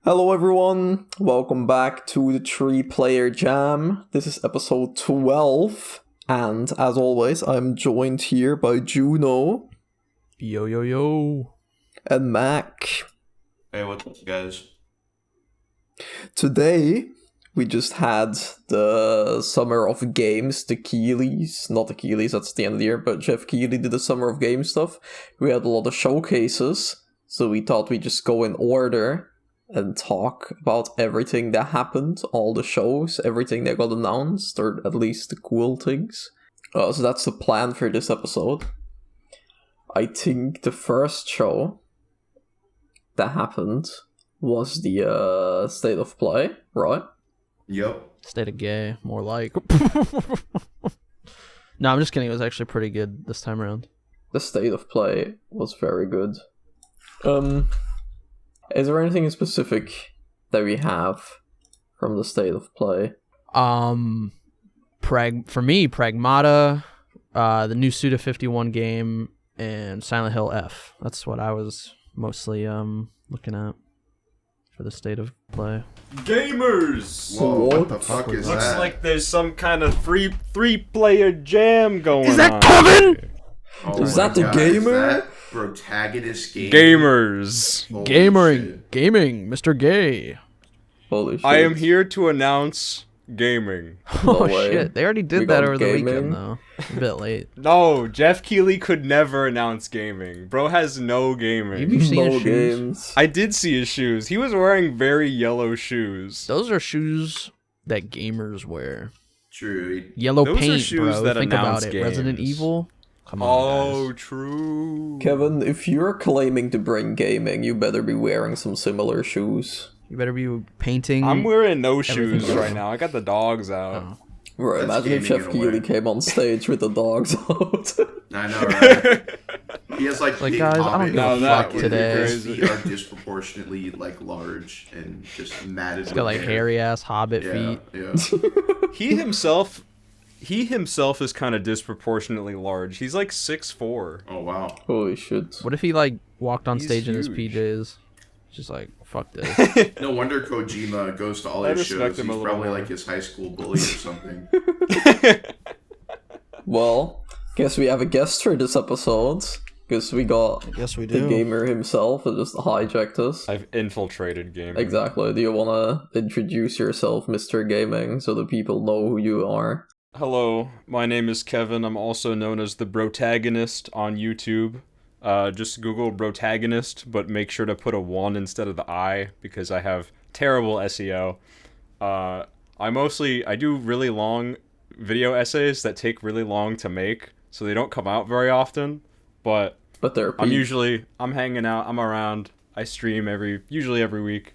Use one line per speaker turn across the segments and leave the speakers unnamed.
Hello everyone, welcome back to the 3-Player Jam. This is episode 12, and as always, I'm joined here by Juno.
Yo, yo, yo.
And Mac.
Hey, what's up, guys?
Today, we just had the Summer of Games, the Keeleys. Not the Keeleys, that's the end of the year, but Jeff Keeley did the Summer of Games stuff. We had a lot of showcases, so we thought we'd just go in order and talk about everything that happened, all the shows, everything that got announced, or at least the cool things. So that's the plan for this episode. I think the first show that happened was the State of Play, right?
Yep.
State of Gay, more like. No, I'm just kidding. It was actually pretty good this time around.
The State of Play was very good. Is there anything specific that we have from the State of Play?
For me, Pragmata, the new Suda 51 game, and Silent Hill F. That's what I was mostly looking at for the State of Play.
Gamers!
Whoa, what the fuck is
Looks
that?
like there's some kind of three-player jam going on.
Is that Kevin?
Oh
Is
my
that the
God,
gamer?
Is that protagonist game?
Gamers!
Holy shit.
Gaming, Mr. Gay.
Holy shit.
I am here to announce gaming.
No
Oh
way.
shit, they already
We
did that
got
over the
gaming?
weekend though. A bit late.
No, Jeff Keeley could never announce gaming. Bro has no
Have
gaming.
you seen
No
his shoes?
games.
I did see his shoes. He was wearing very yellow shoes.
Those are shoes that gamers wear.
True.
Yellow
Those are
paint,
shoes
bro.
that
Think about
announce
it. Resident
games.
Evil. Come on,
Oh,
guys.
true.
Kevin, if you're claiming to bring gaming, you better be wearing some similar shoes.
You better be painting.
I'm wearing no shoes
Everything.
right now. I got the dogs out.
Oh.
Right,
That's
imagine if
gaming
Jeff
in a way.
Keeley came on stage with the dogs out.
I know, right? He has like
Like,
big
guys, I don't
hobbit
give
a
feet
fuck
where
today.
His feet are disproportionately like large and just matted.
He's got like hairy ass hobbit
Yeah,
feet.
yeah.
He himself is kind of disproportionately large. He's like 6'4".
Oh wow.
Holy shit.
What if he like walked on
He's
stage in his
huge.
PJs? Just like, fuck this.
No wonder Kojima goes to all
I
his
respect
shows.
him a
He's
little
probably
more.
like his high school bully or something.
Well, guess we have a guest for this episode. Because we got
Yes, we
the gamer himself that just hijacked us.
I've infiltrated gaming.
Exactly. Do you want to introduce yourself, Mr. Gaming, so the people know who you are?
Hello, my name is Kevin. I'm also known as the Brotagonist on YouTube. Just Google Brotagonist, but make sure to put a 1 instead of the I, because I have terrible SEO. I do really long video essays that take really long to make, so they don't come out very often, but
They're
I'm hanging out, I'm around, I stream usually every week,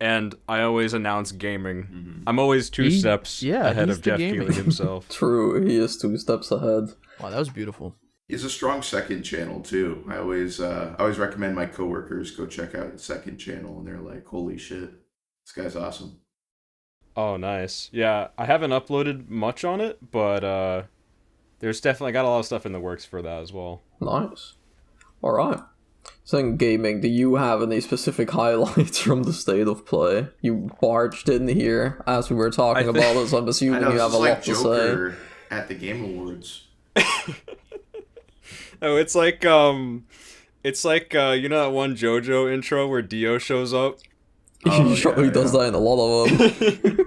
and I always announce gaming.
Mm-hmm.
I'm always two steps ahead
he's
of
the
Jeff
gaming.
Keeley himself.
True, he is 2 steps ahead.
Wow, that was beautiful.
He has a strong second channel too. I always recommend my coworkers go check out his second channel, and they're like, "Holy shit, this guy's awesome."
Oh, nice. Yeah, I haven't uploaded much on it, but there's definitely got a lot of stuff in the works for that as well.
Nice. Alright. So in gaming, do you have any specific highlights from the State of Play? You barged in here as we were talking
I think-
about it, so I'm
I
assuming
know,
you
this
have a
is
lot
like
to say.
Joker at the Game Awards.
Oh, it's like you know that one JoJo intro where Dio shows up?
Oh,
he sure
yeah,
does
yeah.
that in a lot of them.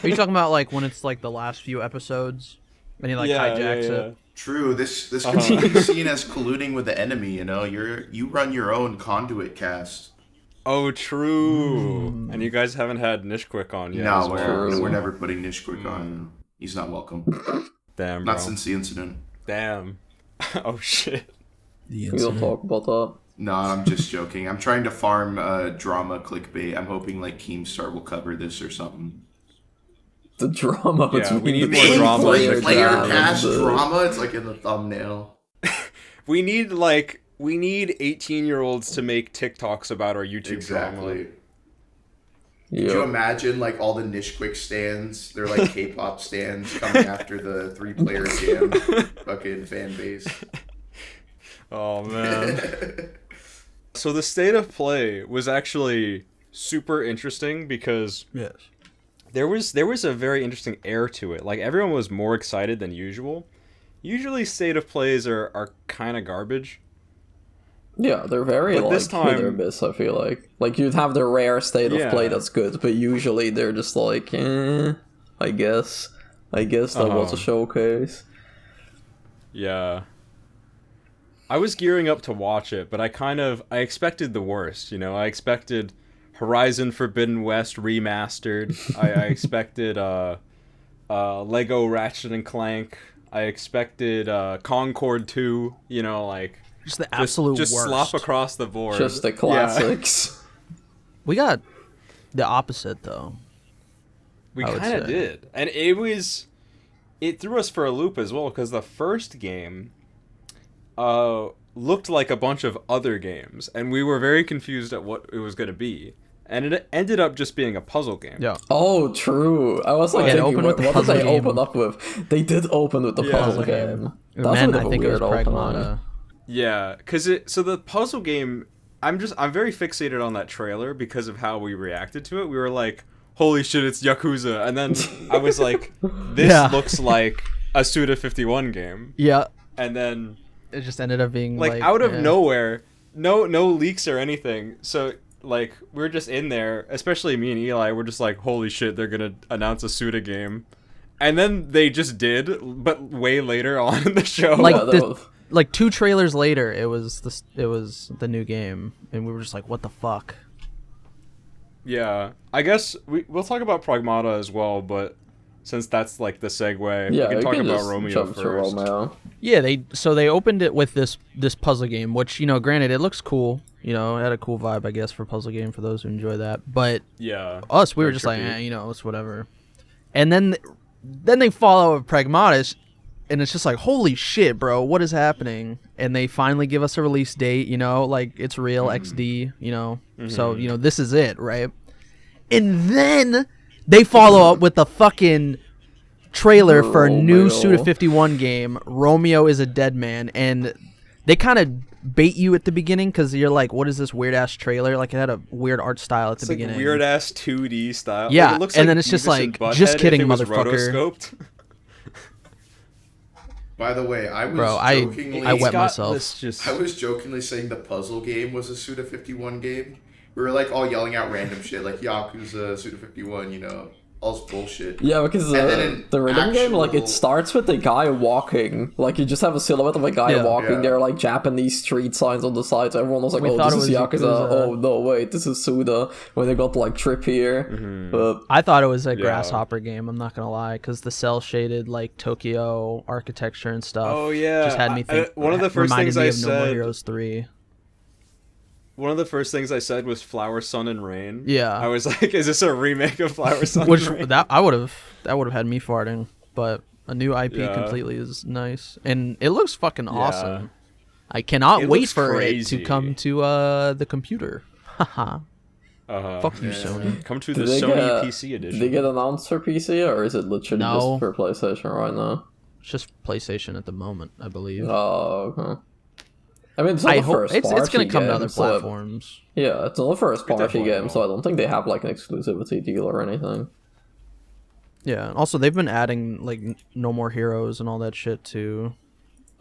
Are you talking about like when it's like the last few episodes and he like hijacks it?
True, this could
Uh-huh.
be seen as colluding with the enemy. You know, you run your own conduit cast.
Oh, true. And you guys haven't had Nishquick on yet.
No,
as well.
true.
we're never putting Nishquick on. He's not welcome.
Damn, bro.
Not since the incident.
Damn. Oh shit.
We don't talk about that.
No, I'm just joking. I'm trying to farm drama clickbait. I'm hoping like Keemstar will cover this or something.
The drama
Yeah,
between
we need
the
more
two
drama.
Player
jam and
cast
the-
drama. It's like in the thumbnail.
We need 18-year-olds to make TikToks about our YouTube drama.
Exactly. Could
Yep.
you imagine like all the Nishquick stands? They're like K-pop stands coming after the 3-player jam fucking fan base.
Oh man. So the state of play was actually super interesting because
Yes.
there was a very interesting air to it. Like everyone was more excited than usual. Usually state of plays are kind of garbage.
Yeah, they're very
But
like
this
hit or
time-
miss, I feel like. Like you'd have the rare state of play
Yeah.
that's good, but usually they're just like, I guess. I guess that was a
Uh-huh.
showcase.
Yeah. I was gearing up to watch it, but I expected the worst, you know. I expected Horizon Forbidden West remastered. I expected Lego Ratchet and Clank. I expected Concord 2, you know, like
Just the absolute
just
worst.
slop across the board.
Just the
Yeah.
classics.
We got the opposite though.
We
I would
kind of
say.
did. And it threw us for a loop as well because the first game looked like a bunch of other games and we were very confused at what it was going to be. And it ended up just being a puzzle game.
Yeah.
Oh, true. I was like
Yeah, it
thinking,
opened with the
what did
puzzle
they
game.
open up with? They did open with the
Yeah.
puzzle
Puzzle game.
game. That's
Man,
a bit
I
of a
think it was
weird opening.
Pragmata.
Yeah, so the puzzle game, I'm very fixated on that trailer because of how we reacted to it. We were like, holy shit, it's Yakuza. And then I was like, this
Yeah.
looks like a Suda 51 game.
Yeah.
And then
It just ended up being
like out of
eh.
nowhere, no leaks or anything. So like we're just in there, especially me and Eli, we're just like, holy shit, they're gonna announce a Suda game. And then they just did, but way later on in the show.
Like
Yeah, that
the-
was-
Like 2 trailers later, it was the new game, and we were just like, what the fuck?
Yeah, I guess we'll talk about Pragmata as well, but since that's like the segue,
yeah,
we can
you
talk
can
about
just
Romeo
jump to
first.
Romeo.
Yeah, they opened it with this puzzle game, which, you know, granted it looks cool, you know, it had a cool vibe, I guess, for puzzle game for those who enjoy that. But
Yeah,
us, we were
very
just like,
trippy.
you know, it's whatever. And then they follow with Pragmata, and it's just like, holy shit, bro, what is happening? And they finally give us a release date, you know, like it's real XD, you know. So, you know, this is it, right? And then they follow up with the fucking trailer for a new
Romeo.
Suda 51 game. Romeo is a dead man, and they kind of bait you at the beginning because you're like, what is this weird ass trailer? Like it had a weird art style at
it's
the
like
beginning.
weird ass 2D style.
Yeah,
Like, it looks
and
like
then it's just
Beavis and
like, just
Butthead
kidding,
if it was
motherfucker.
rotoscoped.
By the way, I was
Bro, I
jokingly
wet
It's got
myself.
this just-
I was jokingly saying the puzzle game was a Suda 51 game. We were like all yelling out random shit like Yakuza, Suda 51, you know, all this bullshit.
Yeah, because
And then in
the rhythm game, like, it
actual-
starts with the guy walking. Like, you just have a silhouette of a guy
Yeah.
walking.
Yeah.
There are, like, Japanese street signs on the sides. Everyone was like,
We
oh,
thought
this
it
is
was
Yakuza.
Yakuza.
Oh, no, wait, this is Suda. When they got, like, trippier.
Mm-hmm.
But,
I thought it was a
Yeah.
grasshopper game. I'm not gonna lie, because the cell shaded like Tokyo architecture and stuff.
Oh, yeah.
just had me think.
One of the first
reminded
things
me
I
of No More
said-
Heroes 3.
One of the first things I said was Flower, Sun, and Rain.
Yeah.
I was like, is this a remake of Flower, Sun,
Which
and Rain?
that would have had me farting. But a new IP
Yeah.
completely is nice, and it looks fucking
Yeah.
awesome. I cannot
It
wait
looks
for
crazy.
it to come to the computer. Haha. Fuck you,
Yeah.
Sony.
Come to the
did they
Sony
get,
PC edition.
did they get announced for PC, or is it literally
No.
just for PlayStation right now?
It's just PlayStation at the moment, I believe.
Oh, okay. I mean, it's not
I
the
hope
first
it's
party
gonna come
game,
to other
so
platforms.
yeah, it's not the first party
definitely
game,
will.
so I don't think they have, like, an exclusivity deal or anything.
Yeah. Also, they've been adding like No More Heroes and all that shit to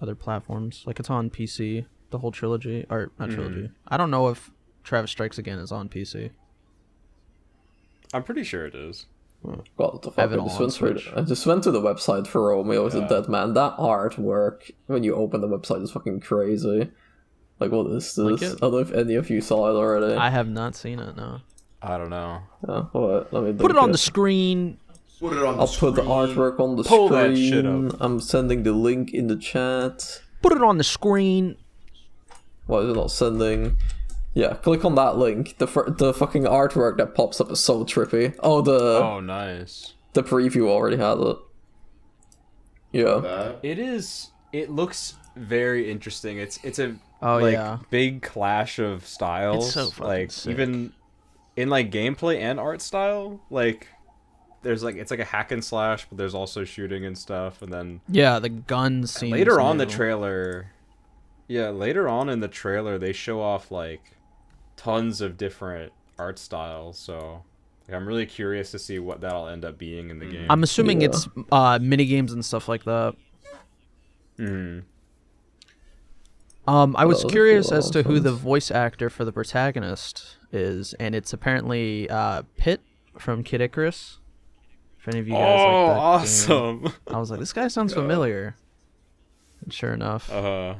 other platforms. Like it's on PC, the whole trilogy, or not trilogy. I don't know if Travis Strikes Again is on PC.
I'm pretty sure it is.
God, the
I have
fuck,
it
I just,
all on
went through
Switch.
I just went to the website for Romeo as a
Yeah.
Dead Man. That artwork, when you open the website, is fucking crazy. Like, what is
Like
this?
it?
I don't know if any of you saw it already.
I have not seen it. No.
I don't know.
Yeah, what? Let me
Put it
link
on the screen.
Put it on the
I'll
screen.
put the artwork on the
Pull
screen.
that shit up.
I'm sending the link in the chat.
Put it on the screen.
Why is it not sending? Yeah, click on that link. The fucking artwork that pops up is so trippy. Oh,
Oh, nice.
the preview already had it. Yeah.
That.
It is. It looks very interesting. It's a
Oh,
like
yeah.
big clash of styles.
It's so fucking
like
sick.
even in like gameplay and art style. Like there's like it's like a hack and slash, but there's also shooting and stuff. And then
Yeah, the gun scene.
later on the trailer, yeah, later on in the trailer they show off like tons of different art styles, so like, I'm really curious to see what that'll end up being in the game.
I'm assuming it's mini games and stuff like that.
Hmm.
I was
Those are
curious
cool
as to who the
options.
voice actor for the protagonist is, and it's apparently Pitt from Kid Icarus. If any of you guys like that game.
Awesome!
I was like, this guy sounds familiar. And sure enough.
No,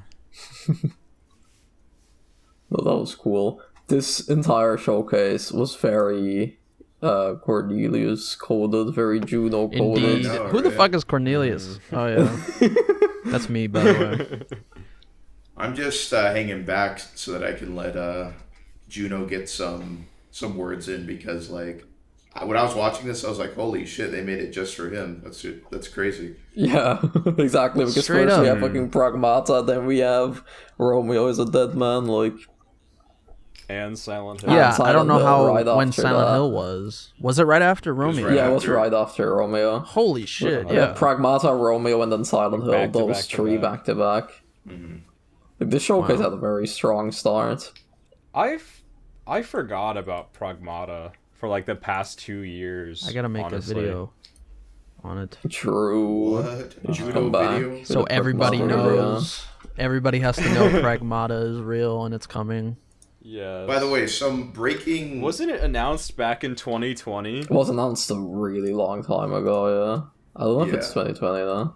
that was cool. This entire showcase was very Cornelius coded, very Juno coded.
Indeed.
know,
Who the
right?
fuck is Cornelius? Oh, yeah. That's me, by the way.
I'm just hanging back so that I can let Juno get some words in, because like when I was watching this, I was like, "Holy shit! They made it just for him. That's crazy."
Yeah, exactly. Because
Straight
first we
up.
have fucking Pragmata, then we have Romeo is a dead man. Like,
And Silent Hill.
Yeah, I
Silent
don't know
Hill
how
right
when
after
Silent
that.
Hill was. Was it right after Romeo?
right
yeah, it was
after.
right after Romeo.
Holy shit,
Yeah,
yeah.
Pragmata, Romeo, and then Silent Hill.
Back to
Those
back to
three
back.
back to back. Like, the showcase
Wow.
had a very strong start.
I forgot about Pragmata for like the past 2 years.
I gotta make
honestly.
a video on it.
True.
What? Juno
Come back.
video?
So
the
everybody
Pragmata
knows. Everybody has to know Pragmata is real and it's coming.
Yeah.
By the way, some breaking.
wasn't it announced back in 2020?
It was announced a really long time ago, yeah. I don't know if it's
Yeah.
2020 though.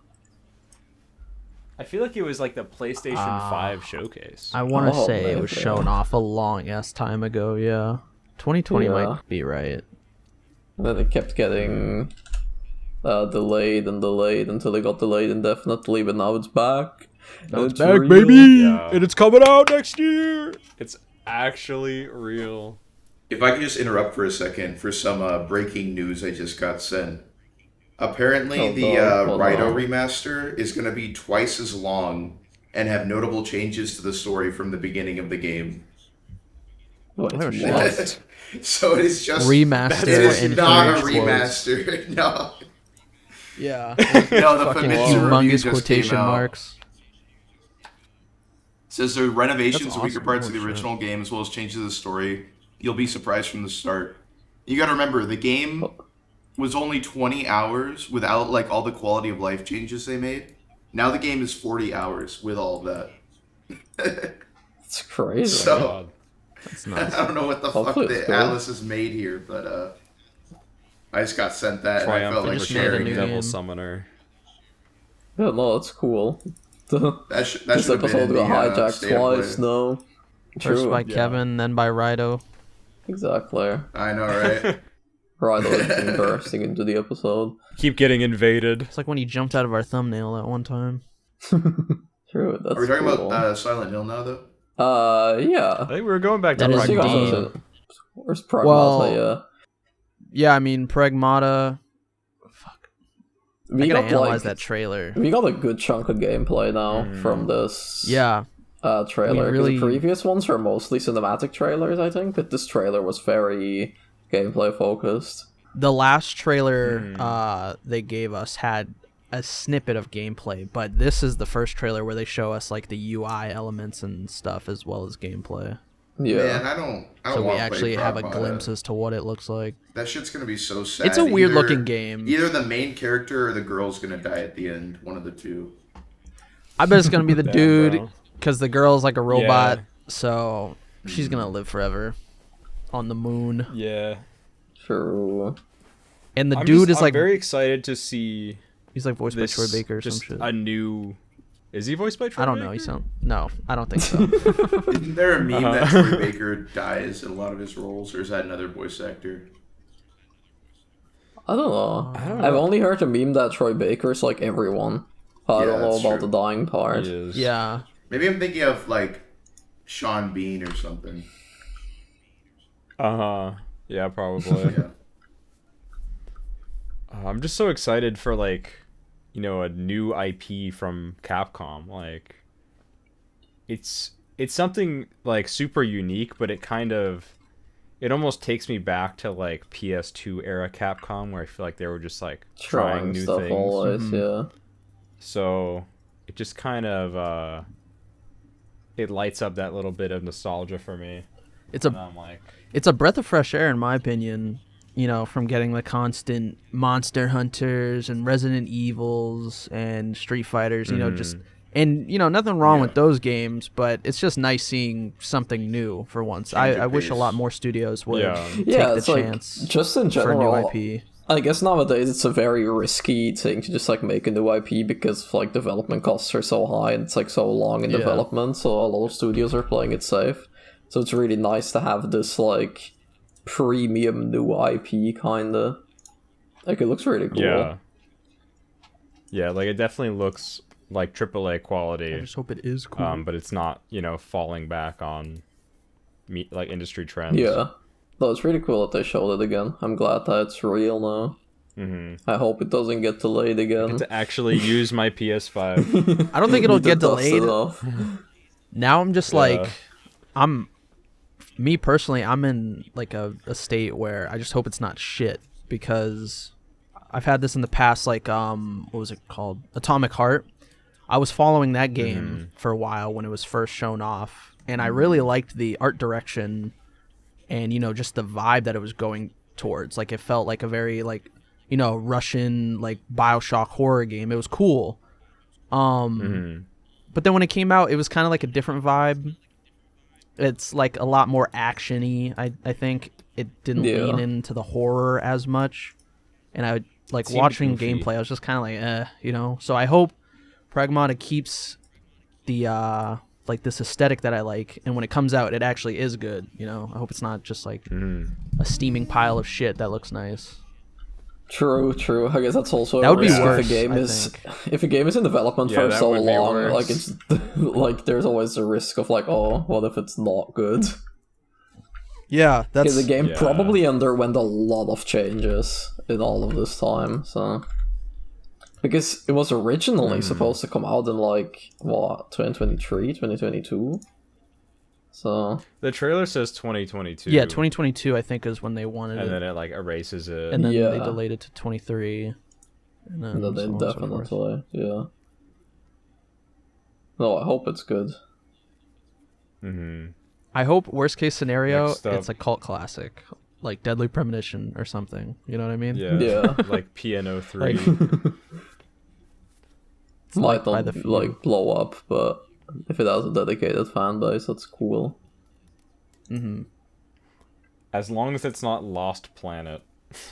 I feel like it was like the PlayStation 5 showcase.
I want to
Oh,
say it was
maybe.
shown off a long ass time ago, yeah. 2020
Yeah.
might be right.
And then it kept getting delayed and delayed until it got delayed indefinitely, but now it's back.
Now
And
it's back,
real.
baby!
Yeah.
And it's coming out next year!
It's actually real.
If I could just interrupt for a second for some breaking news I just got sent. Apparently,
Oh,
the
God, hold
Raito
on.
remaster is going to be twice as long and have notable changes to the story from the beginning of the game.
Wait,
Oh, shit.
what?
So it is just
Remaster
It is
in
not a
huge quotes.
remaster. No,
Yeah.
no. The
Fucking
Famitsu review
humongous
just
quotation
came out.
marks.
Says the renovations
That's
to weaker
awesome.
parts of the
Holy
original game, as well as changes to the story. You'll be surprised from the start. You got to remember, the game was only 20 hours without like all the quality of life changes they made. Now the game is 40 hours with all of that.
It's crazy.
So-
God.
That's nuts.
I don't know what the
Hopefully
fuck
it's
the
good.
Atlas has made here, but I just got sent that and I felt
Triumphant
like
just made a
sharing
new
it.
game.
Devil Summoner.
Yeah, no, that's cool.
That
This
should have been
episode
in the,
got hijacked
State of
twice,
Play.
no.
First
True.
by
Yeah.
Kevin, then by Raito.
Exactly.
I know, right?
Right, I was bursting into the episode.
Keep getting invaded.
It's like when he jumped out of our thumbnail that one time.
True, that's
Are we talking
cool.
about Silent Hill now, though?
Yeah.
I think we were going back to
That is
You guys
indeed.
also said- Where's Pragmata,
Well,
yeah.
Yeah, I mean, Pragmata. Fuck. I
We
gotta
got,
analyze
like,
that trailer.
we got a good chunk of gameplay now from this
Yeah.
trailer. 'Cause
really-
The previous ones were mostly cinematic trailers, I think, but this trailer was very gameplay focused.
The last trailer they gave us had a snippet of gameplay, but this is the first trailer where they show us like the UI elements and stuff as well as gameplay.
Yeah.
Man, I don't
So we
wanna play
actually have a
Pragmata.
glimpse as to what it looks like.
That shit's gonna be so sad.
It's a weird
Either-
looking game.
Either the main character or the girl's gonna die at the end. One of the two.
I bet it's gonna be the
Damn,
dude
bro.
because the girl's like a robot,
Yeah.
so she's gonna live forever on the moon.
Yeah.
True.
And the
I'm
dude
just-
is
I'm
like
very excited to see
he's like voiced by
this.
Troy Baker or some
just
shit.
a new. Is he voiced by Troy
I don't
Baker?
know. No, I don't think so.
Isn't there a meme that
Uh-huh.
Troy Baker dies in a lot of his roles, or is that another voice actor?
I don't know.
I don't
I've
know.
only heard a meme that Troy Baker's like everyone. I
Yeah,
don't know
that's
about
true.
the dying part.
He is.
Yeah.
Maybe I'm thinking of like Sean Bean or something.
Uh huh. Yeah, probably.
Yeah.
I'm just so excited for like, you know, a new IP from Capcom. Like, it's something like super unique, but it almost takes me back to like PS2 era Capcom, where I feel like they were just like trying new
stuff
things.
always, yeah.
So it just kind of it lights up that little bit of nostalgia for me.
It's a
And I'm like,
it's a breath of fresh air, in my opinion. You know, from getting the constant Monster Hunters and Resident Evils and Street Fighters. You know, just and nothing wrong with those games, but it's just nice seeing something new for once.
Change of
I wish a
pace.
lot more studios would take
Yeah,
the
it's like
chance
just in
for a new
general.
IP.
I guess nowadays it's a very risky thing to just like make a new IP because like development costs are so high and it's like so long in development, so a lot of studios are playing it safe. So it's really nice to have this like premium new IP kinda. Like it looks really cool.
yeah. Yeah, like it definitely looks like AAA quality.
I just hope it is cool.
But it's not, falling back on like industry trends.
Yeah. No, it's really cool that they showed it again. I'm glad that it's real now. I hope it doesn't get delayed again.
To actually use my PS5.
I don't think it'll
Need to
get
dust it
delayed.
off.
Now I'm just like, me personally, I'm in like a state where I just hope it's not shit, because I've had this in the past, like, what was it called? Atomic Heart. I was following that game for a while when it was first shown off, and I really liked the art direction and, just the vibe that it was going towards. Like, it felt like a very, like, Russian, like, BioShock horror game. It was cool. But then when it came out, it was kind of like a different vibe. It's like a lot more action-y. I think it didn't lean into the horror as much. And I like watching
goofy.
gameplay, I was just kind of like, So I hope Pragmata keeps the like this aesthetic that I like, and when it comes out, it actually is good. I hope it's not just like a steaming pile of shit that looks nice.
True. I guess that's also
That
a
would be
risk
worse,
if a game is in development for
that
so
would be
long.
worse.
Like it's like there's always a risk of like, oh, what if it's not good?
Yeah,
Because the game probably underwent a lot of changes in all of this time. So because it was originally supposed to come out in like what 2023, 2022. So
The trailer says 2022.
Yeah, 2022 I think is when they wanted
And
it,
then it like erases it.
and then
Yeah.
they delayed it to 23. And then
no, they
so on and so forth.
definitely, yeah. No, I hope it's good.
I hope worst case scenario
Next up.
it's a cult classic, like Deadly Premonition or something. You know what I mean?
Yeah.
Yeah.
Like Piano 3.
Might
by
not
the few.
like blow up, but if it has a dedicated fan base, that's cool.
As long as it's not Lost Planet.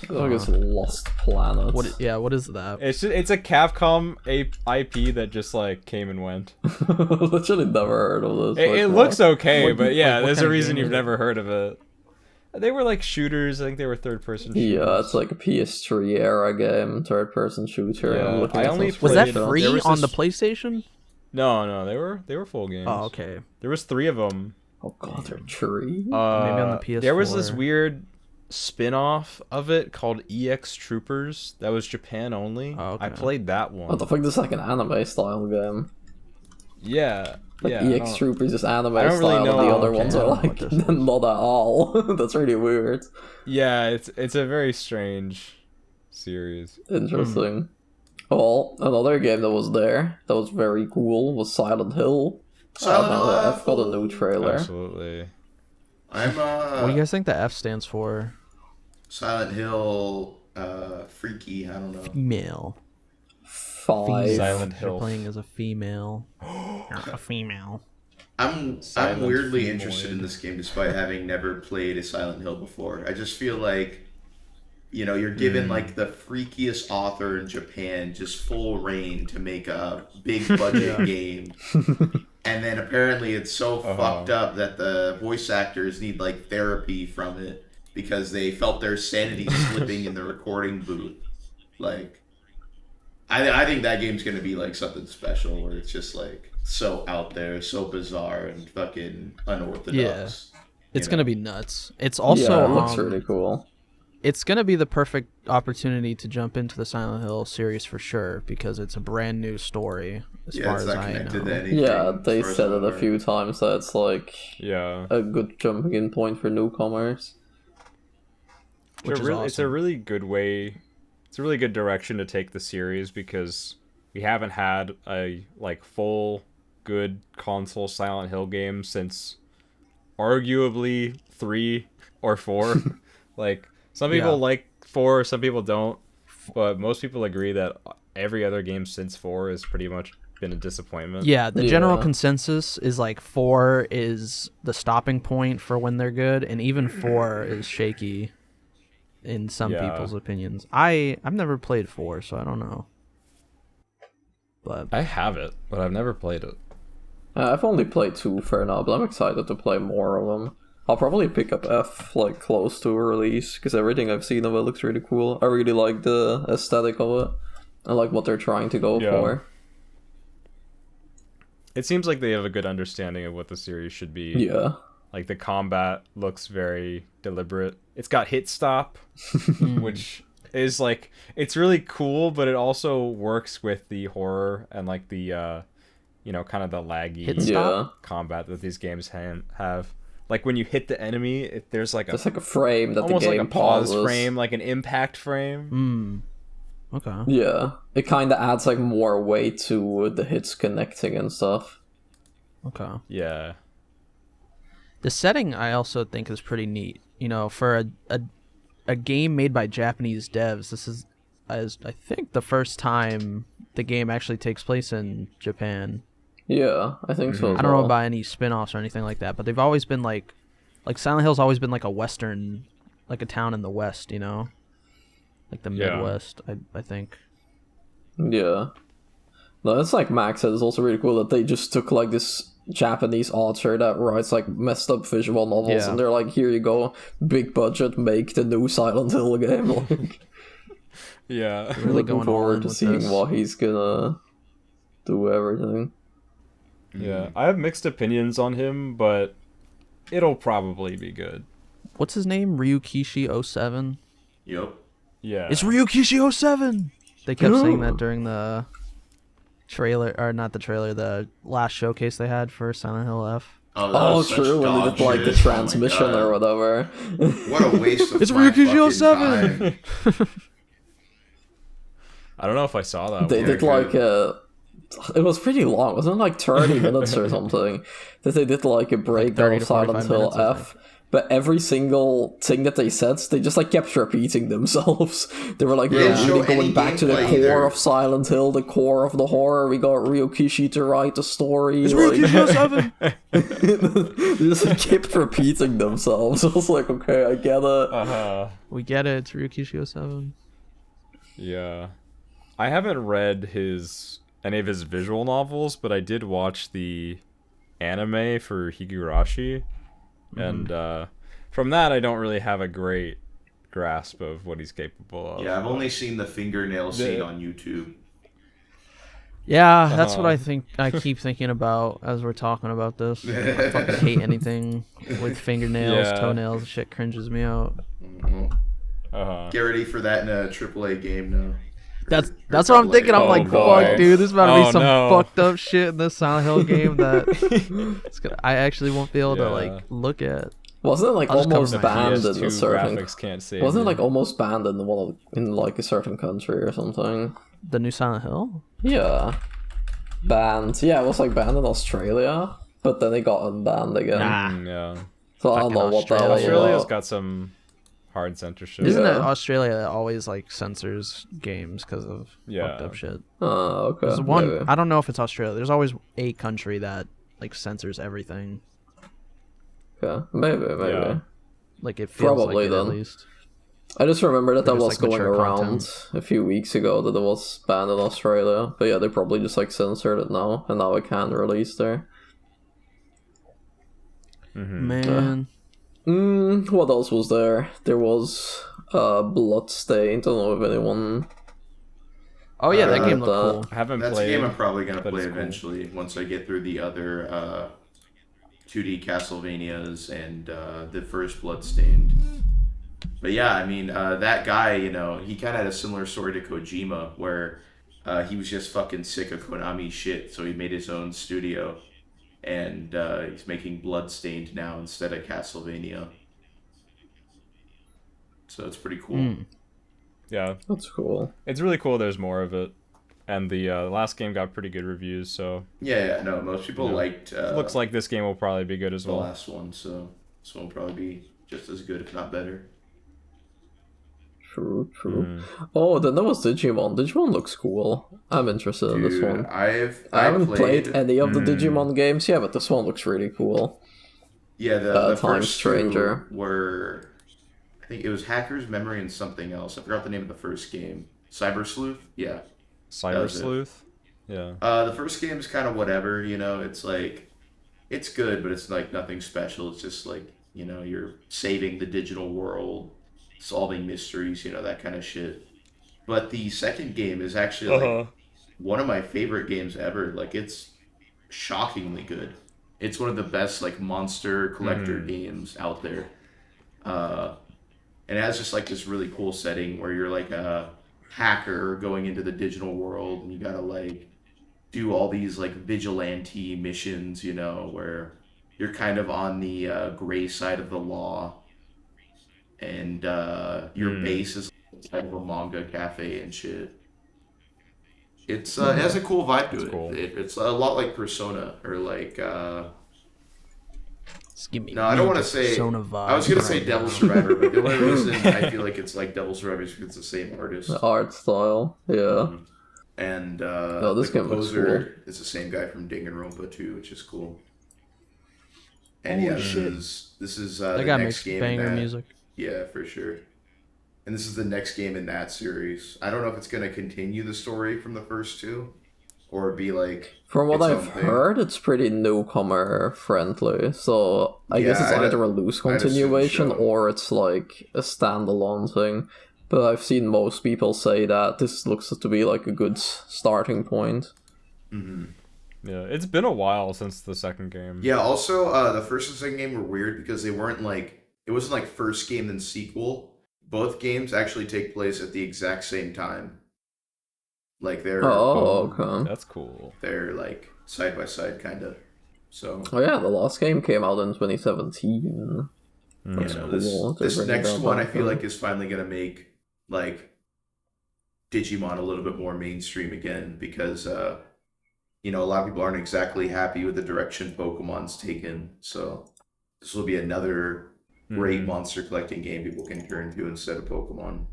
I guess Lost Planet.
What is that?
It's a Capcom IP that just like came and went.
Literally never heard of this.
It
before.
looks okay, but yeah,
what
there's
kind
a
of
reason
game
you've
is it?
never heard of it. They were like shooters. I think they were third-person shooters.
Yeah, it's like a PS3 era game, third-person shooter.
Yeah,
I'm looking
I
at
only
some
Was that
screenshots.
free
There was
on the
this-
PlayStation?
No, they were full games.
Oh, okay.
There was 3 of them.
Oh god, they're tree.
Maybe on the PS4.
There was this weird spin-off of it called EX Troopers that was Japan only.
Oh, okay.
I played that one.
What the fuck? This is like an anime style game.
Yeah.
Like
Yeah. I
EX
don't-
Troopers is anime
I don't really
style,
know-
and the other
okay,
ones
I
are
don't know
like
what this is.
not at all. That's really weird.
Yeah, it's a very strange series.
Interesting. Well, another game that was there that was very cool was Silent Hill.
Silent Hill.
I've got a new trailer.
Absolutely.
I'm
What do you guys think the F stands for?
Silent Hill freaky. I don't know.
Female.
5.
Silent
You're
Hill.
playing as a female. You're a female.
I'm
Silent
weirdly
Femoid.
interested in this game despite having never played a Silent Hill before. I just feel like you're given like the freakiest author in Japan just full reign to make a big budget game. And then apparently it's so fucked up that the voice actors need like therapy from it because they felt their sanity slipping in the recording booth. Like I think that game's gonna be like something special where it's just like so out there, so bizarre and fucking unorthodox.
Yeah. It's
you
gonna
know?
be nuts. It's also
Yeah, it looks really cool.
it's gonna be the perfect opportunity to jump into the Silent Hill series for sure, because it's a brand new story as
Yeah,
far
it's
as
not
I
connected
know.
to anything.
Yeah, they
as far as
said
I'm
it a
aware.
few times that it's like
Yeah.
a good jumping in point for newcomers.
Which is
It's a
awesome.
really good way. It's a really good direction to take the series because we haven't had a like full good console Silent Hill game since arguably 3 or 4. Like, some people
Yeah.
like 4, some people don't, but most people agree that every other game since 4 has pretty much been a disappointment.
Yeah, the general
Yeah.
consensus is like 4 is the stopping point for when they're good, and even 4 is shaky in some
Yeah.
people's opinions. I've never played 4, so I don't know. But
I have it, but I've never played it.
I've only played 2 for now, but I'm excited to play more of them. I'll probably pick up F like close to a release because everything I've seen of it looks really cool. I really like the aesthetic of it. I like what they're trying to go
Yeah.
for.
It seems like they have a good understanding of what the series should be.
Yeah.
Like, the combat looks very deliberate. It's got hit stop, which is like, it's really cool, but it also works with the horror and like the kind of the laggy
Hit stop?
Yeah.
combat that these games have. Like, when you hit the enemy, there's like
It's like a frame that the
almost
game
like a pause
pauses.
frame, like an impact frame.
okay.
Yeah. It kind of adds like more weight to the hits connecting and stuff.
Okay.
Yeah.
The setting I also think is pretty neat. You know, for a game made by Japanese devs, this is I think the first time the game actually takes place in Japan.
Yeah, I think so. As
I don't know
well.
about any spin-offs or anything like that, but they've always been like Silent Hill's always been like a western, like a town in the west, you know? Like the
Yeah.
Midwest, I think.
Yeah. No, it's like Max said, it's also really cool that they just took like this Japanese author that writes like messed up visual novels
Yeah.
and they're like, here you go, big budget, make the new Silent Hill game. Like,
Yeah.
Really
looking
going all
forward
in
to
with
seeing
this.
what he's gonna do everything.
Yeah. I have mixed opinions on him, but it'll probably be good.
What's his name? Ryukishi07?
Yep.
Yeah.
It's Ryukishi07! They kept saying that during the trailer, or not the trailer, the last showcase they had for Silent Hill F.
Oh, that
Oh,
was such
true, when they
dog
did like the
shit. Oh my
transmission
God.
or whatever.
What a waste of
It's
my
Ryukishi07!
fucking time.
I don't know if I saw that
They
one.
did like it was pretty long, wasn't it like 30 minutes or something? That they did like a breakdown
30
of
to
Silent
45
Hill
minutes, I
F. But every single thing that they said, they just like kept repeating themselves. They were like,
They
we're
didn't show
really going
any
back to the
gameplay
core
either.
of Silent Hill, the core of the horror. We got Ryokishi to write the story.
It's
like,
Ryukishi07!
they just like, kept repeating themselves. I was like, okay, I get it.
We get it, it's Ryukishi07.
Yeah. I haven't read any of his visual novels, but I did watch the anime for Higurashi. And from that, I don't really have a great grasp of what he's capable of.
Yeah, I've only seen the fingernail scene on YouTube.
Yeah, that's what I keep thinking about as we're talking about this. I fucking hate anything with fingernails,
Yeah.
toenails, shit cringes me out.
Get ready for that in a AAA game now.
That's
Or
what I'm
AA.
thinking. I'm
Oh,
like,
boy.
fuck, dude, this is about to be
Oh,
some
no.
fucked up shit in this Silent Hill game that I actually won't be able to
Yeah.
like look at.
Wasn't it like
I'll just cover
almost
my
banned in
PS2
a certain...
graphics can't save
Wasn't it
you.
like almost banned in like a certain country or something?
The new Silent Hill?
Yeah. Banned. Yeah, it was like banned in Australia, but then it got unbanned again.
Yeah.
So I don't know
Fucking
what that was
Australia.
Australia's
about.
got some hard censorship.
Isn't it
Yeah.
Australia that always like censors games because of
Yeah.
fucked up shit?
Oh, okay.
There's one.
maybe.
I don't know if it's Australia. There's always a country that like censors everything.
Okay. Maybe.
Yeah.
Like it feels
Probably
like it, at
then.
least.
I just remember that
For
that
just,
was
like,
going
mature
around
content.
a few weeks ago that it was banned in Australia. But yeah, they probably just like censored it now, and now it can release there.
Man,
What else was there? There was Bloodstained. I don't know if anyone...
oh yeah, that game
that-
looked cool.
I haven't
That's a
played.
game I'm probably going to
but
play
it's cool.
eventually once I get through the other 2D Castlevanias and the first Bloodstained. But yeah, I mean, that guy, you know, he kind of had a similar story to Kojima where he was just fucking sick of Konami shit, so he made his own studio. And he's making Bloodstained now instead of Castlevania. So it's pretty cool.
Yeah,
That's cool.
it's really cool. There's more of it. and the last game got pretty good reviews. So
Yeah, no, most people liked.
looks like this game will probably be good as
the
well.
last one, so this one will probably be just as good, if not better.
True. Oh, then there was Digimon. Digimon looks cool. I'm interested in this one. I haven't played any of the Digimon games yet, but this one looks really cool.
Yeah, the
Time
first
Stranger.
two were, I think it was Hacker's Memory and something else. I forgot the name of the first game. Cyber Sleuth? Yeah.
Cyber Sleuth? Yeah.
The first game is kind of whatever, it's like, it's good, but it's like nothing special. It's just like, you're saving the digital world, solving mysteries, that kind of shit. But the second game is actually like one of my favorite games ever. Like, it's shockingly good. It's one of the best like monster collector games out there. And it has just like this really cool setting where you're like a hacker going into the digital world, and you gotta like do all these like vigilante missions, where you're kind of on the gray side of the law, and your base is kind of a manga cafe and shit. It has a cool vibe to it.
Cool.
It's a lot like Persona, or like
Give me
I don't want to say.
Persona vibe
I was gonna say Devil Survivor, but the only reason I feel like it's like Devil Survivor is because it's the same artist.
The art style, yeah.
And
this
the
game looks
composer is the same guy from Danganronpa too, which is cool. And this is
That
the
guy
next
makes
game
banger
in that.
music.
Yeah, for sure. And this is the next game in that series. I don't know if it's gonna continue the story from the first two, or be like.
From what
its
I've
own thing.
heard, it's pretty newcomer friendly. So I guess it's either a loose continuation or it's like a standalone thing. But I've seen most people say that this looks to be like a good starting point.
Mm-hmm.
Yeah, it's been a while since the second game.
Yeah, also, the first and second game were weird because they weren't like. It wasn't like first game then sequel. Both games actually take place at the exact same time. Like they're.
Oh, okay.
That's cool.
They're like side by side, kind of. So.
Oh yeah, the last game came out in 2017. That's cool.
This next one, I feel like, is finally gonna make like Digimon a little bit more mainstream again, because a lot of people aren't exactly happy with the direction Pokemon's taken. So this will be another great monster collecting game people can turn to instead of Pokemon.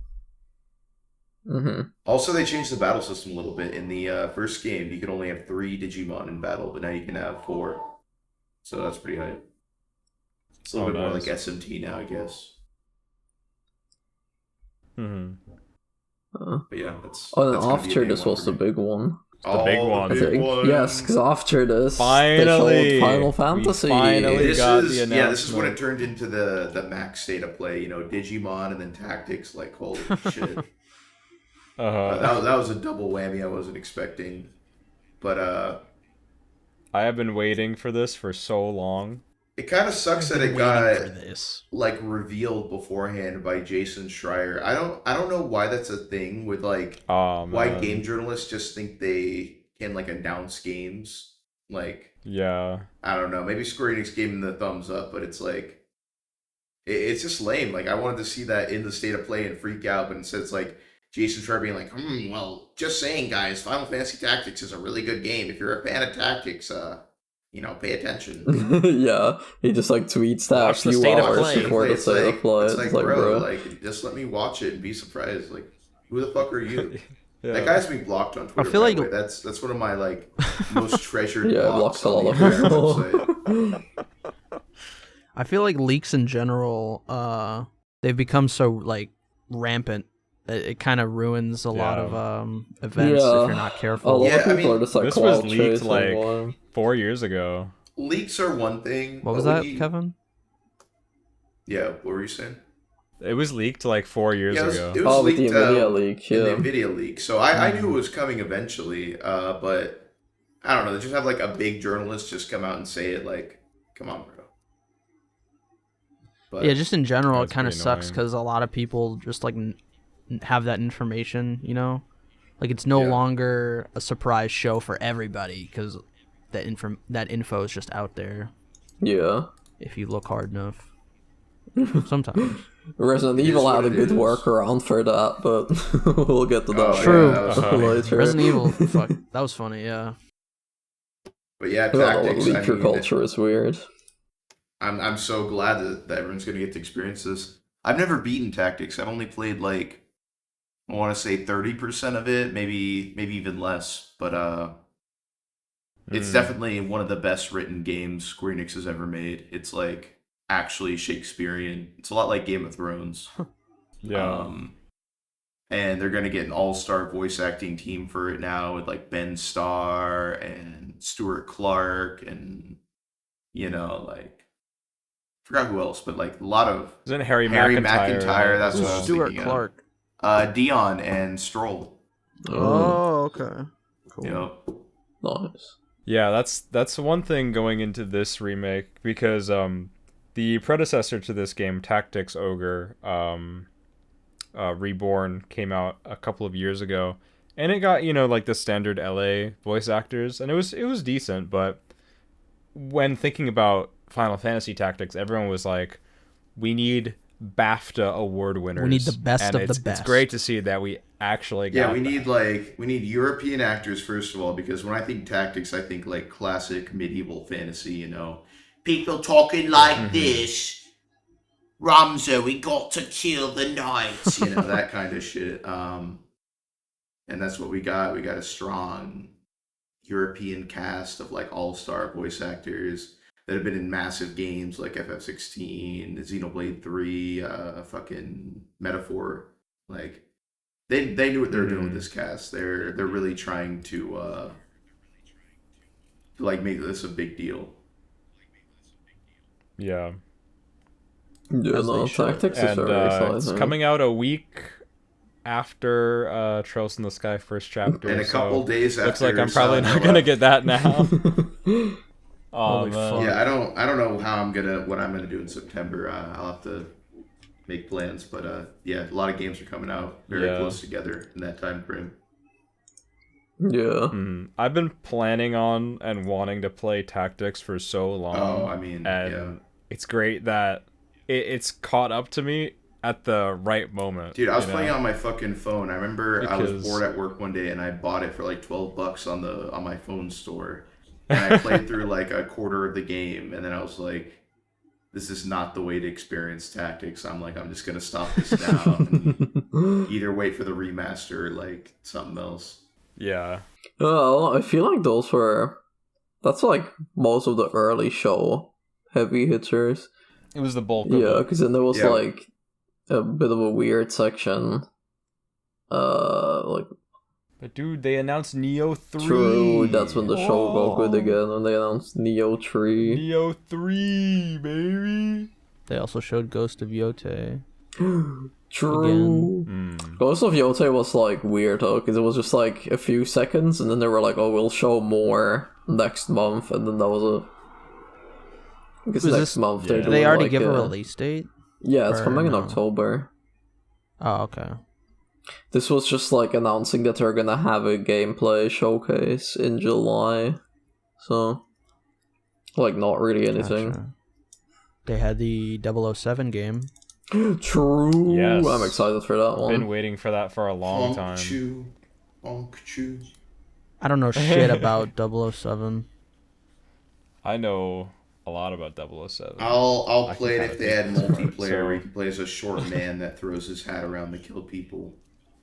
Mm-hmm.
Also, they changed the battle system a little bit. In the first game, you could only have 3 Digimon in battle, but now you can have 4. So that's pretty hype. It's a little bit more like SMT now, I guess. But yeah, that's.
Oh, and
that's gonna be a
after
big
this
one
was
for
the
me.
big one.
The big one.
I think. Yes, because after this,
Finally,
they showed Final Fantasy.
finally
This
got
is
the
this is when it
announcement.
turned into the max state of play. Digimon and then Tactics. Like holy shit. That was a double whammy I wasn't expecting. But
I have been waiting for this for so long.
it kind of sucks that it
For
got
this.
like revealed beforehand by Jason Schreier. I don't know why that's a thing with like why game journalists just think they can like announce games. Like
Yeah.
I don't know, maybe Square Enix gave him the thumbs up, but it's like it's just lame. Like I wanted to see that in the state of play and freak out, but instead it's like Jason Schreier being like, well, just saying, guys, Final Fantasy Tactics is a really good game. If you're a fan of Tactics, pay attention.
Yeah, he just like tweets that
Watch
a
the
few
state of
hours
play.
before the
It's
state of play.
It's like, bro, like just let me watch it and be surprised. Like, who the fuck are you?
Yeah.
That guy's being blocked on Twitter.
I feel
by
like-
the way. That's one of my like most treasured
Yeah, it
blocks
blocks a
on
lot
the
of
entire
people.
website.
I feel like leaks in general, they've become so like rampant. It kind of ruins a lot of events if you're not
A
careful.
lot
Yeah,
of
I
people
mean,
are just like
This was
cloud
leaked
chasing
like
one.
4 years ago.
Leaks are one thing.
What was
but
that,
when you-
Kevin?
Yeah, what were you saying?
It was leaked like 4 years
Yeah,
ago.
it was
With the
leaked
NVIDIA leak,
in
yeah.
the NVIDIA leak. So I knew it was coming eventually, but I don't know. They just have like a big journalist just come out and say it. Like, come on, bro. But
Yeah, just in general, it
That's
kind of
pretty
sucks
annoying.
because a lot of people just like have that information, Like it's no
Yeah.
longer a surprise show for everybody because that info is just out there
Yeah.
if you look hard enough. Sometimes.
Resident
It is
Evil
what
had a
it
good
is.
workaround for that, but we'll get to that
Oh,
True.
Yeah, that was funny.
later.
Resident Evil. Fuck, that was funny. Yeah.
But yeah,
I don't know,
tactics. I
leaker
mean,
culture is weird.
I'm so glad that everyone's gonna get to experience this. I've never beaten tactics. I've only played like I want to say 30% of it, maybe even less. But it's definitely one of the best written games Square Enix has ever made. It's like actually Shakespearean. It's a lot like Game of Thrones.
Yeah.
And they're gonna get an all-star voice acting team for it now with like Ben Starr and Stuart Clark and like forgot who else, but like a lot of
Isn't Harry
Harry
McIntyre?
McIntyre, that's
Who's
what I was
Stuart
thinking of.
Clark?
Dion and Stroll.
Okay. Cool.
You know,
Nice.
Yeah, that's one thing going into this remake, because the predecessor to this game, Tactics Ogre, Reborn, came out a couple of years ago, and it got like the standard LA voice actors, and it was decent. But when thinking about Final Fantasy Tactics, everyone was like, we need BAFTA award winners.
We need the best
and
of the best.
It's great to see that we actually got
we
that.
need European actors first of all, because when I think tactics, I think like classic medieval fantasy. People talking like this. Ramza, we got to kill the knights. That kind of shit. And that's what we got. We got a strong European cast of like all-star voice actors that have been in massive games like FF16, Xenoblade 3, fucking Metaphor. Like they knew what they were doing with this cast. They're really trying to like make this a big deal.
Yeah.
Yeah,
As
no,
they should.
Tactics is
And
very exciting.
it's coming out a week after Trails in the Sky first chapter.
And a couple
so
days after.
looks like I'm probably not
Silent
gonna
Hill.
get that now.
Holy fuck.
Yeah, I don't know what I'm gonna do in September. I'll have to make plans, but yeah, a lot of games are coming out very close together in that time frame.
Yeah.
I've been planning on and wanting to play Tactics for so long.
Oh, I mean,
and it's great that it's caught up to me at the right moment.
Dude, I was playing on my fucking phone. I remember I was
Because-
bored at work one day and I bought it for like $12 on my phone store. And I played through like a quarter of the game, and then I was like, this is not the way to experience Tactics. I'm just gonna stop this now. And either wait for the remaster or like something else.
Yeah.
Well, I feel like that's like most of the early show heavy hitters.
It was the bulk of
Yeah,
it.
because then there was
Yeah.
like a bit of a weird section. Like
But dude, they announced Neo 3.
true, that's when the show got good again, when they announced Neo 3.
Neo 3, baby.
They also showed Ghost of Yote.
True. Ghost of Yote was like weird though, because it was just like a few seconds, and then they were like, "Oh, we'll show more next month," and then that was it. Because
Was
next
this-
month they're
Did
doing
they already
like
give a release date?
Yeah, it's
or
coming in
no?
October.
Oh, okay.
This was just like announcing that they're gonna have a gameplay showcase in July, so like not really anything.
Gotcha. They had the 007 game.
True.
Yes.
I'm excited for that one.
Been waiting for that for a long time.
Bonk chew.
I don't know shit about 007.
I know a lot about 007.
I'll
I
play
can
it if
kinda
they add
do this part,
multiplayer
so-
where you can play as a short man that throws his hat around to kill people.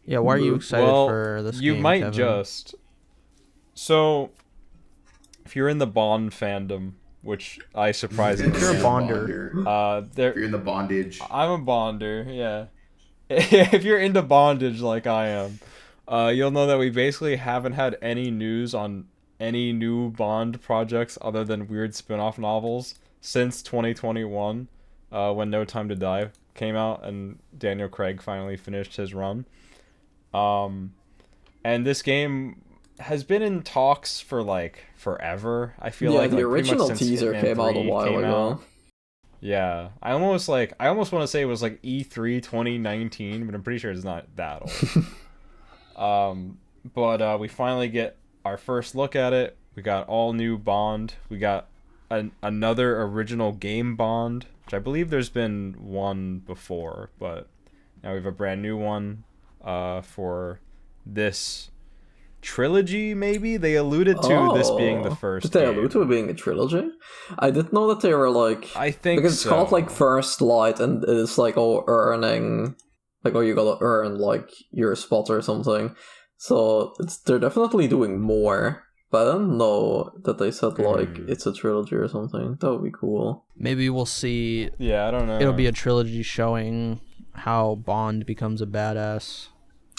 Yeah, why are you excited
well,
for this
you
game,
might
Kevin?
just. So, if you're in the Bond fandom, which I surprisingly
You're a
am,
Bonder.
If
there
you're in the bondage.
I'm a Bonder, yeah. If you're into bondage like I am, you'll know that we basically haven't had any news on any new Bond projects other than weird spin-off novels since 2021, when No Time to Die came out and Daniel Craig finally finished his run. And this game has been in talks for like forever. I feel
Yeah,
like
the
pretty much
original
since
teaser
Hitman
came out a
3
while
came
ago.
out. Yeah, I almost want to say it was like E3 2019, but I'm pretty sure it's not that old. But we finally get our first look at it. We got all new Bond. We got another original game Bond which I believe there's been one before, but now we have a brand new one for this trilogy. Maybe they alluded to this being the first.
Did they
game.
allude to it being a trilogy? I didn't know that they were like.
I think
because it's called like First Light, and it's like earning, like you gotta earn like your spot or something. So they're definitely doing more. But I don't know that they said like it's a trilogy or something. That would be cool.
Maybe we'll see.
Yeah, I don't know.
It'll be a trilogy showing how Bond becomes a badass.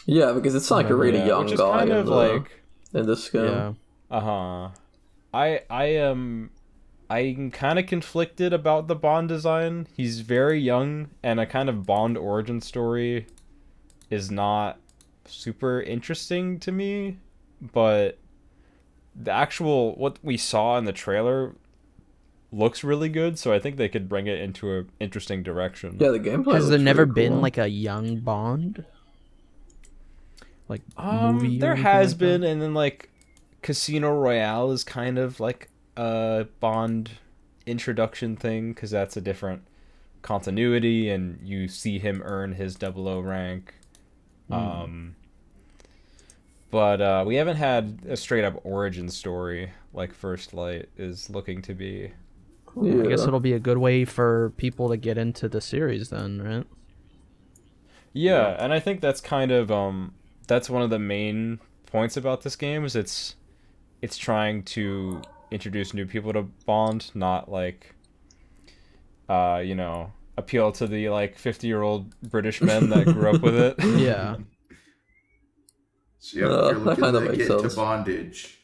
Yeah, because it's like a really young
which is
guy
kind of like
in this game.
Yeah.
I'm kind of conflicted about the Bond design. He's very young, and a kind of Bond origin story is not super interesting to me. But the actual what we saw in the trailer looks really good, so I think they could bring it into an interesting direction.
Yeah, the gameplay.
Has there
looks
never
really
been
cool.
like a young Bond? Like movie?
There
or anything
has
like
been,
that?
and then like Casino Royale is kind of like a Bond introduction thing because that's a different continuity, and you see him earn his 00 rank. But we haven't had a straight up origin story like First Light is looking to be.
Yeah.
I guess it'll be a good way for people to get into the series then, right?
Yeah, and I think that's kind of that's one of the main points about this game is it's trying to introduce new people to Bond, not like appeal to the like 50-year-old British men that grew up with it.
Yeah.
So yeah, if
that
you're looking
kinda
to
makes
get
sense.
into bondage,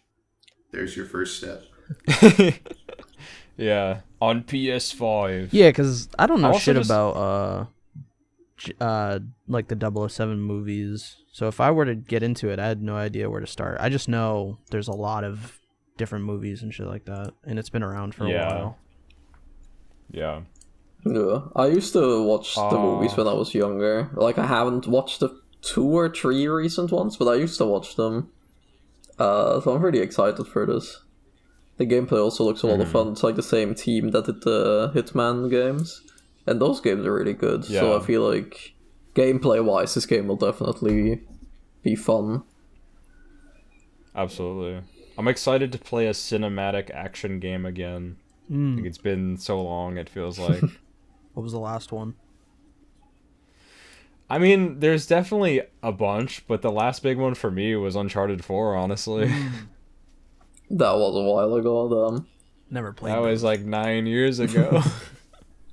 there's your first step.
Yeah, on PS5.
Yeah, because I don't know
Also
shit
just-
about like the 007 movies. So if I were to get into it, I had no idea where to start. I just know there's a lot of different movies and shit like that, and it's been around for a while.
Yeah.
Yeah, I used to watch the movies when I was younger. Like, I haven't watched the 2 or 3 recent ones, but I used to watch them. So I'm pretty excited for this. The gameplay also looks a lot of fun. It's like the same team that did the Hitman games. And those games are really good. So
Yeah.
I feel like, gameplay-wise, this game will definitely be fun.
Absolutely. I'm excited to play a cinematic action game again. I think it's been so long, it feels like.
What was the last one?
I mean, there's definitely a bunch, but the last big one for me was Uncharted 4, honestly.
That was a while ago, then.
Never played.
That was like 9 years ago.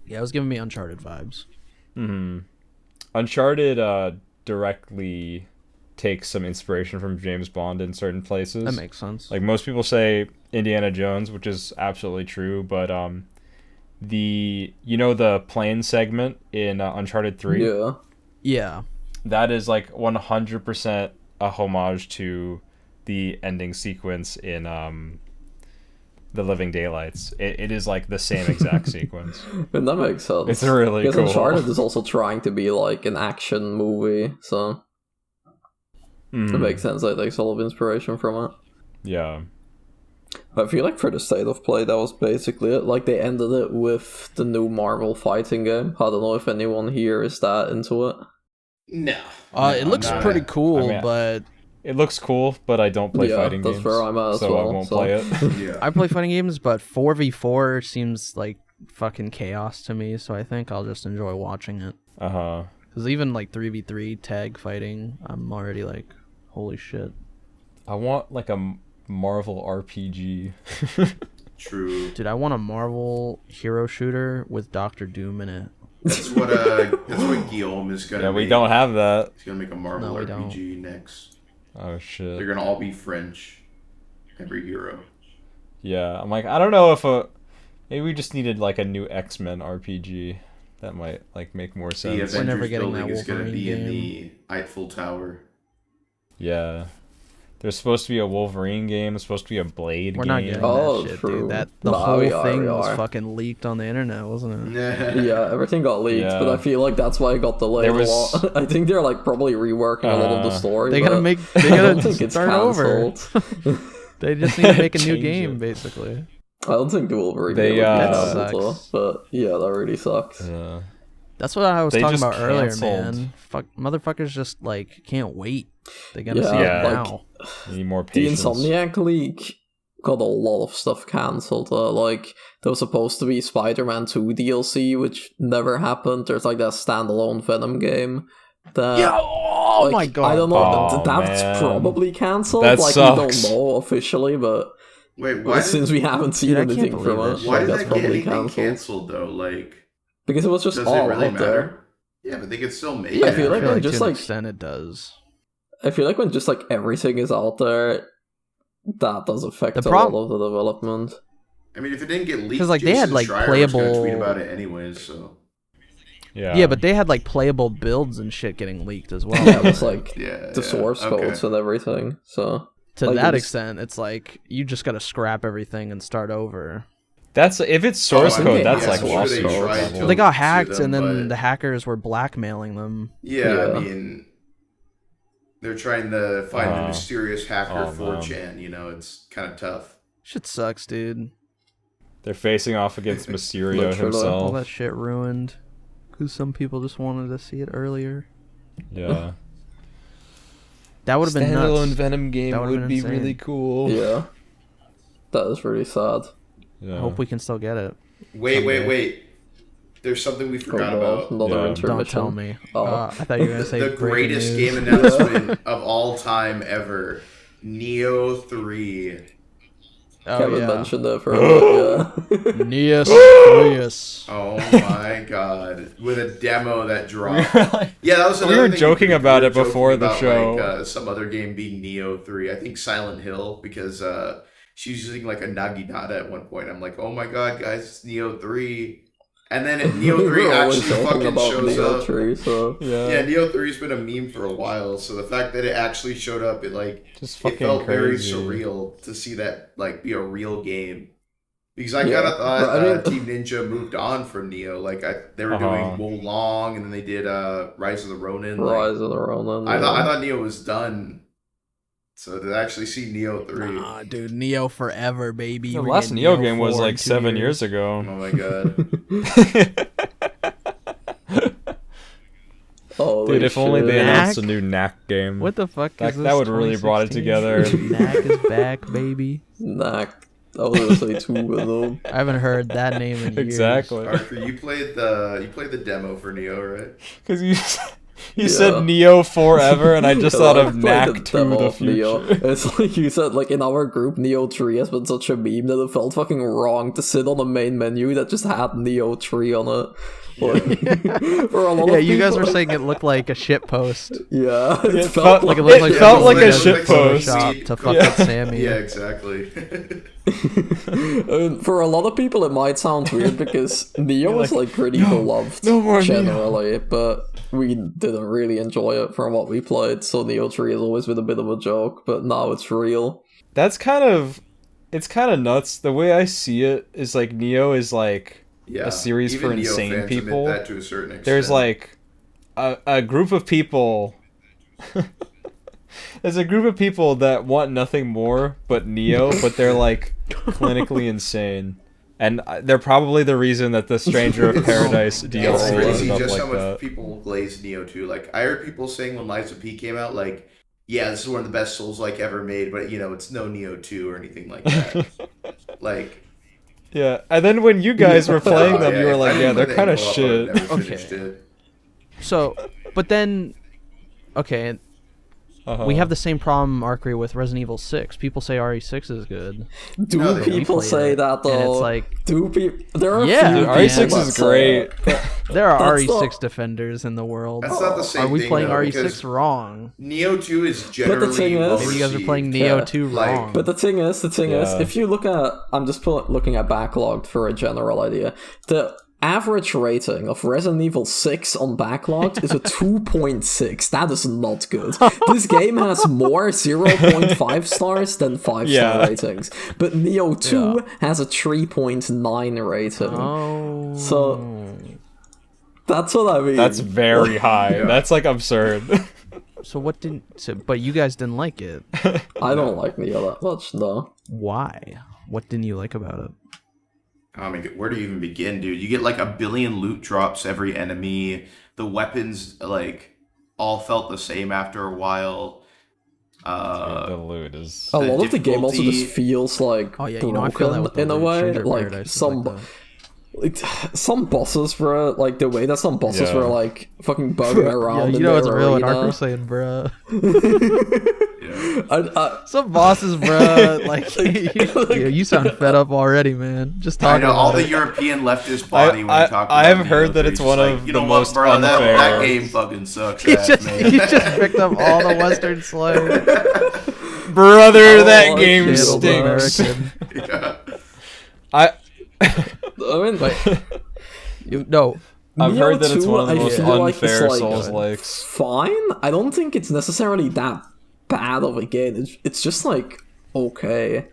Yeah, it was giving me Uncharted vibes.
Uncharted directly takes some inspiration from James Bond in certain places.
That makes sense.
Like most people say Indiana Jones, which is absolutely true, but the plane segment in Uncharted 3,
Yeah.
Yeah.
that is like 100% a homage to the ending sequence in The Living Daylights. It is like the same exact sequence.
And that makes sense.
It's really
because
cool.
Uncharted is also trying to be like an action movie, so it makes sense that it takes a lot of inspiration from it.
Yeah.
I feel like for the state of play, that was basically it. Like, they ended it with the new Marvel fighting game. I don't know if anyone here is that into it.
No.
It looks
not.
pretty cool,
I mean,
but
It looks cool, but I don't play fighting
that's
games.
where I'm at as
so
well,
I won't
so.
play it.
Yeah.
I play fighting games, but 4v4 seems like fucking chaos to me, so I think I'll just enjoy watching it.
Uh-huh.
Because even like 3v3 tag fighting, I'm already like, holy shit.
I want like a Marvel RPG.
True.
Dude, I want a Marvel hero shooter with Doctor Doom in it.
That's what Guillaume is gonna.
Yeah, we
make.
don't have that.
He's gonna make a Marvel
No, we
RPG next.
Oh shit.
They're gonna all be French. Every hero.
Yeah, I'm like, I don't know if maybe we just needed like a new X-Men RPG. That might like make more
The
sense.
We're never
Avengers
getting
building
that
is gonna
Wolverine
be in
game.
the Eiffel Tower.
Yeah. There's supposed to be a Wolverine game. There's supposed to be a Blade
We're
game.
not getting
Oh,
that shit,
true.
dude. The
Nah,
whole
we are,
thing
we
was
are.
fucking leaked on the internet, wasn't it?
Yeah, everything got leaked,
Yeah.
but I feel like that's why it got delayed
There
a
was-
lot. I think they're like probably reworking a lot of the story.
They gotta
but
make. They
I don't think
gotta
it's
start over.
cancelled.
They just need to make a new
Change
game,
it.
basically.
I don't think the Wolverine
They,
game would be
that
cancelled,
sucks.
though, but yeah, that really sucks.
That's what I was
They
talking
just
about earlier,
canceled.
man. Fuck, motherfuckers just like can't wait. They gotta see
Yeah,
it
like,
now.
You need more
The
patience.
Insomniac League got a lot of stuff cancelled. Like, there was supposed to be Spider-Man 2 DLC, which never happened. There's like that standalone Venom game. That,
oh
like,
my god!
I don't know.
Oh,
That's
man.
probably cancelled.
That
like,
sucks.
we don't know officially, but
Wait, why
since we haven't seen
Dude, I can't
anything from
believe
it,
it.
why
like,
did
that's
that get
probably
anything
cancelled.
canceled though? Like,
Because it was just
does
all
it really
out
matter?
there.
Yeah, but they could still make
I
it.
feel like
I feel like
just
to an
like-
extent it does.
I feel like when just like everything is out there, that does affect
The
a
prob-
lot of the development.
I mean, if it didn't get leaked,
'Cause, like, they had,
Jason
like,
Schreier was
playable-
gonna tweet about it anyways. So
Yeah, but they had like playable builds and shit getting leaked as well.
Yeah, it was like
yeah,
the source codes and everything. So
To
like,
that
it was-
extent, it's like you just gotta scrap everything and start over.
That's if it's source
Oh, I
code.
mean,
that's
yeah,
like
I'm sure
lost
they
code.
tried
level.
to-
They got
sue
hacked,
them,
and then
but-
the hackers were blackmailing them.
yeah,
Yeah.
I mean, they're trying to find the mysterious hacker
Oh,
4chan. You know, it's kind of tough.
Shit sucks, dude.
They're facing off against Mysterio
Literally.
All
himself.
that shit ruined. Because some people just wanted to see it earlier.
Yeah.
That would have been
Standalone
nuts.
Venom game
That would've
would
been
be
insane.
really cool.
yeah, that is really sad.
Yeah.
I hope we can still get it.
Wait. There's something we forgot about.
Another
Yeah.
intermission.
Don't tell me.
Oh.
I thought you were gonna say
The
breaking
greatest
news.
game announcement of all time ever. Neo 3.
Oh,
Kevin
yeah.
mentioned it for a bit, yeah.
Neas Prius.
Oh my god. With a demo that dropped. Yeah, that was
We
another
were
thing
joking
we
about
were
it before
joking
the
about,
show.
Like, some other game being Neo 3. I think Silent Hill, because she was using like a Naginata at one point. I'm like, oh my god, guys, it's Neo 3. And then Neo 3
We're always
actually
joking
fucking
about
shows
Neo
up.
3, so
Yeah, Neo 3's been a meme for a while, so the fact that it actually showed up, it like
Just
it
fucking
felt very
crazy.
surreal to see that like be a real game. Because I
Yeah,
kind of thought
but I mean-
Team Ninja moved on from Neo. Like they were doing Wo Long, and then they did Rise of the Ronin. Like,
Rise of the Ronin.
I
yeah.
thought Neo was done. So to actually see Neo 3,
Nah, dude, Neo forever, baby.
The
We're
last
getting
Neo game was
4 in
like
2
7 years ago.
oh my god.
Holy
Dude, if only they
shit.
announced a
Knack?
new Knack game.
What the fuck
That-
is this?
that would really brought it
2016? Knack is back, baby.
Knack. I was gonna say 2 of them.
I haven't heard that name in years.
Exactly.
Arkry, you played the demo for Neo, right?
Because you
Yeah.
said Neo forever, and I just thought of
Played
Knack 2
demo
the
of Neo.
future.
It's like you said, like in our group, Neo 3 has been such a meme that it felt fucking wrong to sit on a main menu that just had Neo 3 on it. Like, for a lot
Yeah,
of
you guys
people,
were saying it looked like a shit post.
Yeah, it,
It
felt
felt
Like it
like
looked like
It
something
felt like
you
a
guys
shit
did
post.
Photoshop to fuck
Yeah.
with Sammy.
Yeah, exactly.
For a lot of people, it might sound weird because Neo was like pretty beloved
no more Neo."
generally, but we didn't really enjoy it from what we played. So Neo 3 has always been a bit of a joke, but now it's real.
It's kind of nuts. The way I see it is like Neo is like
Yeah,
a series
even
for
Neo
insane
fans admit
people.
that to a certain extent.
There's like a group of people. There's a group of people that want nothing more but Neo, but they're like clinically insane. And they're probably the reason that the Stranger of Paradise
It's
DLC
crazy
ended up
just
like
how much
that.
people glaze Neo too. Like I heard people saying when Lies of P came out, like, yeah, this is one of the best Souls like ever made, but you know, it's no Neo 2 or anything like that. Like,
Yeah, and then when you guys were playing them,
yeah,
you were
if I
like,
didn't
yeah, they're
play
kind
that
of
co-op, I
shit.
would never
Okay.
finished it.
So, but then, okay, we have the same problem, Arkry, with Resident Evil 6. People say RE6 is good.
Do
No, they
people
played
say
it,
that though?
and it's like-
do people? There are
Yeah.
few
Dude,
people
RE6
that
is
say
great.
it, but
There are
That's
RE6
not-
defenders in the world.
That's not the same
Are we
thing,
playing
though,
RE6
because
wrong?
Neo 2 is generally
thing is-
well
Maybe you guys are
received.
playing Neo
Yeah.
2
Like-
wrong.
But the thing is,
Yeah.
if you look at, I'm just looking at Backlogged for a general idea. The average rating of Resident Evil 6 on Backlogged is a 2.6. That is not good. This game has more 0.5 stars than 5-star
Yeah.
ratings. But Neo 2 has a 3.9 rating.
Oh.
So, that's what I mean.
That's very high.
Yeah.
That's like absurd.
So what didn't... So, but you guys didn't like it.
I don't like Neo that much, though.
Why? What didn't you like about it?
I mean, where do you even begin, dude? You get like 1 billion loot drops every enemy. The weapons like all felt the same after a while.
The loot is
A lot of the game also
difficulty-
just feels like
Oh yeah, you know I feel that with the
in a
loot.
way.
Stranger of
Like
Paradise is
some
like that.
like some bosses were like the way that some bosses
Yeah.
were like fucking bugging
Yeah,
around.
you
in
know it's
their
real when
arena.
Arkry saying, bruh.
Yeah.
Some bosses, bruh. Like, you sound fed up already, man. Just
I
talking
know all
about
the
it.
European leftist body when we talk about
I have
Neo,
heard that
they're
it's
just
one
like,
of
you
the
know what,
most
bro,
unfair.
That game fucking sucks.
He
ass,
just,
man.
he just picked up all the Western slang.
Brother, that
Oh,
game
channel
stinks.
American.
Yeah.
I mean,
No,
I've
Neo
heard that it's
2,
one of the
I
most
feel like it's,
unfair
like,
Souls likes.
fine. I don't think it's necessarily that bad of a game. It's just like okay.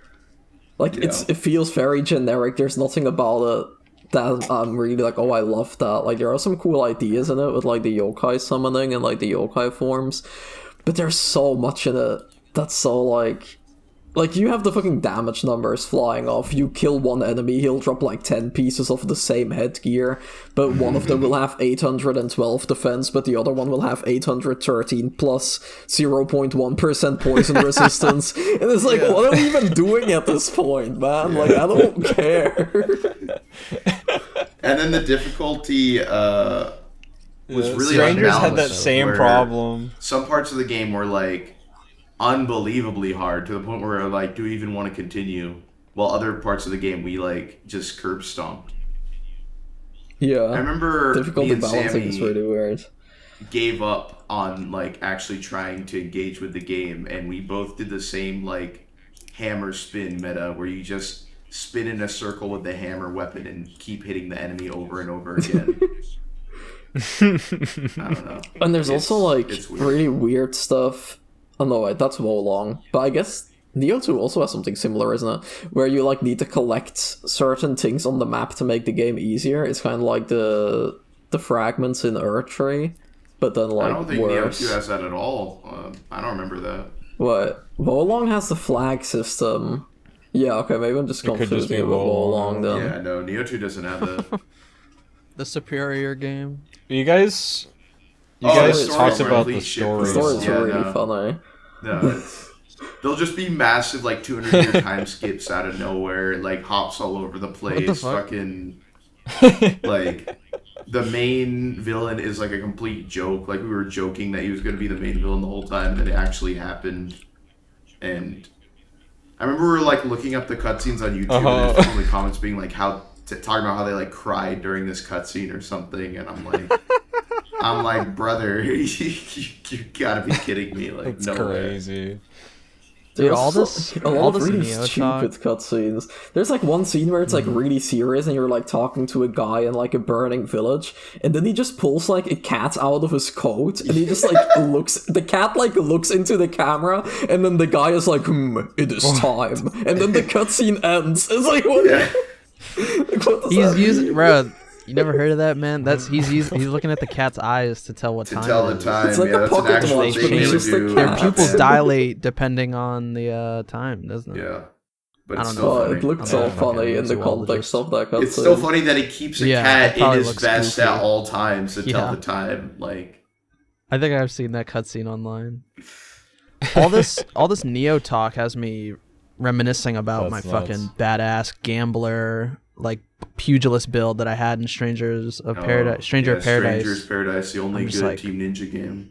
Like
Yeah.
it feels very generic. There's nothing about it that I'm really like, oh, I love that. Like there are some cool ideas in it with like the yokai summoning and like the yokai forms, but there's so much in it that's so like you have the fucking damage numbers flying off. You kill one enemy, he'll drop like 10 pieces of the same headgear, but one of them will have 812 defense, but the other one will have 813 plus 0.1% poison resistance. And it's like, what are we even doing at this point, man? Like, I don't care.
And then the difficulty was really
Strangers had that
unbalanced,
same
where
problem.
Some parts of the game were like unbelievably hard to the point where like, do we even want to continue? While other parts of the game we like just curb stomped.
Yeah.
I remember
Difficulty
me and
balancing is
Sammy
really weird.
gave up on like actually trying to engage with the game, and we both did the same like hammer spin meta where you just spin in a circle with the hammer weapon and keep hitting the enemy over and over again. I don't know.
And there's also like
it's weird.
really weird stuff. Oh no, wait, that's Wolong. But I guess Neo 2 also has something similar, isn't it? Where you like need to collect certain things on the map to make the game easier. It's kind of like the fragments in Arkry, but then like
I don't think
worse.
Neo 2 has that at all. I don't remember that.
What? Wolong has the flag system. Yeah, okay, maybe I'm just
It could just
confusing
be
it with
Wolong.
Wolong then.
Yeah, no, Neo 2 doesn't have that.
the superior game.
You guys
the
story's
talked about the
complete shit
The
post.
story's
Yeah,
really
no.
funny.
No, they'll just be massive, like 200-year time skips out of nowhere, like hops all over the place.
the fuck?
Fucking like the main villain is like a complete joke. Like we were joking that he was going to be the main villain the whole time, and then it actually happened. And I remember we were like looking up the cutscenes on YouTube, and there's in the comments being like talking about how they like cried during this cutscene or something, and I'm like, brother, you gotta be kidding me! Like,
It's
no way.
crazy.
Dude,
There's
all
also
this,
a lot
all
of
this
really
Neo
stupid
talk.
cutscenes. There's like one scene where it's like really serious and you're like talking to a guy in like a burning village, and then he just pulls like a cat out of his coat and he just like the cat like looks into the camera, and then the guy is like, it is time, and then the cutscene ends. It's like, what?
Yeah.
Like, what does
He's
that
using,
mean?
bro. You never heard of that, man? That's he's looking at the cat's eyes to tell what
To
time
tell
it
the
is.
time,
It's like
yeah,
a
that's an
pocket
actual
watch,
thing
but
they
it's
would
just a
do.
cat.
Their pupils
Yeah.
dilate depending on the time, doesn't it?
Yeah. But
I
it's
don't
still
know.
Oh,
funny.
it looked
I'm
so
not a fucking
funny in the context
zoologist.
of that cutscene.
It's still funny that he keeps a
Yeah, it
cat in
probably
his
looks
vest at
goofy.
all times to tell
Yeah.
the time. Like,
I think I've seen that cutscene online. All this Neo talk has me reminiscing about
That's
my
nuts.
fucking badass gambler like pugilist build that I had in Strangers of Paradise. Stranger of Paradise.
Stranger's Paradise, the only
I'm
good
just like-
Team Ninja game.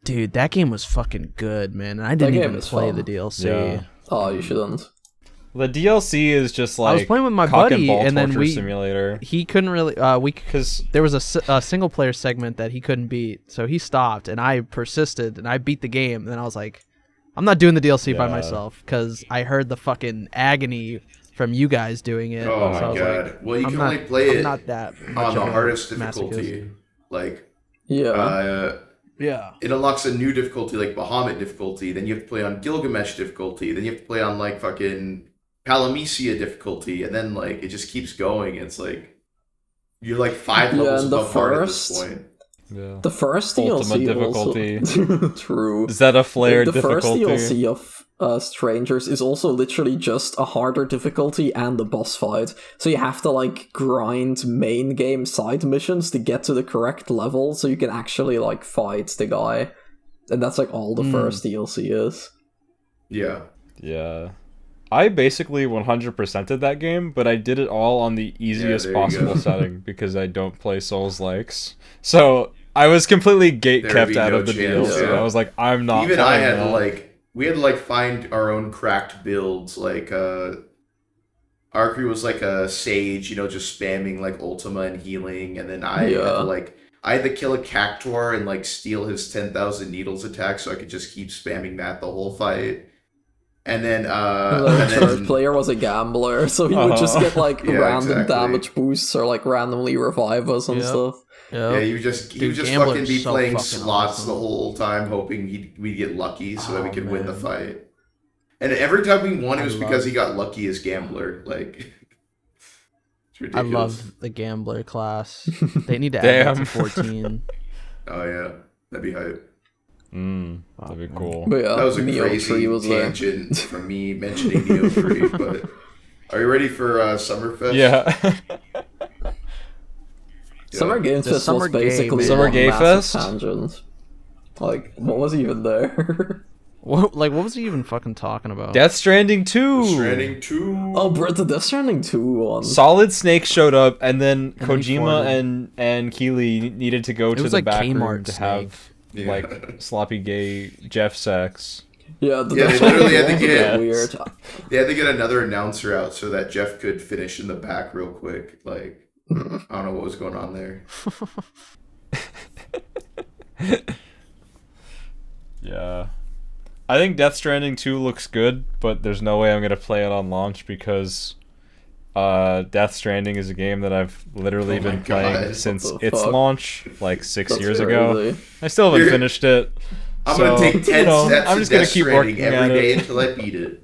Dude, that game was fucking good, man. And I didn't
game
even
is
play
fun.
the DLC.
Yeah.
Oh, you shouldn't.
The DLC is just like
I was playing with my
cock
buddy,
and, ball
and then
torture simulator.
he couldn't really.
Because
There was a single player segment that he couldn't beat, so he stopped, and I persisted, and I beat the game. And then I was like, I'm not doing the DLC by
Yeah.
myself because I heard the fucking agony from you guys doing it.
Oh
so I
my
was
god.
like,
Well, you
I'm
can
not-
only play
I'm
it
not that much
on the
of a
hardest
masochist.
difficulty. Like,
Yeah.
Yeah.
it unlocks a new difficulty, like Bahamut difficulty. Then you have to play on Gilgamesh difficulty. Then you have to play on like fucking Palamecia difficulty, and then like it just keeps going. It's like you're like 5
Yeah,
levels
and the
above hard at
first-
this point.
yeah.
The first
Ultimate
DLC also... True.
Is that a flared
The first
difficulty?
DLC of Strangers is also literally just a harder difficulty and the boss fight. So you have to like grind main game side missions to get to the correct level so you can actually like fight the guy. And that's like all the first DLC is.
Yeah.
Yeah. I basically 100%ed that game, but I did it all on the easiest possible setting because I don't play Souls-likes. So I was completely gate-kept out of the DLC.
Yeah.
I was like, I'm not
Even I had
that.
to like, we had to like find our own cracked builds. Like, Arkry was like a sage, just spamming like Ultima and healing, and then I had to kill a Cactuar and like steal his 10,000 needles attack so I could just keep spamming that the whole fight. And then,
the third player was a gambler, so he would just get like random damage boosts or like randomly revive us and stuff.
Yep.
Yeah, he would just fucking be playing slots the whole time, hoping we'd get lucky so that we could win the fight. And every time we won, it was because he got lucky as gambler. Like, it's ridiculous.
I love the gambler class. They need to add that to 14.
Oh yeah, that'd be hype.
That'd be cool.
But yeah,
That was a
Neo
crazy
3 was
tangent from me mentioning Neo 3, but are you ready for Summerfest?
Yeah.
Summer Games Fest was basically
Summer
one
Gay
massive
Fest?
tangent. Like, what was even there?
What was he even fucking talking about?
Death Stranding 2.
Stranding 2.
Oh, bro, the Death Stranding 2 one.
Solid Snake showed up, and then
And then
Kojima and Keighley needed to go to
was
the
like
back
Kmart
room to
Snake.
have like sloppy gay Jeff sex.
Yeah, the
Yeah,
Death
they literally
Stranding
had to
one was a
get-
bit weird.
They had to get another announcer out so that Jeff could finish in the back real quick. Like, I don't know what was going on there.
Yeah. I think Death Stranding 2 looks good, but there's no way I'm going to play it on launch because Death Stranding is a game that I've literally
Oh my
been playing
God.
since
What the
its
fuck?
launch, like 6
That's
years ago.
crazy.
I still haven't
You're-
finished it.
I'm
so,
gonna take 10 steps
I'm
to
just gonna
Death
keep
Stranding
working
every
at
day
it.
until I beat it.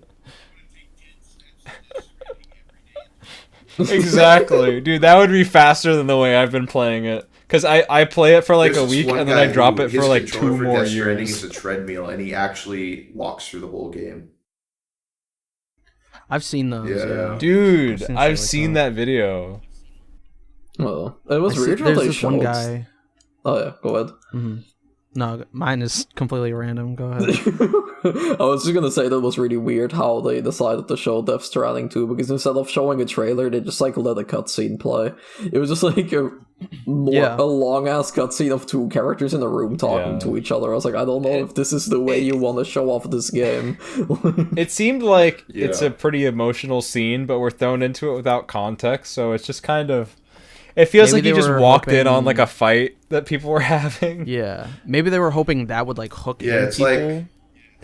Exactly. Dude, that would be faster than the way I've been playing it. Because I play it for like
There's
a
this
week
one
and then
guy
I drop
who-
it for
his
like
controller
2
for
more
Death Stranding
years.
is a treadmill, and he actually walks through the whole game.
I've seen those.
Yeah.
Yeah.
Dude,
I've
I've
seen
seen that video.
Oh, it was weird how
There's
they
this one
showed.
guy.
Oh yeah, go ahead.
No, mine is completely random. Go ahead.
I was just gonna say that was really weird how they decided to show Death Stranding 2, because instead of showing a trailer, they just like let a cutscene play. It was just like a long ass cutscene of two characters in a room talking to each other. I was like, I don't know if this is the way you want to show off this game.
It seemed like it's a pretty emotional scene, but we're thrown into it without context, so it's just kind of... It feels
Maybe
like you
they
just
were
walked in
hoping-
on like a fight that people were having.
Yeah, maybe they were hoping that would like hook
Yeah,
in
it's
people.
like-
and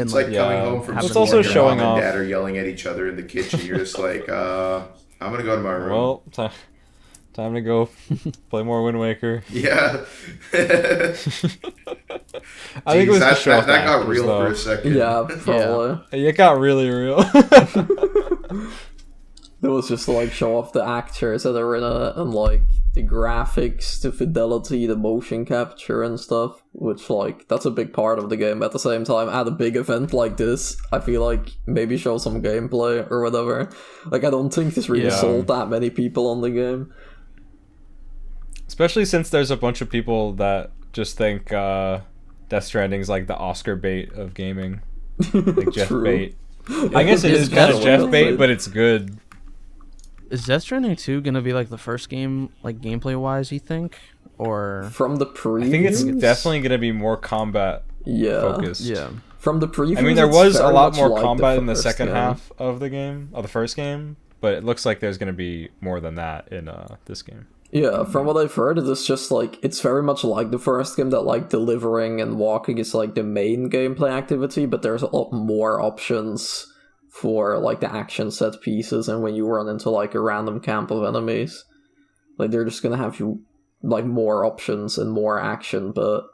It's like
Yeah.
coming home from
It's
school
also
and your
showing
mom
off-
and dad are yelling at each other in the kitchen. You're just like, I'm gonna go to my room.
Well, time to go play more Wind Waker.
Yeah.
I think it was
that,
the show off
that got
actors,
real
though.
for a second.
Yeah, probably.
It got really real.
It was just to like show off the actors that are in it, and like the graphics, the fidelity, the motion capture and stuff, which like that's a big part of the game. At the same time, at a big event like this, I feel like maybe show some gameplay or whatever. Like, I don't think this really sold that many people on the game.
Especially since there's a bunch of people that just think Death Stranding's like the Oscar bait of gaming. Like Jeff
True.
bait. I guess it is kind of Jeff bait, but it's good.
Is Death Stranding 2 gonna be like the first game, like gameplay wise? You think, or
From the previews,
I think it's definitely going to be more combat focused.
yeah?
From the previews,
I mean, there
it's
was a
very
lot
much
more
like
combat in the
first
second
game.
half of the game, of the first game, but it looks like there's going to be more than that in this game.
Yeah, from what I've heard, it's just like, it's very much like the first game, that like delivering and walking is like the main gameplay activity, but there's a lot more options for like the action set pieces, and when you run into like a random camp of enemies, like they're just gonna have you like more options and more action, but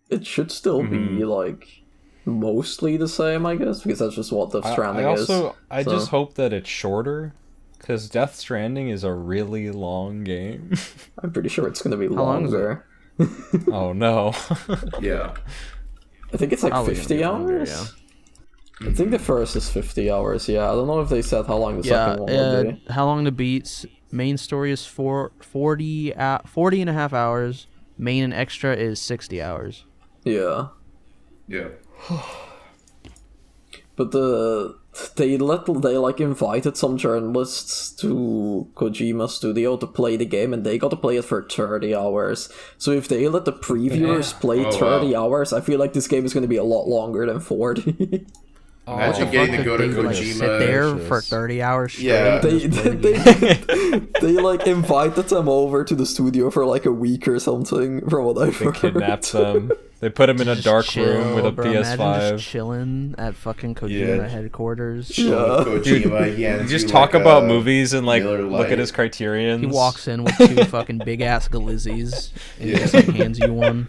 it should still be like mostly the same, I guess, because that's just what Death Stranding is.
I just hope that it's shorter, because Death Stranding is a really long game.
I'm pretty sure it's gonna be
long is it?
longer.
Oh no.
Yeah.
I think it's like
Probably
50
gonna be longer,
hours.
yeah.
I think the first is 50 hours, yeah. I don't know if they said how long the second one will be.
How long to beat. Main story is 40 and a half hours. Main and extra is 60 hours.
Yeah.
Yeah.
But they invited some journalists to Kojima Studio to play the game, and they got to play it for 30 hours. So if they let the previewers play 30 hours, I feel like this game is going to be a lot longer than 40.
Imagine getting to go to Kojima.
Sit there for 30 hours straight.
Yeah.
They invited them over to the studio for like a week or something, from what I've heard.
They kidnapped them. They put him in a dark room with a
bro,
PS5.
Imagine just chilling at fucking Kojima headquarters.
Kojima,
You just talk about movies and like look at his criterions.
He walks in with 2 fucking big ass glizzies and he just like hands you one.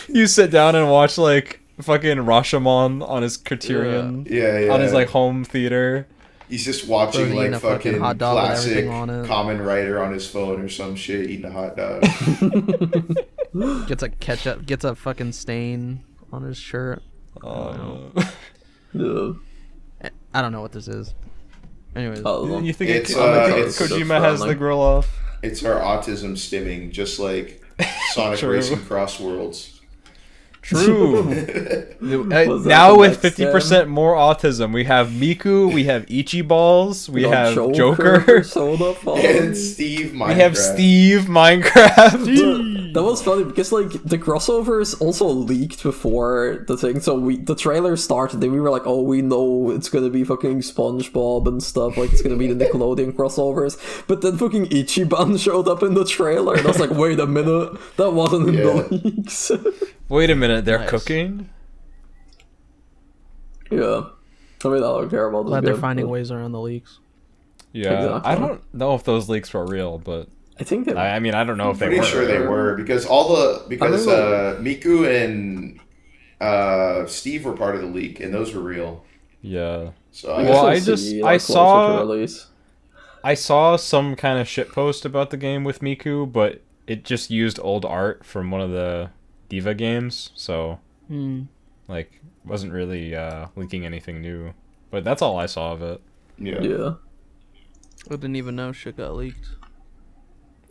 You sit down and watch like fucking Rashomon on his criterion.
Yeah.
On his like home theater.
He's just watching
Bro,
like fucking
hot dog
classic
on it.
Kamen Rider on his phone or some shit, eating a hot dog.
Gets a ketchup, gets a fucking stain on his shirt.
Yeah.
I don't know what this is. Anyways,
You think
It's,
Kojima has the grill off?
It's our autism stimming, just like Sonic
True.
Racing Cross Worlds.
True.
Was that
Now
the
with
next
50% more autism, we have Miku, we have Ichi Balls, we have Joker,
Persona 5.
And Steve Minecraft.
we have Steve Minecraft.
That was funny because like the crossovers also leaked before the thing, so the trailer started and we were like, oh, we know it's gonna be fucking SpongeBob and stuff, like it's gonna be the Nickelodeon crossovers, but then fucking Ichiban showed up in the trailer and I was like, wait a minute, that wasn't in the leaks.
Wait a minute, they're
Nice.
cooking?
Yeah. I mean, I don't care about
glad
this
they're
game,
finding
but
ways around the leaks.
Yeah.
Exactly.
I don't know if those leaks were real, but
I think they
I mean, I don't know if they
Pretty
were.
sure they were because Miku and Steve were part of the leak, and those were real.
Yeah.
So
Well,
guess we'll see,
I
closer to
saw-
release.
I saw some kind of shitpost about the game with Miku, but it just used old art from one of the Diva games, so like wasn't really leaking anything new. But that's all I saw of it.
Yeah.
I didn't even know shit got leaked.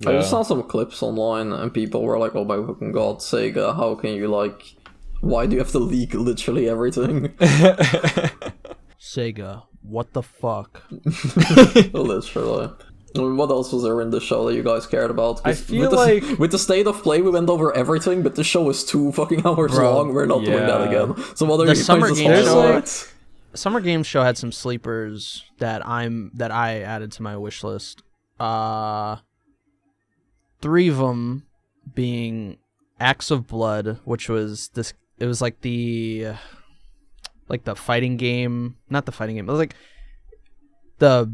I just saw some clips online and people were like, oh my fucking god, Sega, how can you like, why do you have to leak literally everything?
Sega, what the fuck?
Literally. I mean, what else was there in the show that you guys cared about? 'Cause
I feel
with
like-
with the state of play, we went over everything, but the show is 2 fucking hours
Bro,
long. We're not doing that
yeah.
again. So what are
The
you
Summer
guys'
Game Show-
highlights?
Summer Games Show had some sleepers that I added to my wish list. 3 of them being Acts of Blood, which was this. It was like the fighting game, not the fighting game. It was like the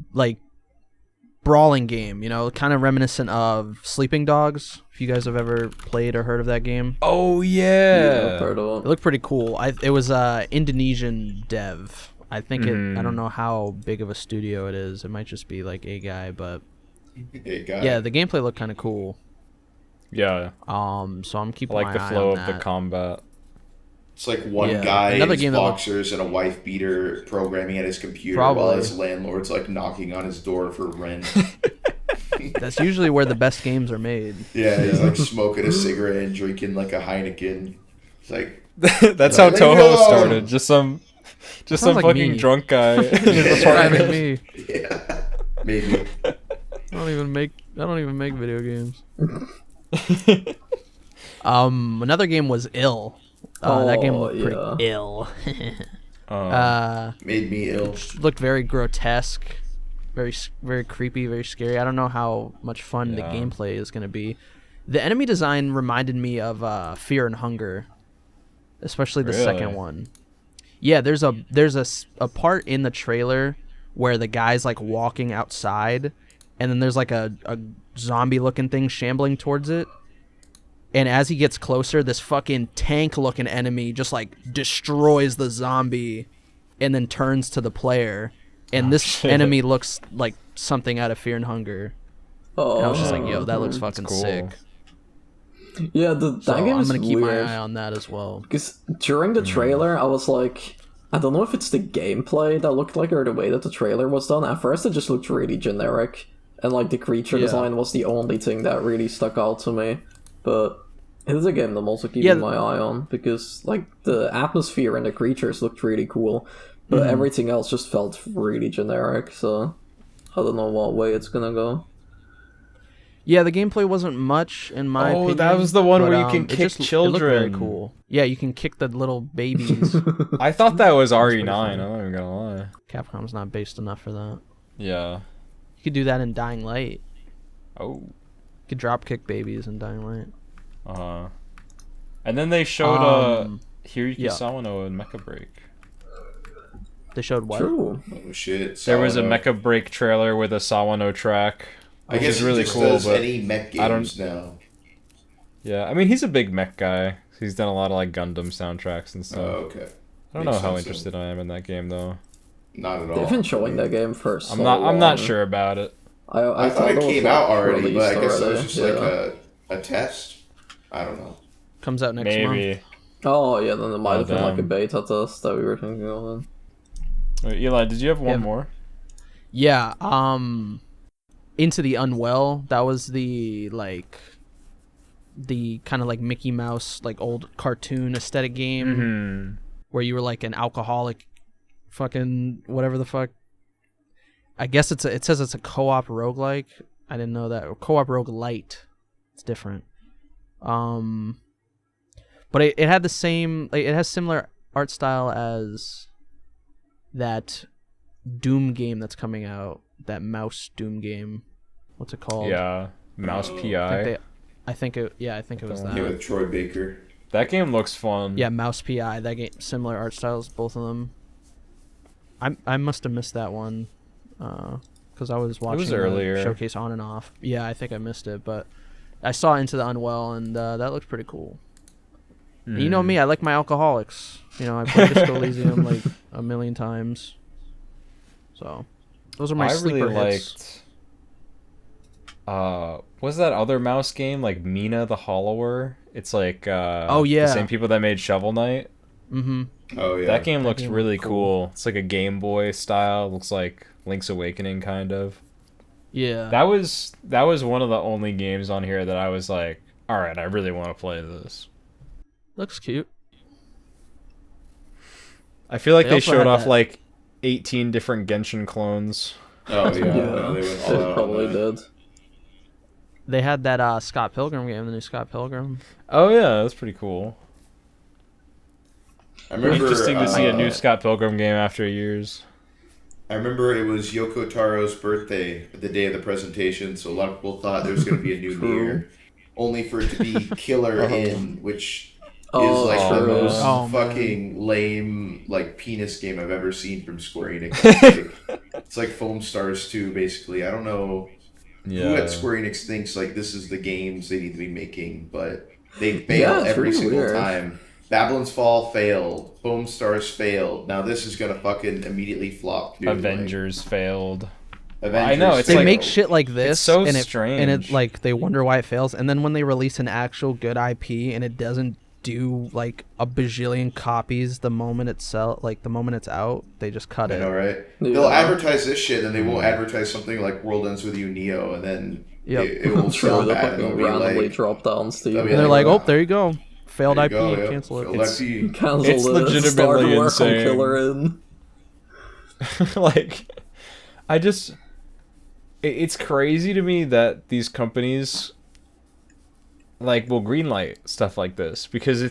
brawling game, you know, kind of reminiscent of Sleeping Dogs. If you guys have ever played or heard of that game,
Oh
I've
yeah.
heard of
it
it.
looked pretty cool. It was Indonesian dev. I think I don't know how big of a studio it is. It might just be like a guy, but yeah, the gameplay looked kind of cool.
Yeah.
So I'm
I
keeping
like
my
the
eye
flow
on
of the
that.
combat.
It's like one
Yeah,
guy
another
in his
game that
boxers and a wife beater programming at his computer while
Probably.
his landlord's like knocking on his door for rent.
That's usually where the best games are made.
Yeah, he's like smoking a cigarette and drinking like a Heineken. It's like
That's how
Leave me
Toho
alone.
started. Just some
Sounds like
fucking
me.
drunk guy in his
Describing
apartment.
me.
yeah, maybe.
I don't even make video games. Another game was Ill. That game looked pretty ill.
Made me ill.
Looked very grotesque, very creepy, very scary. I don't know how much fun the
Yeah.
gameplay is going to be. The enemy design reminded me of Fear and Hunger, especially the second
Really?
one. Yeah, there's a part in the trailer where the guy's like walking outside, and then there's like a zombie looking thing shambling towards it. And as he gets closer, this fucking tank-looking enemy just, like, destroys the zombie and then turns to the player. And this
shit.
enemy looks like something out of Fear and Hunger. And I was just like, yo, that looks fucking
cool.
sick.
Yeah,
So
that game
I'm
is
going to keep
weird.
my eye on that as well.
Because during the trailer, I was like, I don't know if it's the gameplay that looked like or the way that the trailer was done. At first it just looked really generic, and like the creature design was the only thing that really stuck out to me. But it is a game that I'm also keeping my eye on, because like the atmosphere and the creatures looked really cool, but everything else just felt really generic, so I don't know what way it's gonna go.
Yeah, the gameplay wasn't much in my opinion.
Oh, that was the one where you can kick children.
It looked very cool. Yeah, you can kick the little babies.
I thought that was RE9, I'm not even gonna lie.
Capcom's not based enough for that.
Yeah.
You could do that in Dying Light.
Oh.
You could drop kick babies in Dying Light.
Uh-huh. And then they showed Hiroyuki Sawano in Mecha Break.
They showed what?
True.
Oh shit!
There was a
Sawano.
Mecha Break trailer with a Sawano track.
I guess
is really
he just
cool,
does
but
any mech
I don't-
games now.
Yeah, I mean he's a big mech guy. He's done a lot of like Gundam soundtracks and
Oh,
stuff.
okay.
I don't know how interested I am in that game though.
Not at all.
They've been showing that game for so
I'm not
long.
sure about it.
I thought it
was,
came
like,
out already, but I
released
guess that was
already,
just like a test. I don't know.
Comes out next month.
Maybe.
Oh yeah, then it might have been like a
damn.
beta test that we were thinking of. Then.
Wait, Eli, did you have one more?
Yeah, Into the Unwell, that was the kind of like Mickey Mouse, like old cartoon aesthetic game where you were like an alcoholic fucking whatever the fuck. I guess it says it's a co-op roguelike. I didn't know that. Or co-op roguelite. It's different. But it had the same, like, it has similar art style as that Doom game that's coming out, that mouse Doom game. What's it called?
Yeah, Mouse PI.
I think it was
Yeah,
that.
with Troy Baker.
That game looks fun.
Yeah, Mouse PI. That game, similar art styles, both of them. I must have missed that one, because I was watching the
earlier.
showcase on and off. Yeah, I think I missed it, but I saw Into the Unwell, and that looked pretty cool. And you know me, I like my alcoholics. You know, I played Disco Elysium like a million times. So, those are my sleeper
really
hits.
liked. What's that other mouse game, like Mina the Hollower? It's like
Oh, yeah.
the same people that made Shovel Knight.
Mm-hmm.
Oh yeah.
That game looks
game
really
looked
cool. It's like a Game Boy style. Looks like Link's Awakening kind of.
Yeah.
That was one of the only games on here that I was like, all right, I really want to play this.
Looks cute.
I feel like
They
they
also
showed
had
off
that-
like 18 different Genshin clones.
Oh yeah.
Yeah,
No, they
they
went all out on
probably
that.
did.
They had that Scott Pilgrim game, the new Scott Pilgrim.
Oh yeah, that's pretty cool.
I remember.
Interesting to see a new Scott Pilgrim game after years.
I remember it was Yoko Taro's birthday, the day of the presentation, so a lot of people thought there was going to be a new
True.
Nier, only for it to be Killer In, which
Oh,
is like the
true.
most
Oh, man.
fucking lame like penis game I've ever seen from Square Enix. It's like Foam Stars 2, basically. I don't know who at Square Enix thinks like this is the games they need to be making, but they fail
Yeah, it's
every
really
single
weird.
time. Babylon's Fall failed. Foam Stars failed. Now this is gonna fucking immediately flop too.
Avengers failed.
Like, Avengers
I know, it's
They
like-
make shit like this,
it's so
and it
strange.
like they wonder why it fails, and then when they release an actual good IP and it doesn't do like a bajillion copies the moment it's out, they just cut
I
it.
know, right?
Yeah.
They'll advertise this shit, and they won't advertise something like World Ends With You Neo, and then
Yep.
it will
Sure,
sell
they
bad, and
fucking
they'll be
randomly
like,
drop down Steam.
they'll be
And they're
like,
like,
wow.
oh, there you go, failed
there
IP,
you go, yeah.
cancel it.
Failed
It's-
IP.
Cancel
It's
it.
legitimately
Start work
insane.
on Killer In.
Like, it's crazy to me that these companies like will greenlight stuff like this, because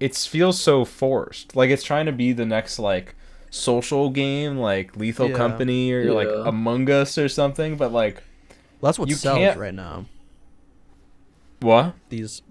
it feels so forced. Like it's trying to be the next like social game, like Lethal
Yeah.
Company or like
Yeah.
Among Us or something, but like
That's what
You
sells
can't-
right now.
what?
These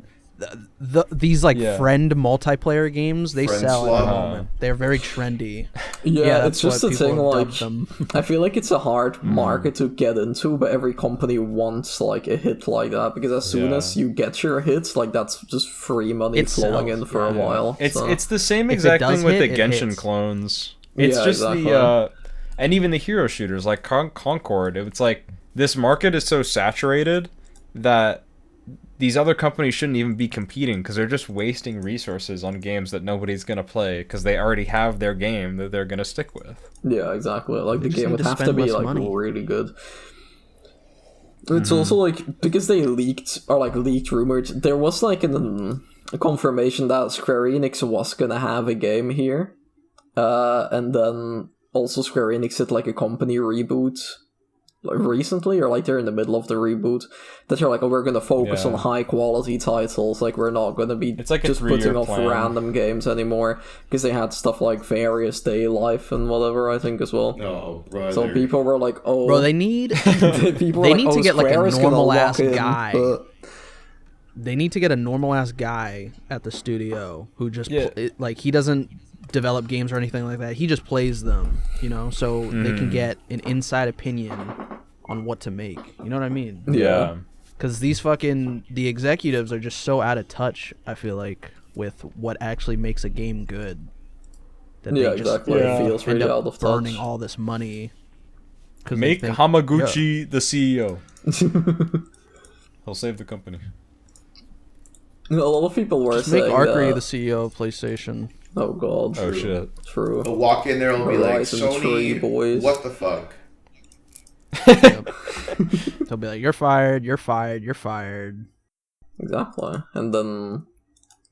these like
Yeah.
friend multiplayer games, they
Friend
sell at
swap.
the moment. They're very trendy.
Yeah,
that's
it's just
what
the
people
thing,
have
like,
dubbed them.
I feel like it's a hard market to get into, but every company wants, like, a hit like that, because as soon
Yeah.
as you get your hits, like, that's just free money
It
flowing
sells,
in for a
yeah.
while.
It's
so.
it's the same
If it
exact
does
thing with
hit,
the
it
Genshin
hits.
clones. It's
Yeah,
just
exactly.
the and even the hero shooters like Concord. It's like this market is so saturated that these other companies shouldn't even be competing because they're just wasting resources on games that nobody's gonna play because they already have their game that they're gonna stick with.
Yeah, exactly. Like
They
the
just
game
need
would
to
have to
spend
be
less
like
money.
really good. It's also like because they leaked rumored. There was like a confirmation that Square Enix was gonna have a game here, and then also Square Enix did like a company reboot, like recently, or like they're in the middle of the reboot. That they're like, oh, we're gonna focus on high quality titles. Like we're not gonna be
It's like a
just
3-year
putting off
plan.
random games anymore because they had stuff like Various Day Life and whatever I think as well.
No, brother.
So people were like, "Oh,
Bro, they need
people
they
were
need
like,
to
oh,
get like
Square
a
is gonna
normal
lock
ass
in,
guy.
but-
They need to get a normal ass guy at the studio who just
Yeah.
like he doesn't develop games or anything like that. He just plays them, you know, so they can get an inside opinion on what to make. You know what I mean?
Yeah.
Because the executives are just so out of touch, I feel like, with what actually makes a game good. That
Yeah,
they just
exactly.
Yeah.
It feels
end
really
up
out of
burning
touch.
all this money. 'Cause they
Make
think-
Hamaguchi the CEO. He'll save the company.
A lot of people were
Just make
saying
Arkry
that.
the CEO of PlayStation.
Oh god.
Oh
True.
shit.
True.
They'll walk in there and be like,
Horizon 3,
Sony,
boys.
what the fuck?
They'll be like, "You're fired. You're fired. You're fired."
Exactly. And then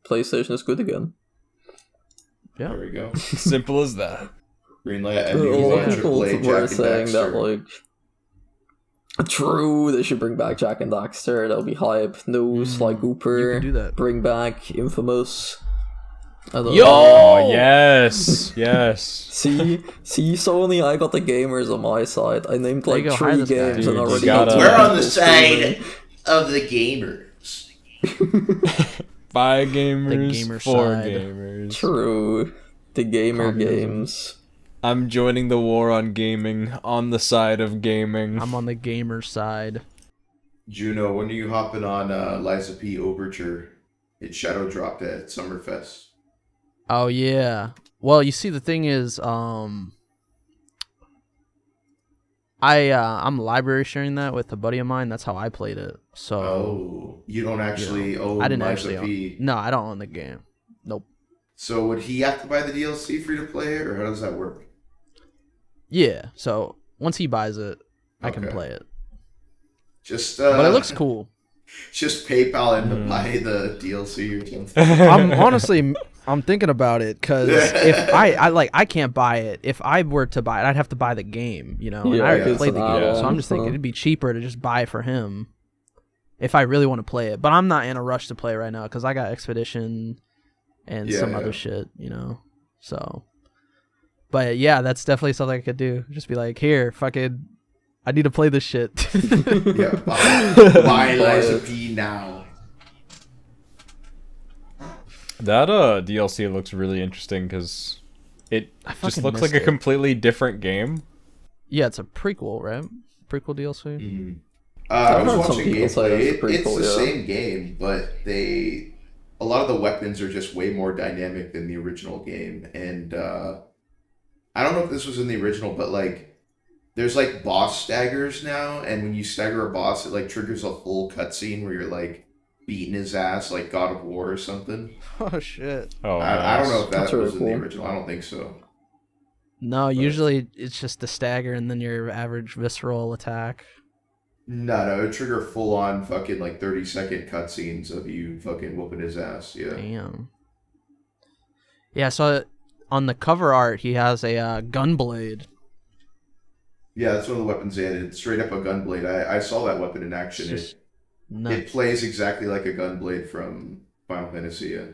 PlayStation is good again.
Yeah.
There we go.
Simple as that.
Greenlight
A lot of
and
people
play
were
Jack and
saying that,
Daxter.
like, true, they should bring back Jack and Daxter. That'll be hype. No Sly Cooper.
you can do that.
Bring back Infamous. I don't
Yo!
know.
Oh yes, yes.
See, Sony, I got the gamers on my side. I named
There you
like
go, hire
3
this guy.
games
Dude,
and
you
already
gotta-
got
We're on the
people
side
streaming.
of the gamers.
By gamers,
gamer
for
side.
gamers.
True. The gamer
Communism.
games.
I'm joining the war on gaming on the side of gaming.
I'm on the gamer side.
Juno, when are you hopping on Liza P. Overture? It shadow dropped at Summerfest.
Oh yeah. Well, you see, the thing is, I'm library sharing that with a buddy of mine. That's how I played it. So
Oh, you don't actually own
I didn't
Liza
actually
P.
own. No, I don't own the game. Nope.
So would he have to buy the DLC for you to play it, or how does that work?
Yeah. So once he buys it, I can
Okay.
play it.
Just
But it looks cool.
Just PayPal him to buy the DLC or something.
I'm thinking about it because if I can't buy it. If I were to buy it, I'd have to buy the game, you know. And
Yeah,
I already
it's
played the
an
game,
add-on,
so I'm just thinking
so-
it'd be cheaper to just buy it for him if I really want to play it. But I'm not in a rush to play it right now because I got Expedition and some other shit, you know. So, but yeah, that's definitely something I could do. Just be like, here, fucking, I need to play this shit.
Yeah, buy Liza P now.
That DLC looks really interesting because it
I
just
fucking
looks like
missed
a
it.
completely different game.
Yeah, it's a prequel, right? Prequel DLC.
Mm-hmm. I
I've
was
heard some
watching
people say
gameplay.
it's a
It's
prequel,
the
yeah.
same game, but a lot of the weapons are just way more dynamic than the original game. And I don't know if this was in the original, but like there's like boss staggers now, and when you stagger a boss, it like triggers a full cutscene where you're like beating his ass like God of War or something.
Oh shit.
Oh,
I don't know if that
That's
was
really
in the
cool.
original. I don't think so.
No, usually it's just the stagger and then your average visceral attack.
No, it would trigger full on fucking like 30-second cutscenes of you fucking whooping his ass. Yeah.
Damn. Yeah, so on the cover art, he has a gun blade.
Yeah, that's one of the weapons they added. It's straight up a gunblade. I saw that weapon in action.
It's just
It
nuts.
plays exactly like a gunblade from Final Fantasy. Yeah.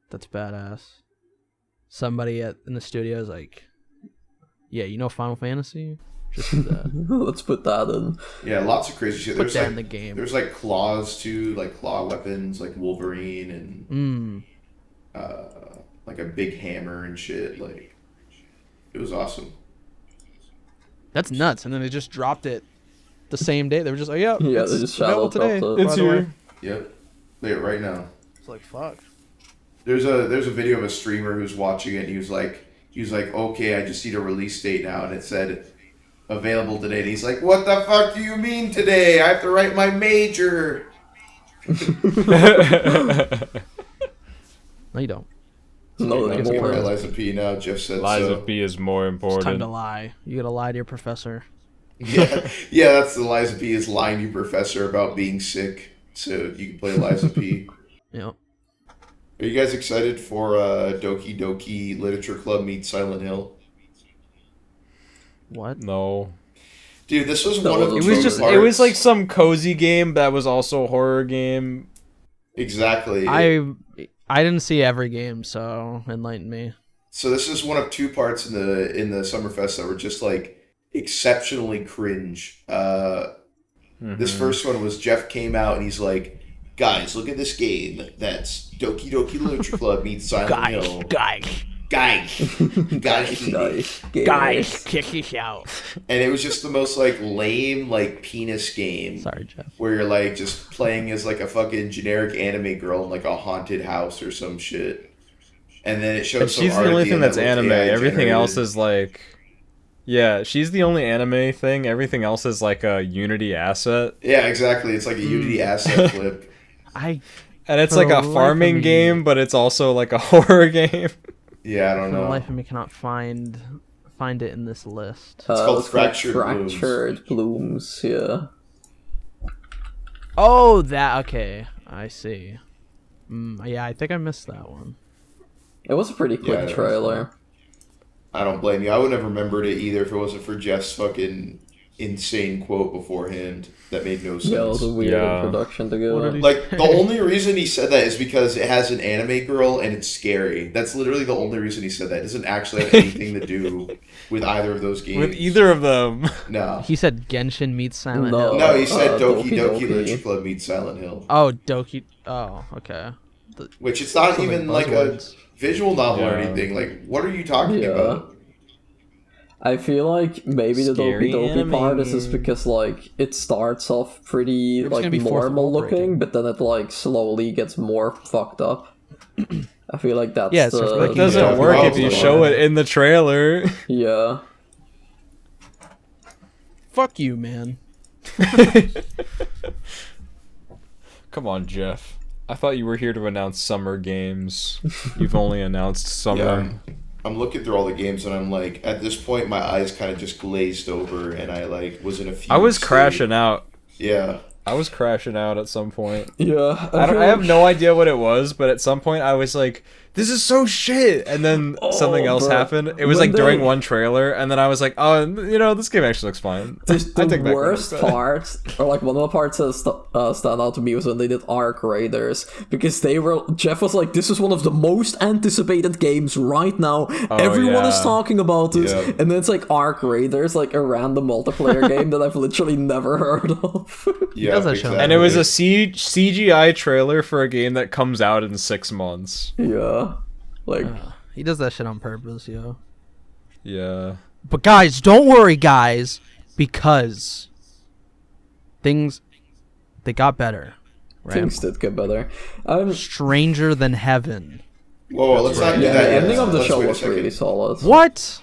That's badass. Somebody in the studio is like, yeah, you know Final Fantasy? Just do that.
Let's put that in.
Yeah, lots of crazy shit.
Put
There's
that
like
in the game.
there's like claws too, like claw weapons, like Wolverine and like a big hammer and shit. Like it was awesome.
That's nuts. And then they just dropped it the same day. They were just like, yeah,
Yeah,
it's
they just
available
shadow
today.
dropped it.
by the way.
Yep. Play it right now.
It's like, fuck.
There's a video of a streamer who's watching it and he was like, okay, I just need a release date now, and it said available today, and he's like, what the fuck do you mean today? I have to write my major.
No, you don't.
No,
I'm
that's
taking
more.
my Liza P now. Jeff said
Liza
so.
P is more
It's time
important.
to lie. You gotta lie to your professor.
Yeah, yeah, that's the Liza P is lying to your professor about being sick, so you can play Liza P.
Yep.
Are you guys excited for Doki Doki Literature Club meets Silent Hill?
What?
No.
Dude, this was
No,
one of
it
It
two
was just
parts.
it was like some cozy game that was also a horror game.
Exactly.
I didn't see every game, so enlighten me.
So this is one of two parts in the Summerfest that were just like exceptionally cringe. This first one was Jeff came out and he's like, "Guys, look at this game. That's Doki Doki Literature Club meets Silent Hill. Guys,
Guys, kick this out.
And it was just the most like lame like penis game.
Sorry, Jeff.
Where you're like just playing as like a fucking generic anime girl in like a haunted house or some shit. And then it shows
But
some
she's
art
the
at
only
the
thing
end
that's
that looked
anime.
AI
Everything else
generated.
is like, yeah, she's the only anime thing. Everything else is like a Unity asset,
Yeah, exactly. It's like a Unity asset flip.
I
and it's
For
like
the
a
life of
farming
me-
game, but it's also like a horror game.
Yeah, I don't
for the
know.
life of me cannot find it in this list.
It's called
It's
Fractured Blooms.
Fractured Blooms, yeah.
Oh, that okay. I see. Yeah, I think I missed that one.
It was a pretty
Yeah,
quick
it was
trailer.
I don't blame you. I wouldn't have remembered it either if it wasn't for Jeff's fucking insane quote beforehand that made no sense.
Yeah, it was a weird
Yeah.
introduction to
What
go.
did he-
Like, the only reason he said that is because it has an anime girl and it's scary. That's literally the only reason he said that. It doesn't actually have anything to do with either of those games.
With either of them.
No.
He said Genshin meets Silent
No.
Hill.
No, he said Doki
Doki
Doki
Doki.
Literature Club meets Silent Hill.
Oh, Doki. Oh, okay.
Which it's not
So
even
many
like a
buzzwords.
visual novel or
Yeah.
anything. Like, what are you talking
Yeah.
about?
I feel like maybe the
Scary
Doki Doki
anime
part is just
game.
because like it starts off pretty
It's
like
gonna be fourth
normal
wall breaking.
looking, but then it like slowly gets more fucked up. I feel like that's
Yeah, it's
the
just
It
breaking
doesn't
Yeah,
work if
probably.
you show it in the trailer.
yeah.
Fuck you, man.
Come on, Jeff. I thought you were here to announce summer games. You've only announced summer.
Yeah. I'm looking through all the games and I'm like, at this point, my eyes kind of just glazed over and I like was in a few.
I was crashing out.
Yeah.
I was crashing out at some point.
Yeah.
I have no idea what it was, but at some point I was like, this is so shit. And then something else
bro.
happened. It was
When
like during
they-
one trailer, and then I was like, oh, you know, this game actually looks fine. I
The
take back what I
worst
said.
part, or like one of the parts that stand out to me was when they did Ark Raiders, because Jeff was like, "This is one of the most anticipated games right now. Everyone is
yeah.
talking about this,"
Yeah.
and then it's like Ark Raiders, like a random multiplayer game that I've literally never heard of.
Yeah.
does that show.
And it was a CGI trailer for a game that comes out in 6 months.
Yeah, like
He does that shit on purpose, yo.
Yeah.
But guys, don't worry, guys, because things they got better. Right?
things did get better.
Stranger than Heaven.
Whoa, let's not do
Yeah,
that
the
yet.
ending of the
Let's
show
wait a
was
second.
really solid.
What?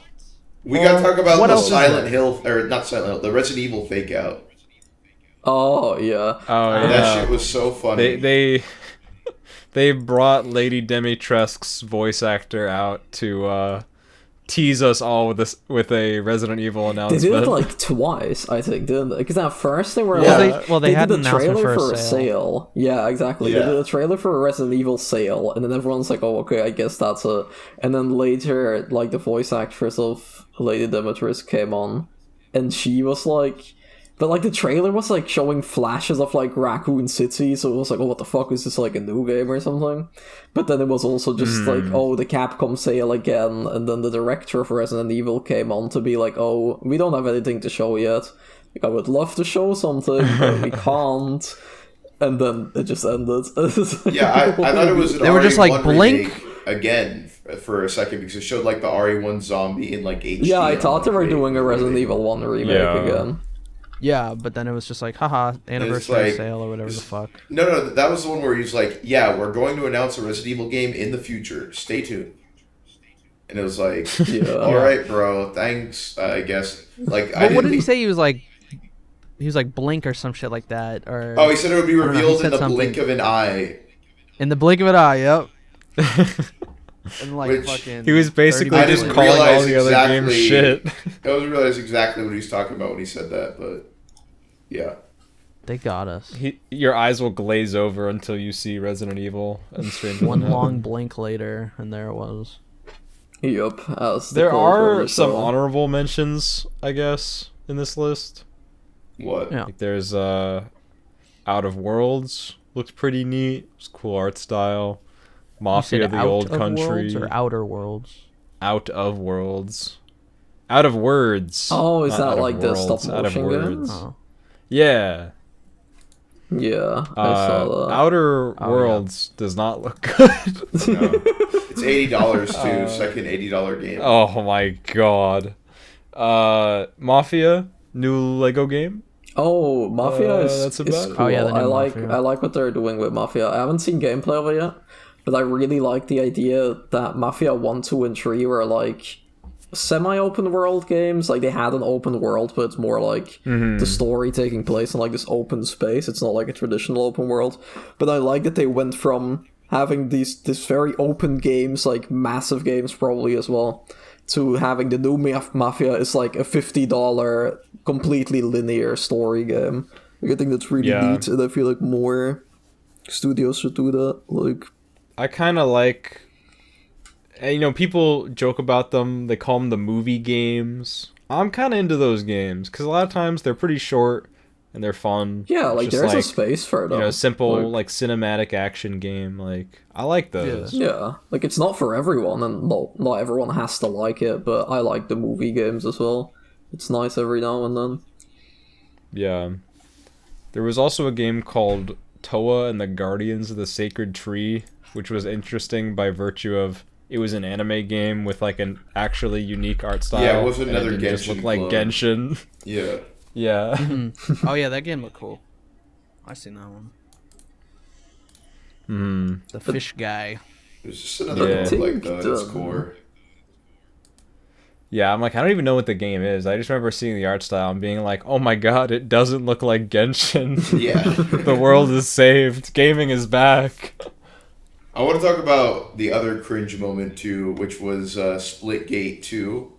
We gotta talk about
What
the
else is
Silent
there?
Hill, or not Silent Hill, the Resident Evil fake out.
Oh yeah.
Oh, yeah.
That shit was so funny.
They brought Lady Dimitrescu's voice actor out to tease us all with a Resident Evil
They
announcement.
did it like twice, I think, didn't they? Because at first they were
Yeah.
like,
Well, they had
did
an
a
announcement
trailer
for a
a
sale.
sale. Yeah, exactly.
Yeah.
They did a trailer for a Resident Evil sale, and then everyone's like, "Oh, okay, I guess that's it." And then later, like the voice actress of Lady Dimitrescu came on, and she was like. But, like, the trailer was, like, showing flashes of, like, Raccoon City, so it was like, oh, what the fuck, is this, like, a new game or something? But then it was also just, like, oh, the Capcom sale again, and then the director of Resident Evil came on to be like, oh, we don't have anything to show yet. Like, I would love to show something, but we can't. And then it just ended.
Yeah, I thought it was an
They were just like,
RE1
blink.
remake again for a second because it showed, like, the RE1 zombie in, like, HD.
Yeah, I
and I'm
thought they
like,
were
wait,
doing a
what are
Resident
they-
Evil 1 remake
Yeah.
again.
Yeah, but then it was just like, haha, anniversary
like-
sale or whatever the fuck.
No, that was the one where he's like, yeah, we're going to announce a Resident Evil game in the future. Stay tuned. And it was like,
Yeah.
all right, bro, thanks, I guess. Like, I
But what
didn't.
did he say? He was like, he was like blink or some shit like that. Or
Oh, he said it would be
I don't know, he
revealed in
said
the
something.
blink of an eye.
In the blink of an eye. Yep. And like
Which-
fucking.
He was basically
30
I
just
didn't
minutes.
calling all
realize
the other games
exactly-
shit.
I wasn't realize exactly what he was talking about when he said that, but yeah.
They got us.
Your eyes will glaze over until you see Resident Evil and Stranger
One
Than
long
Heaven.
blink later, and there it was.
Yup. As the
There
closure
are some
so-
honorable mentions, I guess, in this list.
What?
Yeah.
Like there's Out of Worlds, looked pretty neat. It's cool art style.
You
Mafia:
said
The
Out
Old
of
Country.
Worlds or Outer Worlds?
Out of Worlds. Out of Words.
Oh, is
Not
that
Out of
like the
Worlds,
stop
Out of
motion game?
Words.
Oh.
Yeah.
Yeah, I saw that.
Outer
yeah.
Worlds does not look good.
No. It's $80 too. Second $80 game.
Oh my god. Mafia, new Lego game.
Oh, Mafia
that's
is
about it.
cool.
Oh, yeah, the new
I like
Mafia.
what they're doing with Mafia. I haven't seen gameplay of it yet, but I really like the idea that Mafia 1, 2, and 3 were like semi-open world games. Like they had an open world, but it's more like the story taking place in like this open space. It's not like a traditional open world. But I like that they went from having this very open games, like massive games probably as well, to having the new Mafia is like a $50 completely linear story game. Like, I think that's really
Yeah.
neat, and I feel like more studios should do that. Like,
I kind of like, you know, people joke about them. They call them the movie games. I'm kind of into those games because a lot of times they're pretty short and they're fun.
yeah,
It's
like
just
there's a space for them.
you know, simple like cinematic action game. Like I like those.
Yeah, like it's not for everyone, and not everyone has to like it, but I like the movie games as well. It's nice every now and then.
Yeah. There was also a game called Toa and the Guardians of the Sacred Tree, which was interesting by virtue of it was an anime game with like an actually unique art style.
Yeah, it was
and
another
didn't just
Genshin
look like
clone.
Genshin.
Yeah.
Yeah.
Oh yeah, that game looked cool. I seen that one. The fish guy.
It's just another
Yeah.
roguelike though at its
Done.
core.
Yeah, I'm like, I don't even know what the game is. I just remember seeing the art style and being like, oh my god, it doesn't look like Genshin.
Yeah.
The world is saved. Gaming is back.
I want to talk about the other cringe moment too, which was Splitgate 2.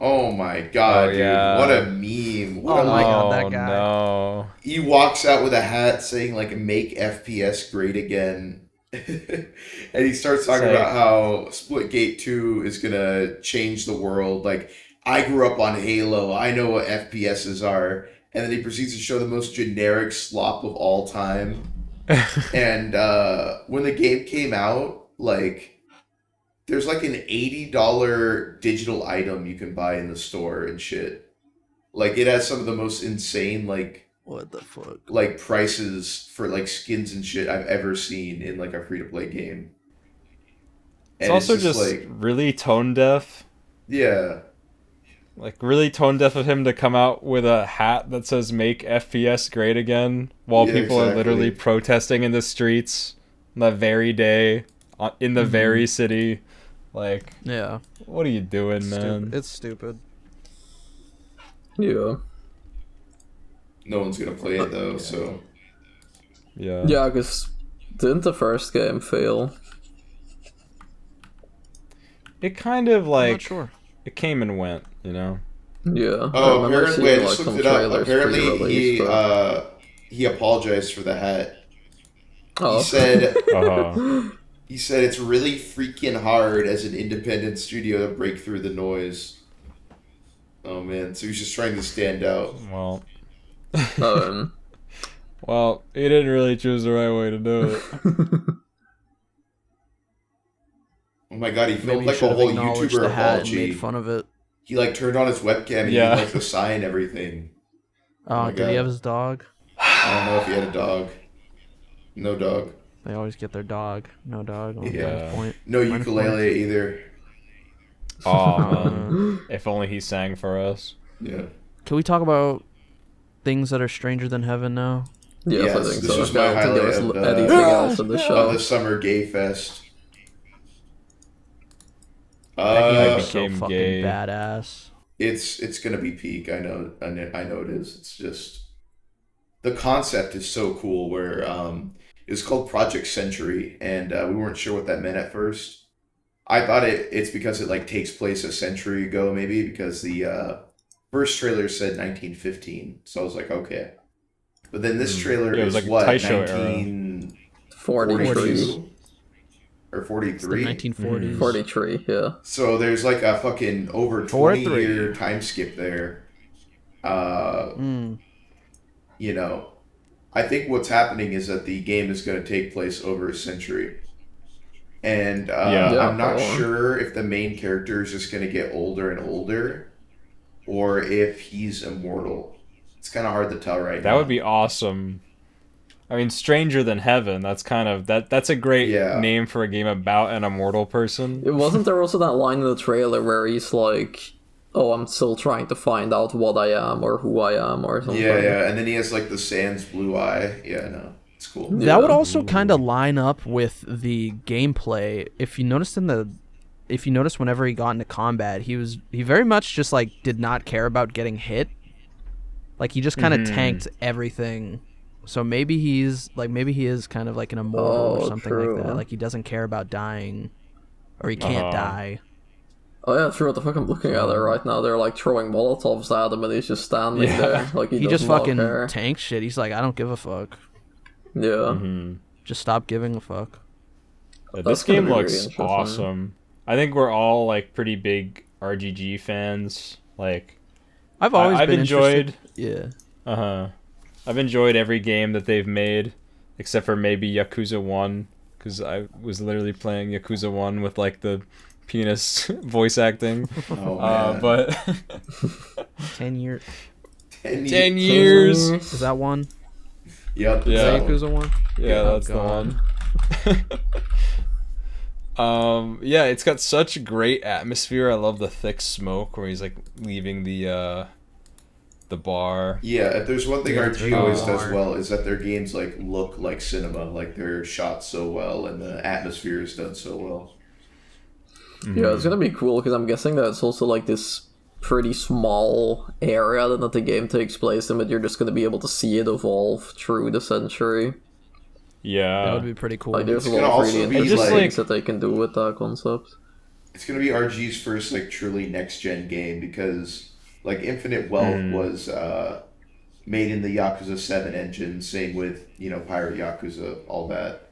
Oh my god,
Oh, yeah.
dude. What a meme. What
Oh
a,
my
like,
God, that
Oh,
guy.
no.
he walks out with a hat saying like make FPS great again. And he starts talking
It's like-
about how Splitgate 2 is gonna change the world. Like, I grew up on Halo, I know what FPSs are. And then he proceeds to show the most generic slop of all time. And when the game came out, like, there's like an $80 digital item you can buy in the store and shit. Like, it has some of the most insane,
What the fuck?
like prices for like skins and shit I've ever seen in like a free to play game.
It's
And
also just
like,
really tone deaf.
yeah,
Like, really tone deaf of him to come out with a hat that says make FPS great again while
Yeah,
people are literally
exactly.
protesting in the streets on that very day in the very city. Like,
Yeah.
what are you doing, man?
It's stupid.
Yeah.
no one's gonna play it though. So
Yeah.
Yeah, because didn't the first game fail?
It kind of
I'm
like,
not sure.
it came and went, you know?
Yeah.
oh,
I remember
apparently I
seeing,
just
like,
looked
some
it up.
trailers
Apparently
pre-release, but-
he apologized for the hat.
Oh.
He said
Uh-huh.
he said it's really freaking hard as an independent studio to break through the noise. Oh man, so he's just trying to stand out.
Well,
Um,
he didn't really choose the right way to do it.
Oh my god, he
Maybe
filmed
you
like
should
a
have
whole
acknowledged
YouTuber
the hat and
apology.
made fun of it.
He like turned on his webcam and
Yeah.
he like the sign and everything.
Oh,
my
did he
God.
have his dog?
I don't know if he had a dog. No dog.
They always get their dog. No dog. Oh,
Yeah.
minus point.
No
Minus
ukulele either.
Oh, man. If only he sang for us.
Yeah.
Can we talk about things that are stranger than heaven now?
yes,
Yes,
I think
this
so.
was
I
my
don't think there was
highlight of
anything else in the
Of
show.
the summer gay fest.
That game
I
was so
became
fucking
gay.
badass.
It's gonna be peak. I know it is. It's just the concept is so cool. Where it's called Project Century, and we weren't sure what that meant at first. I thought it's because it like takes place a century ago, maybe because the first trailer said 1915, so I was like, okay. But then this trailer
Yeah, it was
is
like
what,
Taisho era.
1942 or 43?
1940s.
43, yeah.
So there's like a fucking over 20-year time skip there. You know, I think what's happening is that the game is going to take place over a century. And I'm not sure if the main character is just going to get older and older or if he's immortal. It's kind of hard to tell right now.
That would be awesome. I mean, Stranger Than Heaven. That's kind of that's a great name for a game about an immortal person.
It wasn't there also that line in the trailer where he's like, "Oh, I'm still trying to find out what I am or who I am or something."
Yeah, and then he has like the Sans blue eye. Yeah, no, it's cool.
That would also kind of line up with the gameplay. If you noticed whenever he got into combat, he very much just like did not care about getting hit. Like he just kind of tanked everything. So maybe he is kind of like an immortal or something like that. Like he doesn't care about dying, or he can't die.
Oh yeah, true. What the fuck? I'm looking at it right now. They're like throwing Molotovs at him, and he's just standing there. Like he
just fucking tanks shit. He's like, I don't give a fuck.
Yeah.
Just stop giving a fuck.
Yeah, this game looks awesome. I think we're all like pretty big RGG fans. Like,
I've always been
enjoyed.
Interested.
Yeah. I've enjoyed every game that they've made, except for maybe Yakuza 1, because I was literally playing Yakuza 1 with like the penis voice acting.
Oh, man.
But
10 years.
10
years.
Is that one?
Yep.
Is that Yakuza 1?
Yeah, that's the one. Yeah, it's got such great atmosphere. I love the thick smoke where he's like leaving the bar.
Yeah, if there's one thing RG always does well is that their games like look like cinema, like they're shot so well and the atmosphere is done so well.
Yeah, it's gonna be cool because I'm guessing that it's also like this pretty small area that the game takes place in, but you're just gonna be able to see it evolve through the century.
Yeah,
that would be pretty cool.
Like, there's a lot of really interesting things that they can do with that concept.
It's gonna be RG's first like truly next gen game because like Infinite Wealth was made in the Yakuza 7 engine, same with, Pirate Yakuza, all that.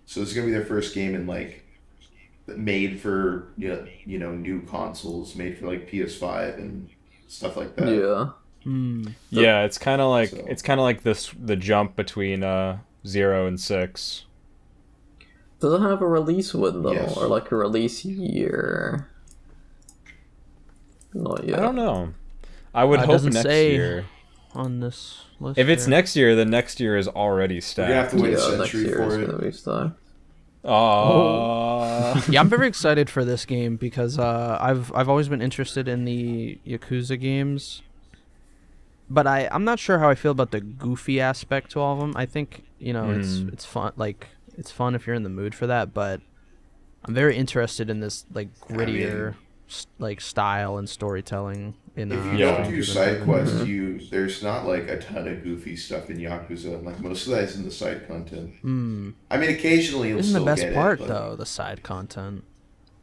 So it's gonna be their first game in like made for new consoles, made for like PS5 and stuff like that.
Yeah.
Yeah, it's kind of like the jump between 0 and 6.
Does it have a release window or like a release year? Not yet.
I don't know. I would hope next year.
On this list.
If it's next year, then next year is already stacked.
We're gonna have to wait a century
next year
for
is gonna be stacked.
Yeah, I'm very excited for this game because I've always been interested in the Yakuza games, but I'm not sure how I feel about the goofy aspect to all of them. I think it's fun, like it's fun if you're in the mood for that, but I'm very interested in this like grittier like style and storytelling. If
you don't do side quests, there's not like a ton of goofy stuff in Yakuza. Like most of that is in the side content. I mean, occasionally you'll still get it.
Isn't the best part though the side content?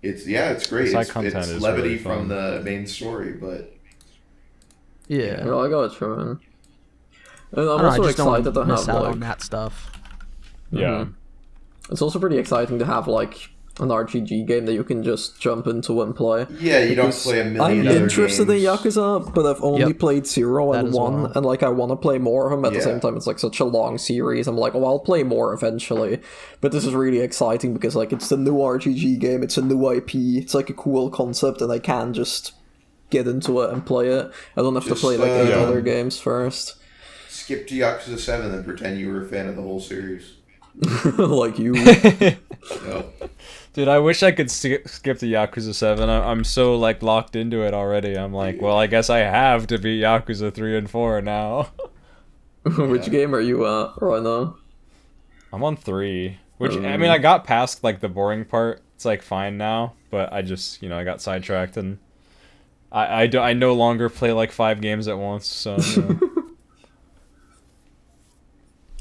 It's great. It's levity really from the main story, but
yeah, I got it from it. And I'm also excited to have
out on that stuff.
Yeah,
it's also pretty exciting to have like an RPG game that you can just jump into and play.
Yeah, you don't play a million other
interested
games.
in Yakuza, but I've only played 0 and 1, and like I want to play more of them. At the same time, it's like such a long series. I'm like, I'll play more eventually. But this is really exciting because like it's the new RPG game, it's a new IP, it's like a cool concept, and I can just get into it and play it. I don't have to play like 8 other games first.
Skip to Yakuza 7 and pretend you were a fan of the whole series.
Like you.
Dude, I wish I could skip to Yakuza 7. I'm so like locked into it already. I'm like, well, I guess I have to beat Yakuza 3 and 4 now.
Which game are you at right now?
I'm on 3. Which I mean, I got past like the boring part. It's like fine now, but I just I got sidetracked and I no longer play like 5 games at once. So.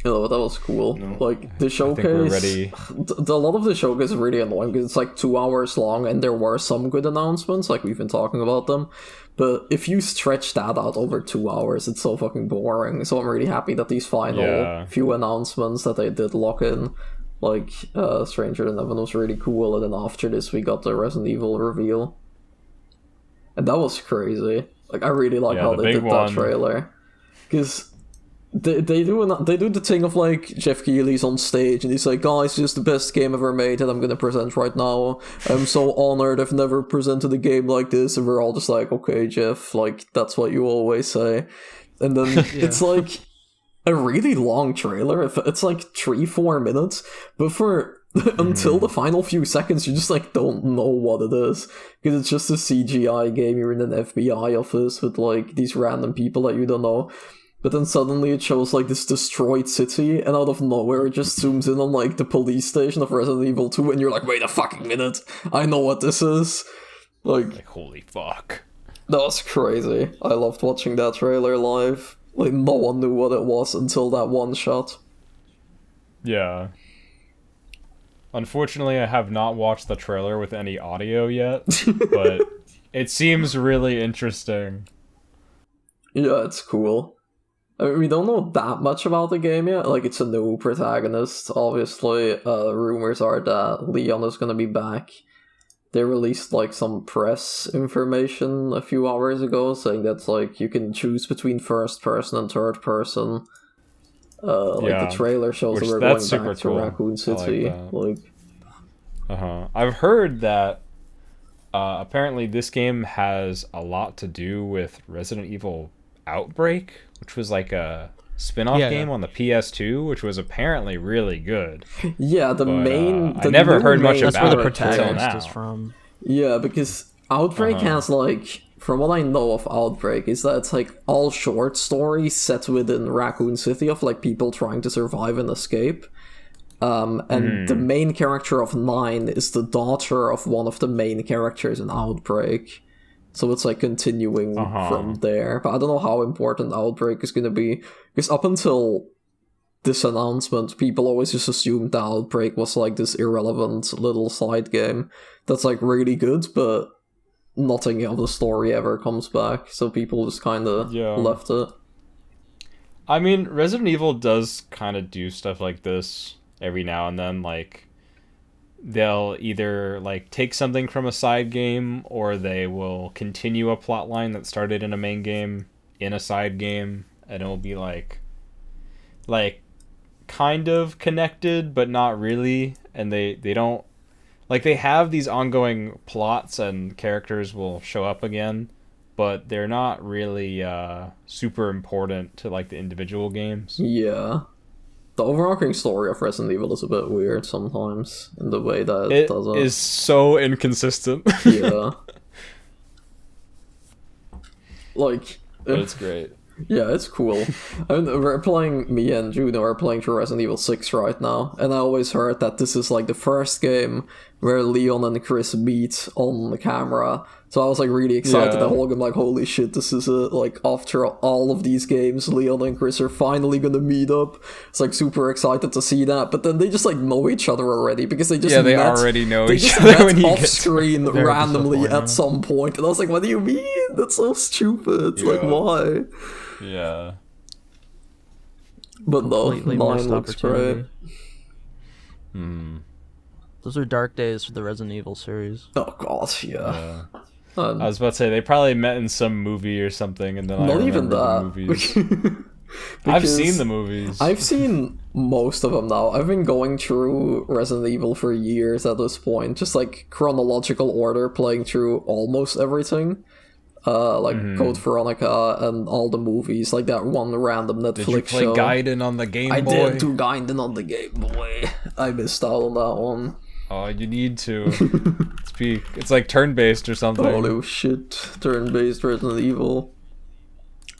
Oh, that was cool.
No.
Like, the
I think we're
showcase...
ready.
A lot of the showcase is really annoying because it's like 2 hours long and there were some good announcements, like we've been talking about them. But if you stretch that out over 2 hours, it's so fucking boring. So I'm really happy that these final few announcements that they did lock in, like Stranger Than Heaven was really cool, and then after this we got the Resident Evil reveal. And that was crazy. Like, I really like how they did that trailer. Because they do the thing of, like, Jeff Keighley's on stage and he's like, guys, this is the best game ever made that I'm gonna present right now. I'm so honored, I've never presented a game like this. And we're all just like, okay, Jeff, like, that's what you always say. And then it's like a really long trailer. It's like 3-4 minutes, but for until the final few seconds you just like don't know what it is, because it's just a CGI game. You're in an FBI office with like these random people that you don't know. But then suddenly it shows like this destroyed city, and out of nowhere it just zooms in on like the police station of Resident Evil 2, and you're like, wait a fucking minute, I know what this is. Like
holy fuck.
That was crazy. I loved watching that trailer live. Like, no one knew what it was until that one shot.
Yeah. Unfortunately, I have not watched the trailer with any audio yet, but it seems really interesting.
Yeah, it's cool. I mean, we don't know that much about the game yet. Like, it's a new protagonist, obviously. Rumors are that Leon is gonna be back. They released, like, some press information a few hours ago saying that, like, you can choose between first person and third person. The trailer shows that we're going back to Raccoon City.
I've heard that apparently this game has a lot to do with Resident Evil Outbreak, which was like a spin-off game on the PS2, which was apparently really good.
Yeah, I
never heard much about it.
That's where the protagonist is from.
Yeah, because Outbreak has, like, from what I know of Outbreak, is that it's, like, all short stories set within Raccoon City of, like, people trying to survive and escape. And the main character of 9 is the daughter of one of the main characters in Outbreak. So it's, like, continuing from there. But I don't know how important Outbreak is going to be. Because up until this announcement, people always just assumed that Outbreak was, like, this irrelevant little side game that's, like, really good, but nothing of the story ever comes back. So people just kind of left it.
I mean, Resident Evil does kind of do stuff like this every now and then. Like, they'll either like take something from a side game, or they will continue a plot line that started in a main game in a side game, and it'll be like kind of connected but not really. And they don't, like, they have these ongoing plots and characters will show up again, but they're not really super important to like the individual games.
Yeah. The overarching story of Resident Evil is a bit weird sometimes in the way that it does it.
Is so inconsistent.
Yeah. Like,
but it's great.
Yeah, it's cool. I mean, me and Juno are playing through Resident Evil 6 right now, and I always heard that this is like the first game where Leon and Chris meet on the camera. So I was like really excited the whole game, like, holy shit, this is it. Like, after all of these games, Leon and Chris are finally gonna meet up. It's like super excited to see that, but then they just like know each other already, because they just
they already know each other when you
off screen randomly at some point, and I was like, what do you mean? That's so stupid. Like, why?
Yeah.
But no, 9 looks great.
Those are dark days for the Resident Evil series.
Oh god, yeah.
I was about to say, they probably met in some movie or something, and then
not
I
even
that. The movies. I've seen the movies.
I've seen most of them now. I've been going through Resident Evil for years at this point, just like chronological order, playing through almost everything. Code Veronica and all the movies, like that one random Netflix show. Did you play
show. Gaiden on the Game Boy?
I did do Gaiden on the Game Boy. I missed out on that one.
Oh, you need to. It's peak. It's like turn-based or something.
Oh shit, turn-based Resident Evil.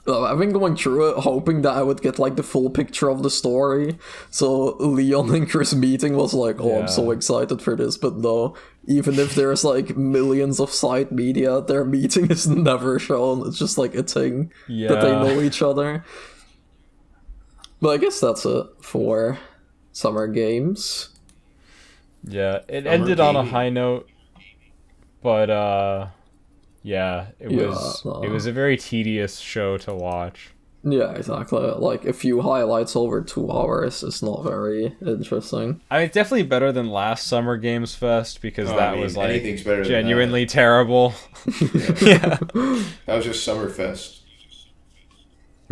I've been going through it, hoping that I would get like the full picture of the story. So Leon and Chris meeting was like, I'm so excited for this, but no. Even if there's like millions of side media, their meeting is never shown. It's just like a thing that they know each other. But I guess that's it for summer games.
Yeah, it
Summer
ended on a
gaming.
high note, but yeah, it was a very tedious show to watch.
Yeah, exactly. Like, a few highlights over 2 hours is not very interesting.
I mean, it's definitely better than last Summer Games Fest because
Oh,
that
I mean,
was like
anything's better than
genuinely terrible.
Yeah. That was just Summerfest.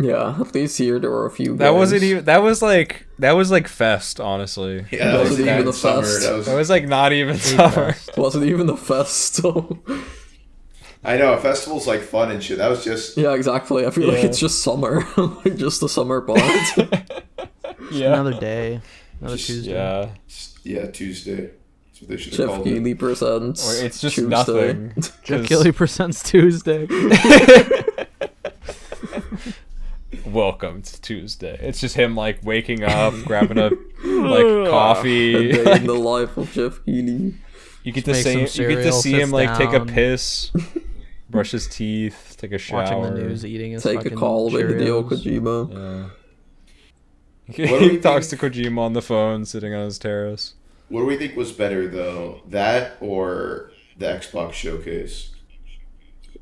Yeah, at least here there were a few
That
games.
wasn't even. That was like Fest, honestly.
Yeah, that was
Wasn't even
that
a
summer.
fest.
That was like not even summer.
Wasn't even a fest, so...
I know, a festival's like fun and shit. That was just...
Yeah, exactly. I feel like
Yeah.
it's just summer. Like, just a summer part.
Yeah.
Another day, another Tuesday.
Yeah.
Yeah, Tuesday. That's what they should have
Jeff
called it.
Keighley presents
Or it's just
Tuesday.
nothing.
Jeff
'cause-
Keighley presents Tuesday.
Welcome to Tuesday. It's just him like waking up, grabbing a like coffee.
A day in the life of Jeff Keighley.
You get
Just
to
make
see
some
you get to
cereal,
see him
sits
like take a
down.
piss, brush his teeth, take a shower.
Watching the news, eating his
Take a
fucking
call with Hideo
Cheerios.
Kojima.
Yeah.
What do
He
we
talks
think-
to Kojima on the phone, sitting on his terrace.
What do we think was better, though? That or the Xbox Showcase?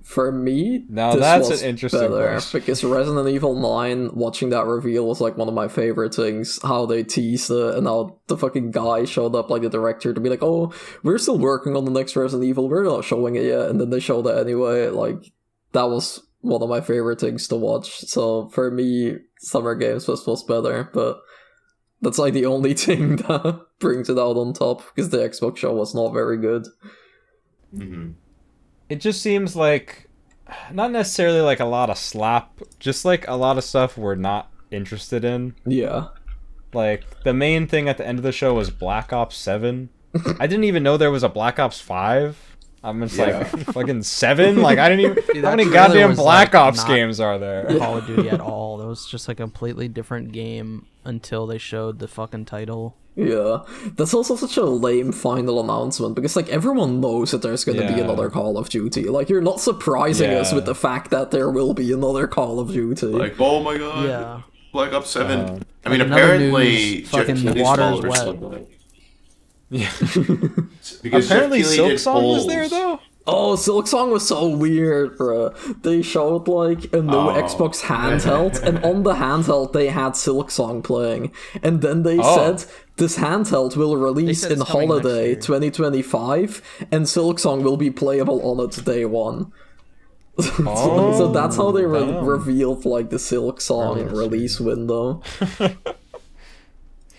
For me,
Now
this
that's
was
an interesting
better
question.
because Resident Evil 9, watching that reveal was like one of my favorite things. How they teased it and how the fucking guy showed up, like the director, to be like, "Oh, we're still working on the next Resident Evil. We're not showing it yet," and then they showed it anyway. Like, that was one of my favorite things to watch. So for me, Summer Games Fest was better, but that's like the only thing that brings it out on top because the Xbox show was not very good.
Mm-hmm.
It just seems like not necessarily like a lot of slap, just like a lot of stuff we're not interested in.
Yeah.
Like the main thing at the end of the show was Black Ops 7. I didn't even know there was a Black Ops 5. I'm just
Yeah.
like fucking 7. Like I didn't even.
Dude,
How
that
many
trailer
goddamn
was,
Black
like,
Ops
not-
games are there?
Call of Duty at all. That was just like a completely different game until they showed the fucking title.
Yeah, that's also such a lame final announcement because like everyone knows that there's gonna be
Yeah.
another Call of Duty. Like you're not surprising us
Yeah.
with the fact that there will be another Call of Duty.
Like, oh my god.
Yeah.
Black Ops 7.
Uh,
I mean,
another
apparently,
news, fucking
Jeff Keighley's
water's
followers
wet.
love it.
Yeah.
Because
Apparently,
Jeff Keighley did
Silksong was
polls.
there though.
Oh, Silksong was so weird, bro. They showed like a new
Oh.
Xbox handheld, and on the handheld they had Silksong playing, and then they
Oh.
said this handheld will release
said
in
it's coming next
holiday
year.
2025, and Silksong will be playable on it day one.
Oh,
So that's how they
damn.
revealed like the Silksong
Early this
release window.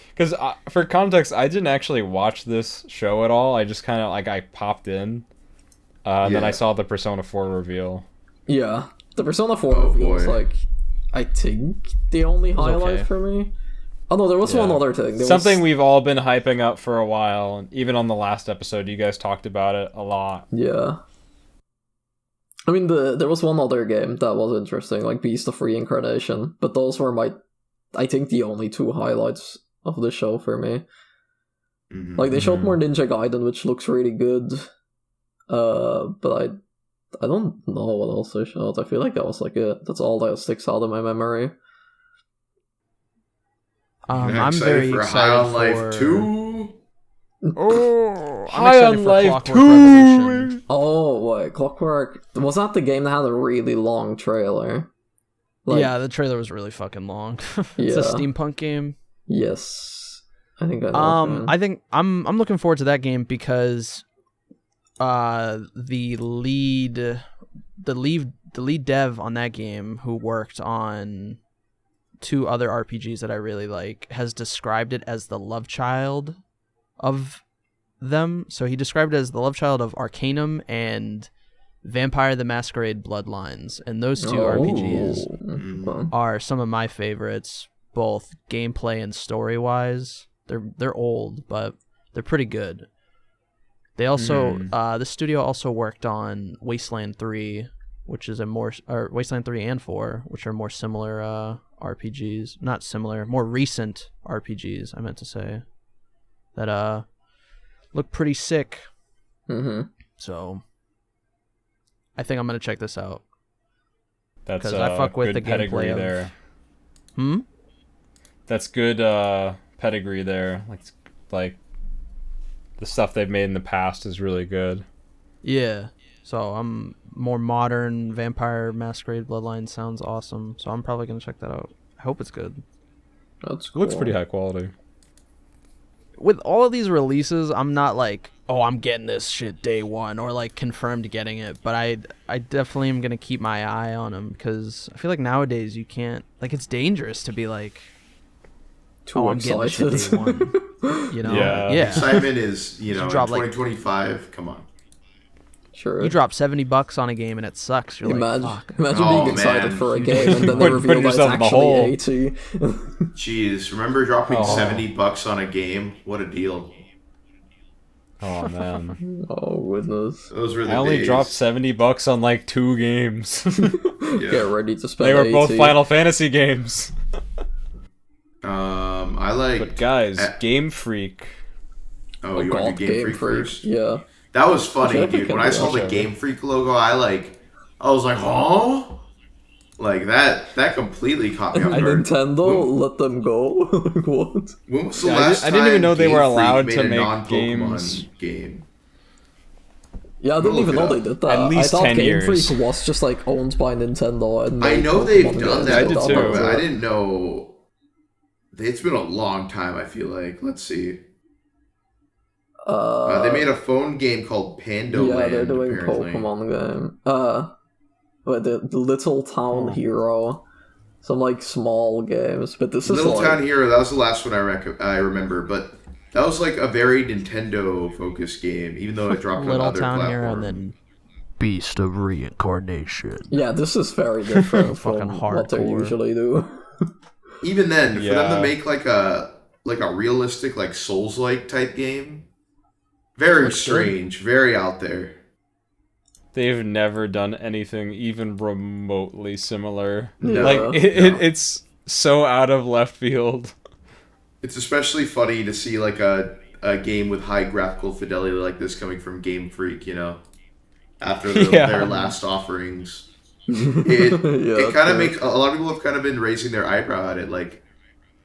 Because for context, I didn't actually watch this show at all. I just kind of like I popped in, and then
Yeah.
I saw the Persona 4 reveal.
Yeah, the Persona 4
Oh,
reveal was
boy.
like, I think, the only highlight
okay.
for me. Oh no, there was one
Yeah.
other thing. There
Something
was,
we've all been hyping up for a while, and even on the last episode, you guys talked about it a lot.
Yeah. I mean, there was one other game that was interesting, like Beast of Reincarnation, but those were I think, the only two highlights of the show for me.
Mhm.
Like, they showed
Mhm.
more Ninja Gaiden, which looks really good, but I don't know what else they showed. I feel like that was like that's all that sticks out in my memory.
I'm very
for
excited
High on
for
Life 2.
Oh,
I'm excited for Clockwork Revolution.
Oh, wait, Clockwork... Was that the game that had a really long trailer? Like,
Yeah, the trailer was really fucking long. It's a
Yeah.
steampunk game.
Yes. I think I know.
I think I'm looking forward to that game because the lead dev on that game, who worked on two other RPGs that I really like, has described it as the love child of them. So he described it as the love child of Arcanum and Vampire the Masquerade Bloodlines, and those two RPGs
RPGs.
are some of my favorites, both gameplay and story wise. They're old, but they're pretty good. They also the studio also worked on Wasteland 3, which is Wasteland 3 and 4, which are more similar RPGs. Not similar, more recent RPGs, I meant to say. That look pretty sick.
Mm-hmm.
So I think I'm gonna check this out.
That's
'Cause I fuck with
good
the
pedigree
gameplay of-
there. That's good pedigree there. Like the stuff they've made in the past is really good.
Yeah. So I'm more modern. Vampire Masquerade Bloodline sounds awesome. So I'm probably gonna check that out. I hope it's good.
That's
It
cool.
looks pretty high quality.
With all of these releases, I'm not like, oh, I'm getting this shit day one or like confirmed getting it. But I definitely am gonna keep my eye on them because I feel like nowadays you can't, like, it's dangerous to be like,
Too
I'm getting this shit day one. You know?
Yeah.
Yeah.
Excitement is, in
drop, like-
2025. Come on.
Sure.
You drop $70 on a game and it sucks. You're
Imagine,
like, fuck.
imagine
Oh,
being excited
man.
for a
You
game
just-
and then they
Putting
reveal that it's
yourself in the
actually
hole.
80.
Jeez, remember dropping
Oh.
$70 on a game? What a deal.
Oh man.
Oh goodness.
Those were the
I only
days.
dropped $70 on like 2 games.
Yeah.
Get ready to spend
They were
80.
both Final Fantasy games.
I like...
But guys, Game Freak.
Oh,
Oh
you want
god,
to do Game
Game
Freak
Freak.
first?
Yeah.
That was funny,
Whichever
dude.
can
When I
do,
saw the
whichever.
Game Freak logo, I was like, huh? Like, that completely caught me off
And
guard.
Nintendo let them go? Like, what?
When was the
Yeah,
last
I didn't even
time
know they
Game
were
Freak
allowed
made
to
a
make
non-Pokemon
games.
game?
Yeah, I didn't
Look
even
it
know
up.
they did that.
At least
I thought
10
Game
years.
Freak was just like owned by Nintendo. And
I
made
know they've
Pokemon
done
games,
that,
I did
but
too.
was
but I
it.
didn't know. It's been a long time, I feel like. Let's see. They made a phone game called Panda
yeah,
Land,
they're doing
apparently.
Pokemon game. But the Little Town
Oh.
Hero. Some like small games, but this
Little
is like
Town Hero, that was the last one I remember, but that was like a very Nintendo-focused game, even though it dropped on
Little
other
Town
platforms.
Hero and then Beast of Reincarnation.
yeah, this is very different
Fucking
from what they
hardcore.
usually do.
Even then, for them
Yeah.
to make like a realistic, like Souls-like type game, very
Looks good.
strange, very out there.
They've never done anything even remotely similar.
Yeah.
Like it's so out of left field.
It's especially funny to see like a game with high graphical fidelity like this coming from Game Freak, after
Yeah.
their last offerings. It
Yeah,
kind of
true.
makes a lot of people have kind of been raising their eyebrow at it. Like,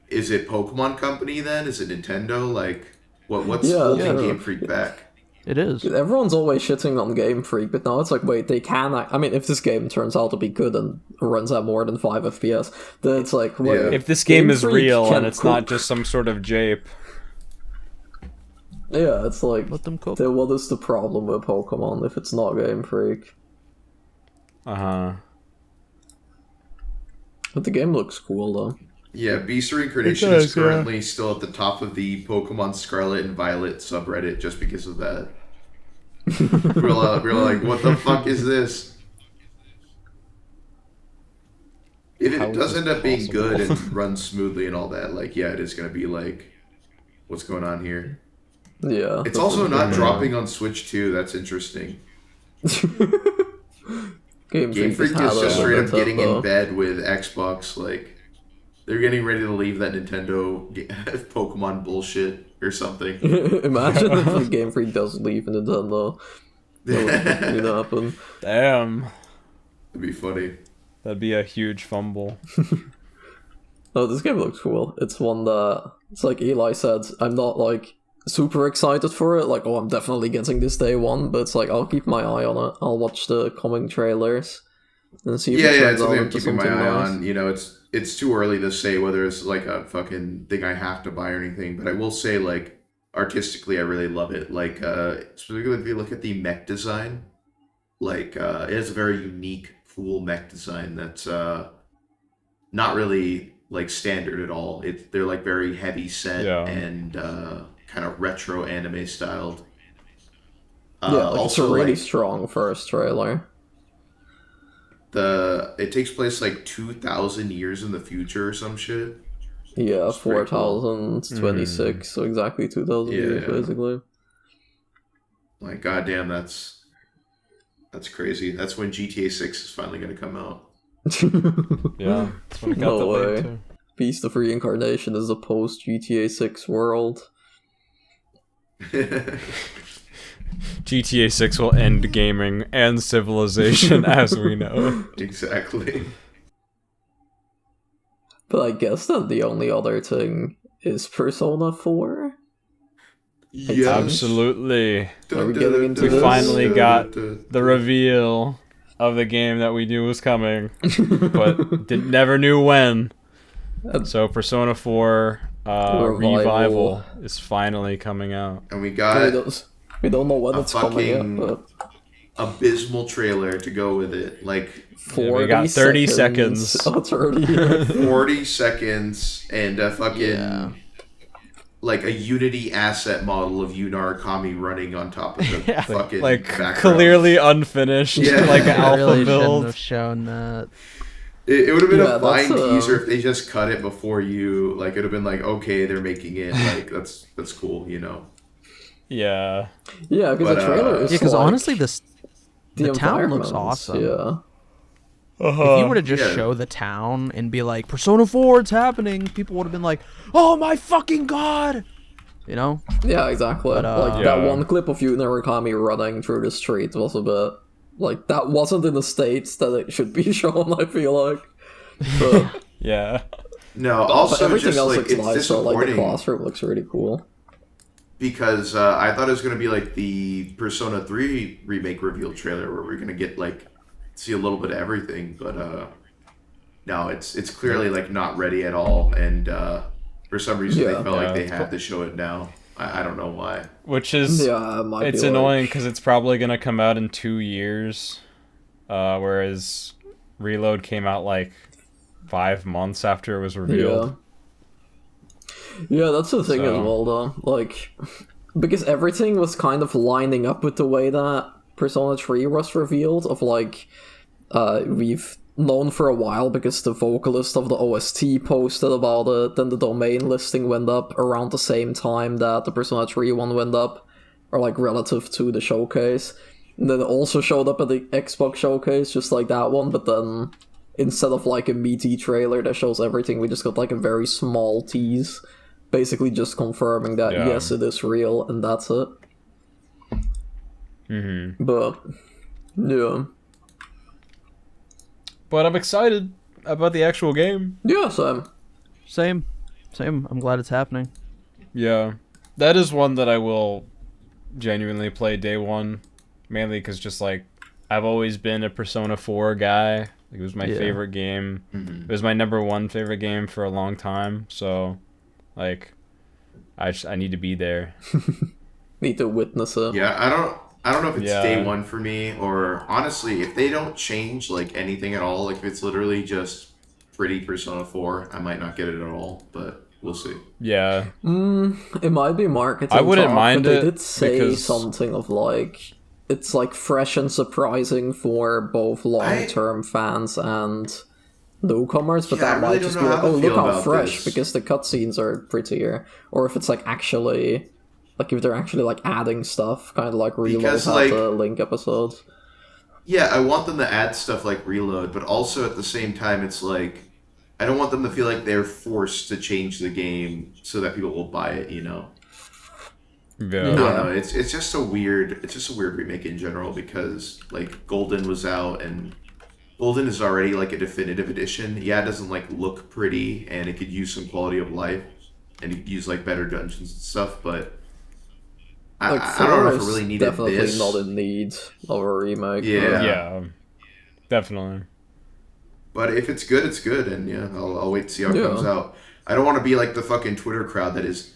is it Pokemon Company then? Is it Nintendo? Like, what's
Yeah,
holding
yeah.
Game Freak back?
It is.
Everyone's always shitting on Game Freak, but now it's like, wait, they can. I mean, if this game turns out to be good and runs at more than 5 FPS, then it's like, wait,
Yeah.
If this game is
Freak
real
can
and it's not
cook.
just some sort of jape.
Yeah, it's like,
Let them cook.
then what is the problem with Pokemon if it's not Game Freak?
Uh-huh.
But the game looks cool though.
Yeah, Beast Reincarnation
It does,
is currently still at the top of the Pokemon Scarlet and Violet subreddit just because of that. we're like, what the fuck is this? If
How
it
is
does
this
end up being
possible?
good and runs smoothly and all that, like, yeah, it is going to be like, what's going on here?
Yeah.
It's
that's
also
what
not
I'm
dropping on Switch too. That's interesting.
Game
Game Freak
has
is
had
just
a
straight up
limited,
getting
though.
in bed with Xbox. Like, they're getting ready to leave that Nintendo Pokemon bullshit or something.
Imagine if Game Freak does leave Nintendo. That would happen.
Damn.
It'd be funny.
That'd be a huge fumble.
Oh, this game looks cool. It's one that, it's like Eli said, I'm not like super excited for it. Like, oh, I'm definitely getting this day one, but it's like, I'll keep my eye on it. I'll watch the coming trailers and see if
Yeah,
it
yeah,
turns
it's
out
something I'm
into
keeping my
something
eye
nice.
on. You know, it's too early to say whether it's like a fucking thing I have to buy or anything, but I will say, like, artistically, I really love it. Like, specifically if you look at the mech design, like, it has a very unique, cool mech design that's not really like standard at all. They're like very heavy set
Yeah.
and kind of retro anime styled.
Yeah, like, it's a
also,
really
like,
strong first trailer.
it takes place like 2,000 years in the future or some shit.
Yeah,
It's pretty cool.
4026, so exactly 2000 years,
Yeah.
basically.
Like, goddamn, that's crazy. That's when GTA 6 is finally going to come out.
Yeah. That's when I got
No
the
way.
link too.
Beast of Reincarnation is a post GTA 6 world.
GTA 6 will end gaming and civilization as we know.
Exactly.
But I guess that the only other thing is Persona 4.
Yes.
Absolutely.
Are we getting into
We
this?
finally got the reveal of the game that we knew was coming, but never knew when. So Persona 4 Revival is finally coming out.
And we got
We don't know when
a
it's coming
fucking
yet, but
abysmal trailer to go with it. Like
40
we got 30 seconds.
Oh, it's already
40 seconds and a fucking like a Unity asset model of Yu Narukami running on top of the fucking
like
background.
clearly unfinished, like an alpha
really
build.
shouldn't have shown that.
It would have been a fine
that's,
teaser if they just cut it before you. Like it would have been like, okay, they're making it. Like that's cool, you know.
Yeah.
Yeah, because the trailer is
Yeah, because
like,
honestly, the town looks
environments,
awesome.
Yeah.
If you were to just
Yeah.
show the town and be like, Persona 4, it's happening, people would have been like, oh my fucking god! You know?
Yeah, exactly.
But,
like that one clip of Yu Narukami running through the street was a bit like that wasn't in the states that it should be shown, I feel like. But,
Yeah.
No,
but
also
everything
just
else
like
looks
it's
nice, so like the
disappointing
classroom looks really cool.
because I thought it was gonna be like the Persona 3 remake reveal trailer where we're gonna get like see a little bit of everything, but no, it's clearly like not ready at all, and for some reason they felt like they had to show it now. I don't know why.
Which is
Yeah, it might
it's
be
annoying
like,
because it's probably gonna come out in 2 years, whereas Reload came out like 5 months after it was revealed.
Yeah, that's the thing as
So-
well, though. Like, because everything was kind of lining up with the way that Persona 3 was revealed. Of like, we've known for a while because the vocalist of the OST posted about it. Then the domain listing went up around the same time that the Persona 3 one went up, or like relative to the showcase. And then it also showed up at the Xbox showcase, just like that one. But then instead of like a meaty trailer that shows everything, we just got like a very small tease, basically just confirming that yes, it is real, and that's it.
Mm-hmm.
But yeah,
But I'm excited about the actual game.
yeah, Sam.
Same. I'm glad it's happening.
Yeah. That is one that I will genuinely play day one. Mainly because just like, I've always been a Persona 4 guy. Like, it was my favorite game.
Mm-hmm.
It was my number one favorite game for a long time. So, like, I need to be there.
Need to witness it.
Yeah, I don't know if it's
Yeah.
day one for me, or honestly, if they don't change like anything at all, like if it's literally just pretty Persona 4, I might not get it at all, but we'll see.
Yeah.
It might be marketing.
I wouldn't
talk,
mind
but they
it
did say
because-
something of like it's like fresh and surprising for both long-term fans and newcomers, but
Yeah,
that
I really
might just
don't
be
know
like,
how
oh,
to
look
feel
how
about
fresh,
this.
because the cutscenes are prettier, or if it's like actually, like if they're actually like adding stuff, kind of like Reload
Because,
had
like-
the Link episodes.
Yeah, I want them to add stuff like Reload, but also at the same time, it's like I don't want them to feel like they're forced to change the game so that people will buy it. You know, I
Yeah.
don't know. It's just a weird remake in general because like Golden was out and Golden is already like a definitive edition. Yeah, it doesn't like look pretty and it could use some quality of life and it could use like better dungeons and stuff, but
Like,
I don't know if it
4
really
is
needed
definitely
this.
not in need of a remake.
Yeah.
Yeah. Definitely.
But if it's good, it's good, and yeah, I'll wait to see how it
Yeah.
comes out. I don't want to be like the fucking Twitter crowd that is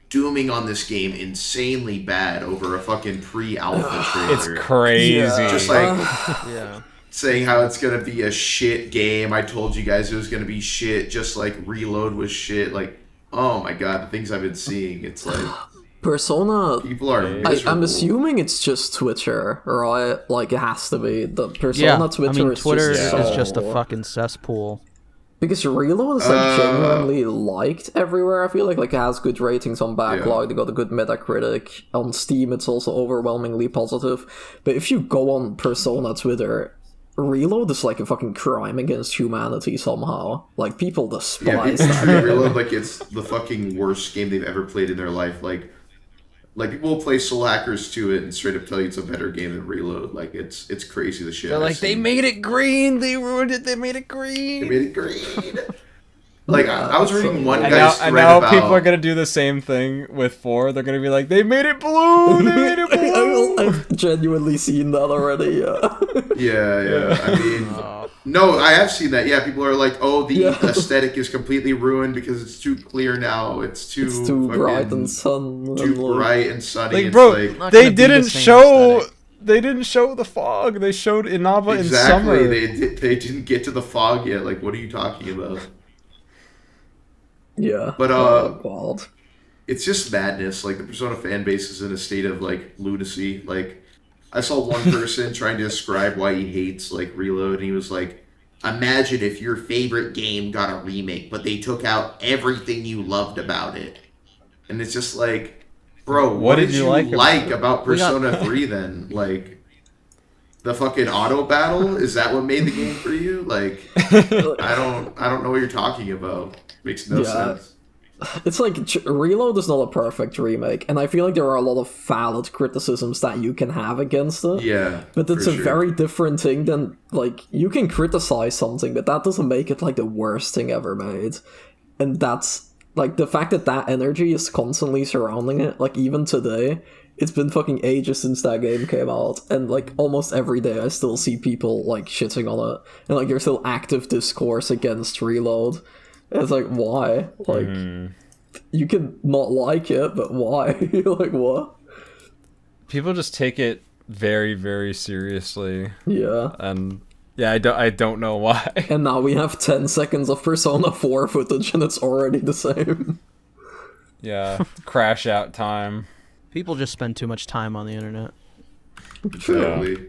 dooming on this game insanely bad over a fucking pre-alpha trailer.
It's crazy.
Yeah.
Just like
Yeah.
saying how it's gonna be a shit game. I told you guys it was gonna be shit, just like Reload was shit. Like, oh my god, the things I've been seeing. It's like
Persona.
people are miserable.
I'm assuming it's just Twitter, right? Like it has to be. The Persona
Yeah.
Twitter,
I mean, Twitter
is
is
just,
just a
so-
fucking cesspool.
Because Reload is like genuinely liked everywhere. I feel like it has good ratings on Backlog. They got a good Metacritic on Steam. It's also overwhelmingly positive. But if you go on Persona Twitter, Reload is like a fucking crime against humanity somehow. Like people
Yeah,
despise
people
that
treat
game.
Reload like it's the fucking worst game they've ever played in their life. Like people will play Soul Hackers to it and straight up tell you it's a better game than Reload. Like it's crazy the shit.
They're
I've
like, they
seen.
made it green. They ruined it. They made it green.
They made it green. Like I was reading one
And
guy's thread
now
about
people are gonna do the same thing with 4. They're gonna be like, they made it blue. They made it blue.
I've genuinely seen that already.
Yeah. I mean, no, I have seen that. Yeah, people are like, oh, the aesthetic is completely ruined because it's too clear now. It's too
bright and sun.
too bright and sunny.
Like,
It's
bro,
like,
they didn't show. They didn't show the fog. They showed Inaba in summer.
Exactly. They didn't get to the fog yet. Like, what are you talking about?
Yeah.
But
wild.
it's just madness. Like, the Persona fan base is in a state of like lunacy. Like, I saw one person trying to describe why he hates like Reload, and he was like, imagine if your favorite game got a remake, but they took out everything you loved about it. And it's just like, bro, what did you like about Persona 3 then? Like, the fucking auto battle? Is that what made the game for you? Like, I don't know what you're talking about. Makes no sense.
It's like Reload is not a perfect remake, and I feel like there are a lot of valid criticisms that you can have against it.
Yeah,
but it's a very different thing than, like, you can criticize something, but that doesn't make it like the worst thing ever made. And that's like the fact that energy is constantly surrounding it. Like, even today, it's been fucking ages since that game came out, and like almost every day I still see people like shitting on it, and like there's still active discourse against Reload. It's like, why? Like, you can not like it, but why? Like, what?
People just take it very, very seriously.
Yeah.
And yeah, I don't know why.
And now we have 10 seconds of Persona 4 footage, and it's already the same.
Yeah, crash out time.
People just spend too much time on the internet.
Exactly.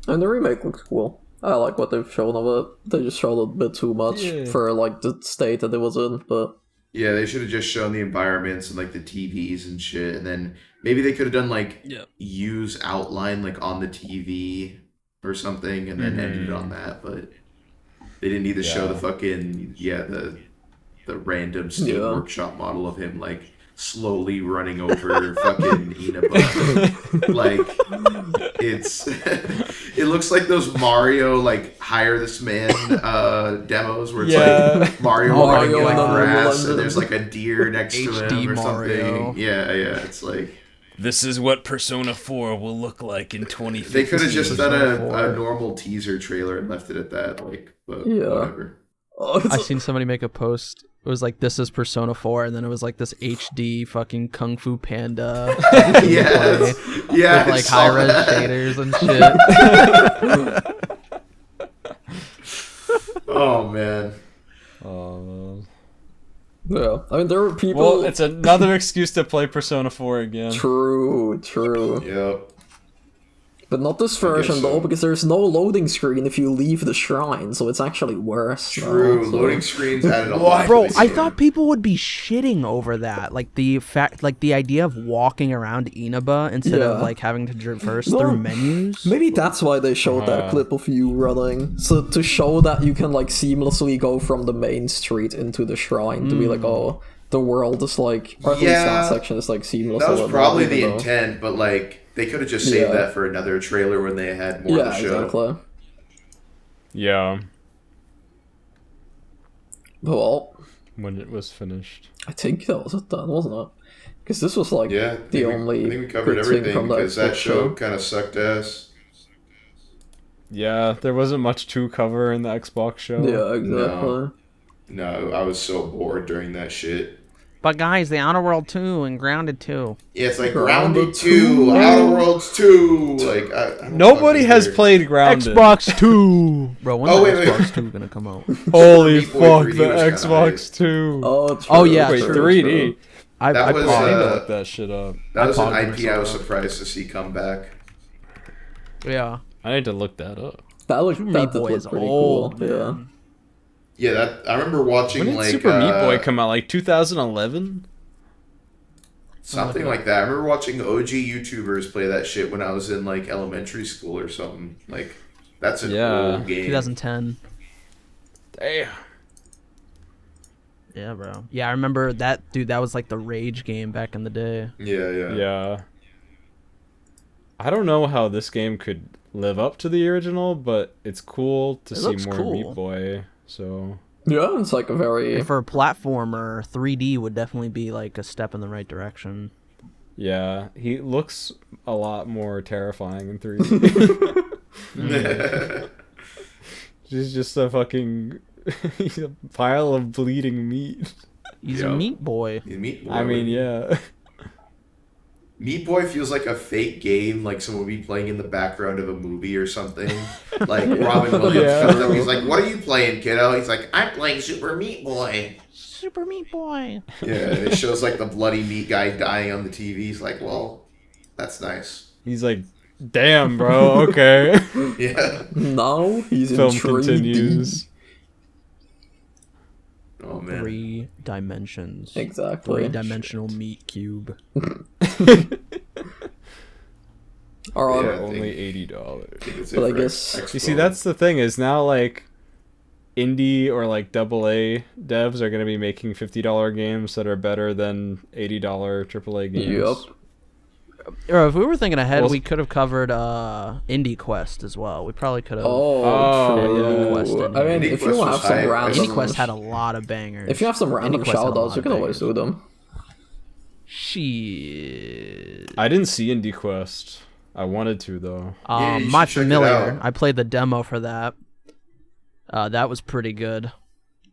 And the remake looks cool. I like what they've shown of it. They just showed a bit too much for like the state that it was in, but
yeah, they should have just shown the environments and like the TVs and shit, and then maybe they could have done like use outline like on the TV or something, and then ended on that. But they didn't need to show the fucking the random Steam Workshop model of him like slowly running over fucking Inaba. Like, it looks like those Mario like hire this man demos where it's like Mario running in like grass and there's like a deer next to him or
Mario.
something. Yeah, it's like,
this is what Persona 4 will look like in 2015.
they could have just done a normal teaser trailer and left it at that. Like, but whatever.
I seen somebody make a post. It was like, this is Persona 4, and then it was like this HD fucking Kung Fu Panda.
Yeah,
with like high res shaders and shit.
Oh man.
yeah. I mean, there were people.
Well, it's another excuse to play Persona 4 again.
True.
Yep.
But not this version though, because there's no loading screen if you leave the shrine, so it's actually worse.
True,
now, so.
Loading screens added a lot.
Bro, I thought people would be shitting over that. Like the fact, like the idea of walking around Inaba instead of like having to traverse through menus.
Maybe that's why they showed that clip of you running, so to show that you can like seamlessly go from the main street into the shrine to be like, oh, the world is like, or at least that section is like seamless.
That was probably the intent, but like, they could have just saved that for another trailer when they had more to show.
Exactly.
Yeah.
Well,
when it was finished.
I think that was it then, wasn't it? Because this was like the only.
I think we covered everything because that show kind of sucked ass.
Yeah, there wasn't much to cover in the Xbox show.
Yeah, exactly.
No, I was so bored during that shit.
But guys, the Outer World 2 and Grounded 2.
Yeah, it's like Grounded 2, Outer Worlds 2. Like, I
nobody has played Grounded.
Xbox 2. Bro, when's Xbox 2 gonna come out?
Holy fuck, the Xbox 2.
Oh yeah,
wait, 3D.
I
need to
look that shit up.
That was an IP I was surprised to see come back.
Yeah.
I need to look that up.
That looked pretty cool. Yeah.
Yeah, that I remember watching.
When did
like
Super Meat Boy come out? Like 2011?
Something like that. I remember watching OG YouTubers play that shit when I was in like elementary school or something. Like, that's an old game.
2010.
Damn.
Yeah, bro. Yeah, I remember that, dude. That was like the rage game back in the day.
Yeah.
I don't know how this game could live up to the original, but it's cool to see more Meat Boy. So
Yeah, it's like a very...
And for a platformer, 3D would definitely be like a step in the right direction.
Yeah, he looks a lot more terrifying in 3D. He's just a fucking he's a pile of bleeding meat.
He's a meat boy.
He's a meat boy.
I mean, yeah.
Meat Boy feels like a fake game, like someone would be playing in the background of a movie or something. Like Robin Williams comes up, he's like, "What are you playing, kiddo?" He's like, "I'm playing Super Meat Boy."
Super Meat Boy.
Yeah, and it shows like the bloody meat guy dying on the TV. He's like, "Well, that's nice."
He's like, "Damn, bro, okay."
Yeah.
Now he's
Film
in 3D.
continues.
Oh man.
3 dimensions.
Exactly.
3-dimensional meat cube.
Alright,
Yeah.
Only $80.
but I guess...
You see, that's the thing is now like indie or like AA devs are gonna be making $50 games that are better than $80 AAA games.
Yep.
Or if we were thinking ahead,
Well,
we could have covered Indie Quest as well. We probably could have.
Oh,
true.
true.
Quest in
I mean,
Indie
if
Quest
you
was
have some
hype.
random...
Indie Quest had a lot of bangers.
If you have some random
Indie Quest had a lot
shoutouts, you
of
can always
bangers.
do them.
Shit.
I didn't see Indie Quest. I wanted to though.
Yeah, you
My
should check it
Familiar.
out.
I played the demo for that. That was pretty good.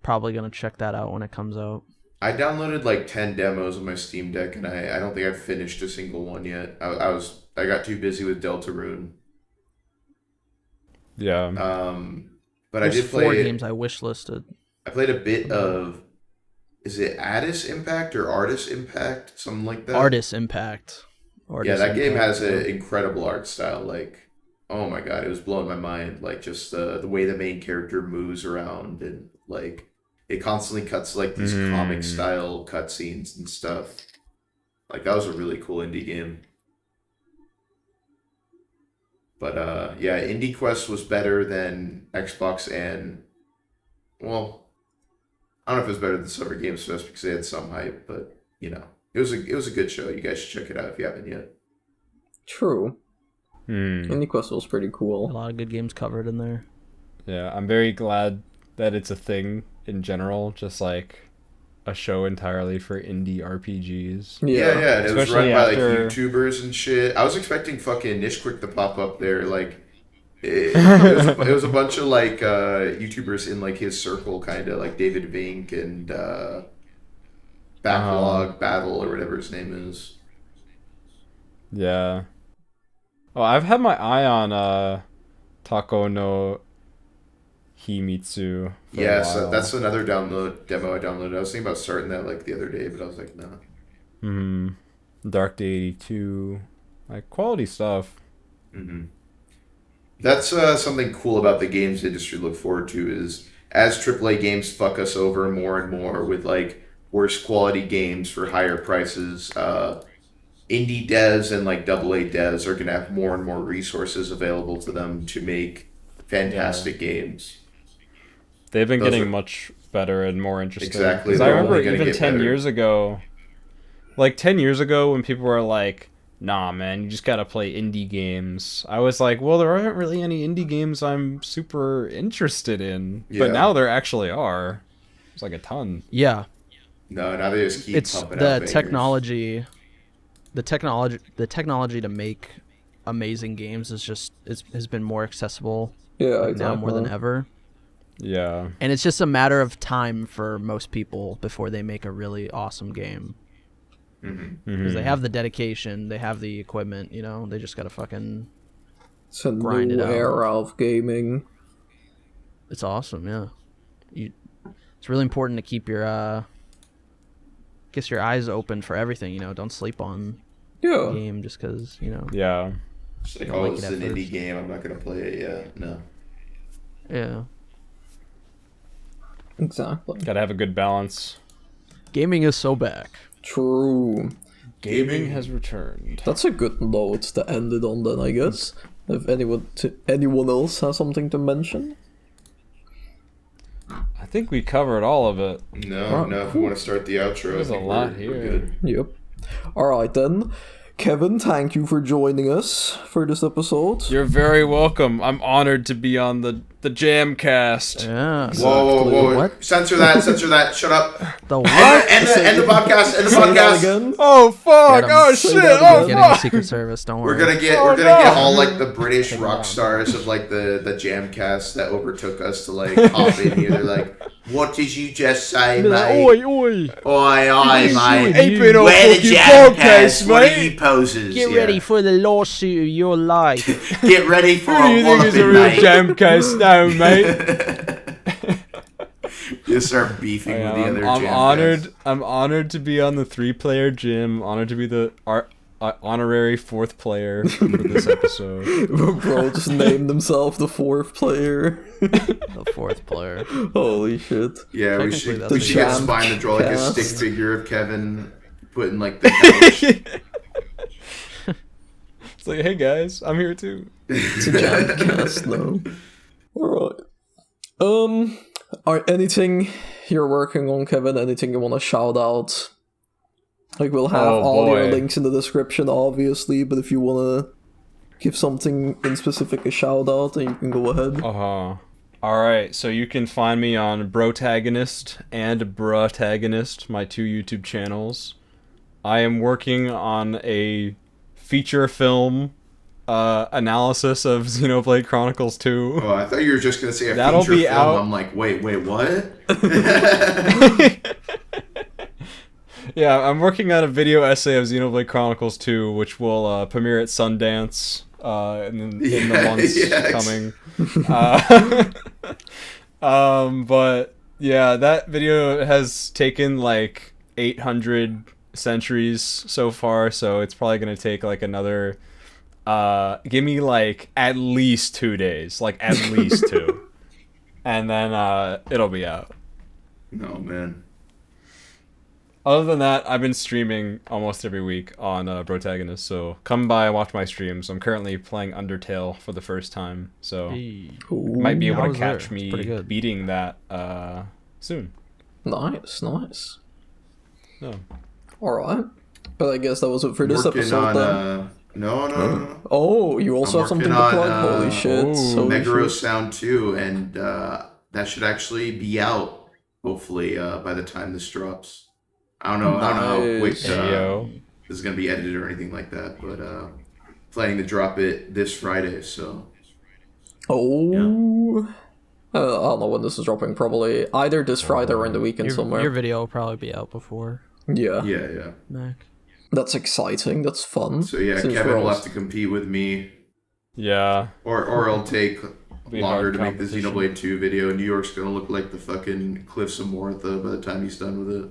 Probably gonna check that out when it comes out.
I downloaded like 10 demos on my Steam Deck, and I don't think I've finished a single one yet. I got too busy with Deltarune.
Yeah.
But
There's
I did
4
play.
games I wish listed.
I played a bit of. Is it Addis Impact or Artist Impact? Something like that.
Artist Impact.
Yeah,
Artist
that game
Impact.
has an incredible art style. Like, oh my god, it was blowing my mind. Like, just the way the main character moves around, and like it constantly cuts like these comic style cutscenes and stuff. Like, that was a really cool indie game. But yeah, Indie Quest was better than Xbox and, well, I don't know if it was better than Summer Games Fest because they had some hype, but you know, it was a good show. You guys should check it out if you haven't yet.
True. Indie Quest was pretty
A
cool.
lot of good games covered in there.
Yeah, I'm very glad that it's a thing in general, just like a show entirely for indie RPGs.
Yeah, and it was
Especially
run by
after-
like YouTubers and shit. I was expecting fucking Nishquick to pop up there, like it was a bunch of like YouTubers in like his circle, kind of like David Vink and Backlog Battle or whatever his name is.
Yeah. Oh, I've had my eye on Tako no Himitsu. For
Yeah,
a
so
while.
that's another demo I downloaded. I was thinking about starting that like the other day, but I was like, no.
Dark Day 82. Like, quality stuff.
That's something cool about the games industry to look forward to is as AAA games fuck us over more and more with like worse quality games for higher prices, indie devs and like AA devs are going to have more and more resources available to them to make fantastic games.
They've been
Those
getting
are-
much better and more interesting.
Exactly,
'Cause I
they're
remember
only gonna
even
get
10
better.
years ago, like 10 years ago when people were like, nah, man, you just gotta play indie games. I was like, well, there aren't really any indie games I'm super interested in.
Yeah.
But now there actually are. It's like a ton.
Yeah,
No, now they just keep
it's
pumping
the
out bangers.
technology. The technology to make amazing games has been more accessible
Yeah,
now more than ever.
Yeah.
And it's just a matter of time for most people before they make a really awesome game. Because they have the dedication, they have the equipment, you know, they just gotta fucking...
It's a
grind it
new
out.
era of gaming.
It's awesome, yeah. It's really important to keep your, eyes open for everything, you know, don't sleep on the
Yeah.
game just because, you know...
Yeah.
It's like,
don't
oh,
like
it's
it at
an indie
first.
game. I'm not going to play it yet. No.
Yeah.
Exactly.
Gotta have a good balance.
Gaming is so back.
True.
Gaming has returned.
That's a good note to end it on then, I guess. If anyone else has something to mention?
I think we covered all of it.
No, if we want to start the outro,
There's
I
a
think
lot
we're
here.
good.
Yep. Alright then. Kevin, thank you for joining us for this episode.
You're very welcome. I'm honored to be on the The Jamcast.
Yeah.
Whoa.
What?
Censor that. Shut up.
The what?
End the podcast. End the podcast.
Again?
Oh fuck!
Get 'em.
Oh
Say
shit!
that
Oh
again.
Getting the
fuck!
Secret Service. Don't
We're
worry.
gonna get all like the British rock stars of like the Jamcast that overtook us to like hop in here. They're like, "What did you just say,
Be like,
mate?
oi.
Oi, mate.
Ain't been on
Where the
fucking
Jamcast?
podcast,
What are
mate.
you posers?
Get
Yeah.
ready for the lawsuit of your life.
Get ready for
Who do
a
you think is a
walloping,
real
mate.
Jamcast now, mate?
Just start beefing with the other
I'm
Jamcasts.
honored. I'm honored to be on the 3-player gym. Honored to be the honorary 4th player for this episode.
Bro just named himself the 4th player.
The 4th player.
Holy shit.
Yeah, we
Technically,
should
that's
we
a
should get
Jamcast.
Spine to draw like a stick figure of Kevin putting like the couch.
It's like, hey guys, I'm here too.
It's a Jamcast now. Alright. Anything you're working on, Kevin? Anything you want to shout out? Like, we'll have all your
boy.
links in the description, obviously, but if you want to give something in specific a shout out, then you can go ahead.
Alright, so you can find me on Brotagonist and Brutagonist, my 2 YouTube channels. I am working on a feature film analysis of Xenoblade Chronicles 2.
Oh, I thought you were just gonna say a
That'll
feature
be
film.
out.
I'm like, wait, what?
Yeah, I'm working on a video essay of Xenoblade Chronicles 2, which will premiere at Sundance in the months coming. But yeah, that video has taken like 800 centuries so far, so it's probably gonna take like another. Give me like at least 2 days, like at least 2, and then it'll be out.
No, man.
Other than that, I've been streaming almost every week on Brotagonist, so come by and watch my streams. I'm currently playing Undertale for the first time, so you might be able
I
to
was
catch
there. It's pretty
me
good.
beating that soon.
Nice.
No.
Alright. But I guess that was it for this
Working
episode,
on
then.
no.
Oh, you also
I'm
have something to
working
plug?
on,
Holy shit. Holy
Meguro
shit.
Sound 2, and that should actually be out hopefully by the time this drops. I don't know how quick
Nice.
Yo.
this is gonna be edited or anything like that, but planning to drop it this Friday. So
Oh. I don't know when this is dropping, probably either this Friday or in the weekend somewhere.
Your video will probably be out before
Yeah.
yeah.
Mac.
That's exciting. That's fun.
So yeah,
Since
Kevin
we're
will
all-
have to compete with me,
Yeah.
or it'll take
Be
longer
hard
to make the
competition.
Xenoblade 2 video. New York's gonna look like the fucking Cliffs of Mortha by the time he's done with it.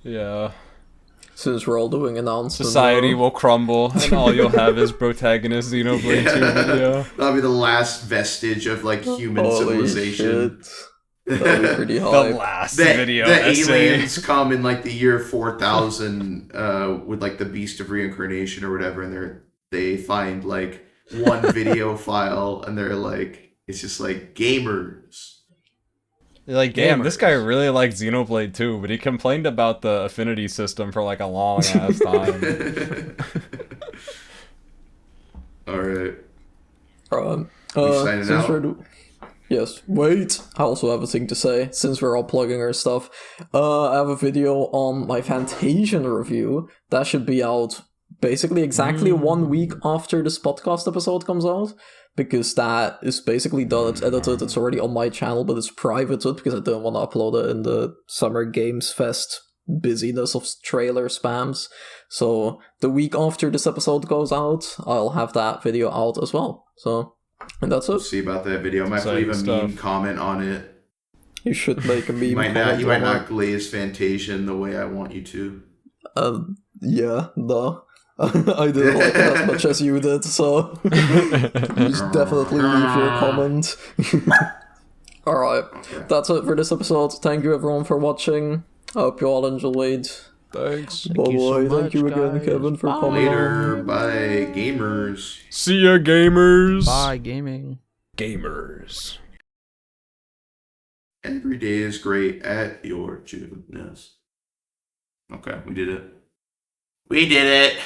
Yeah.
Since we're all doing announcements.
Society will crumble, and all you'll have is Protagonist Xenoblade 2 video.
That'll be the last vestige of like human
Holy
civilization.
shit. That'll be pretty
The
hype.
last
The
video essay.
aliens come in like the year 4000 with like the beast of reincarnation or whatever, and they find like one video file, and they're like, it's just like gamers.
You're like, damn, this guy
Gamers.
really liked Xenoblade 2, but he complained about the affinity system for like a long ass time.
All right.
Alright.
signing
Since
out?
Yes, wait. I also have a thing to say, since we're all plugging our stuff. I have a video on my Fantasian review. That should be out basically exactly 1 week after this podcast episode comes out. Because that is basically done, it's edited, it's already on my channel, but it's privated because I didn't want to upload it in the Summer Games Fest busyness of trailer spams. So the week after this episode goes out, I'll have that video out as well. So, and that's
We'll
it.
see about that video. I might
Exciting
leave a
stuff.
meme comment on it.
You should make a meme.
You might
comment
not
on it.
glaze Fantasian the way I want you to.
Yeah, no. I didn't like it as much as you did, so you should definitely leave your comment. Alright, that's it for this episode. Thank you everyone for watching. I hope you all enjoyed.
Thanks.
Bye
you so
bye. Thank you
much,
again,
guys.
Kevin, for
Bye.
coming
Later,
on.
bye, gamers.
See ya, gamers.
Bye, gaming.
Gamers.
Every day is great at your Junos. Okay, we did it. We did it.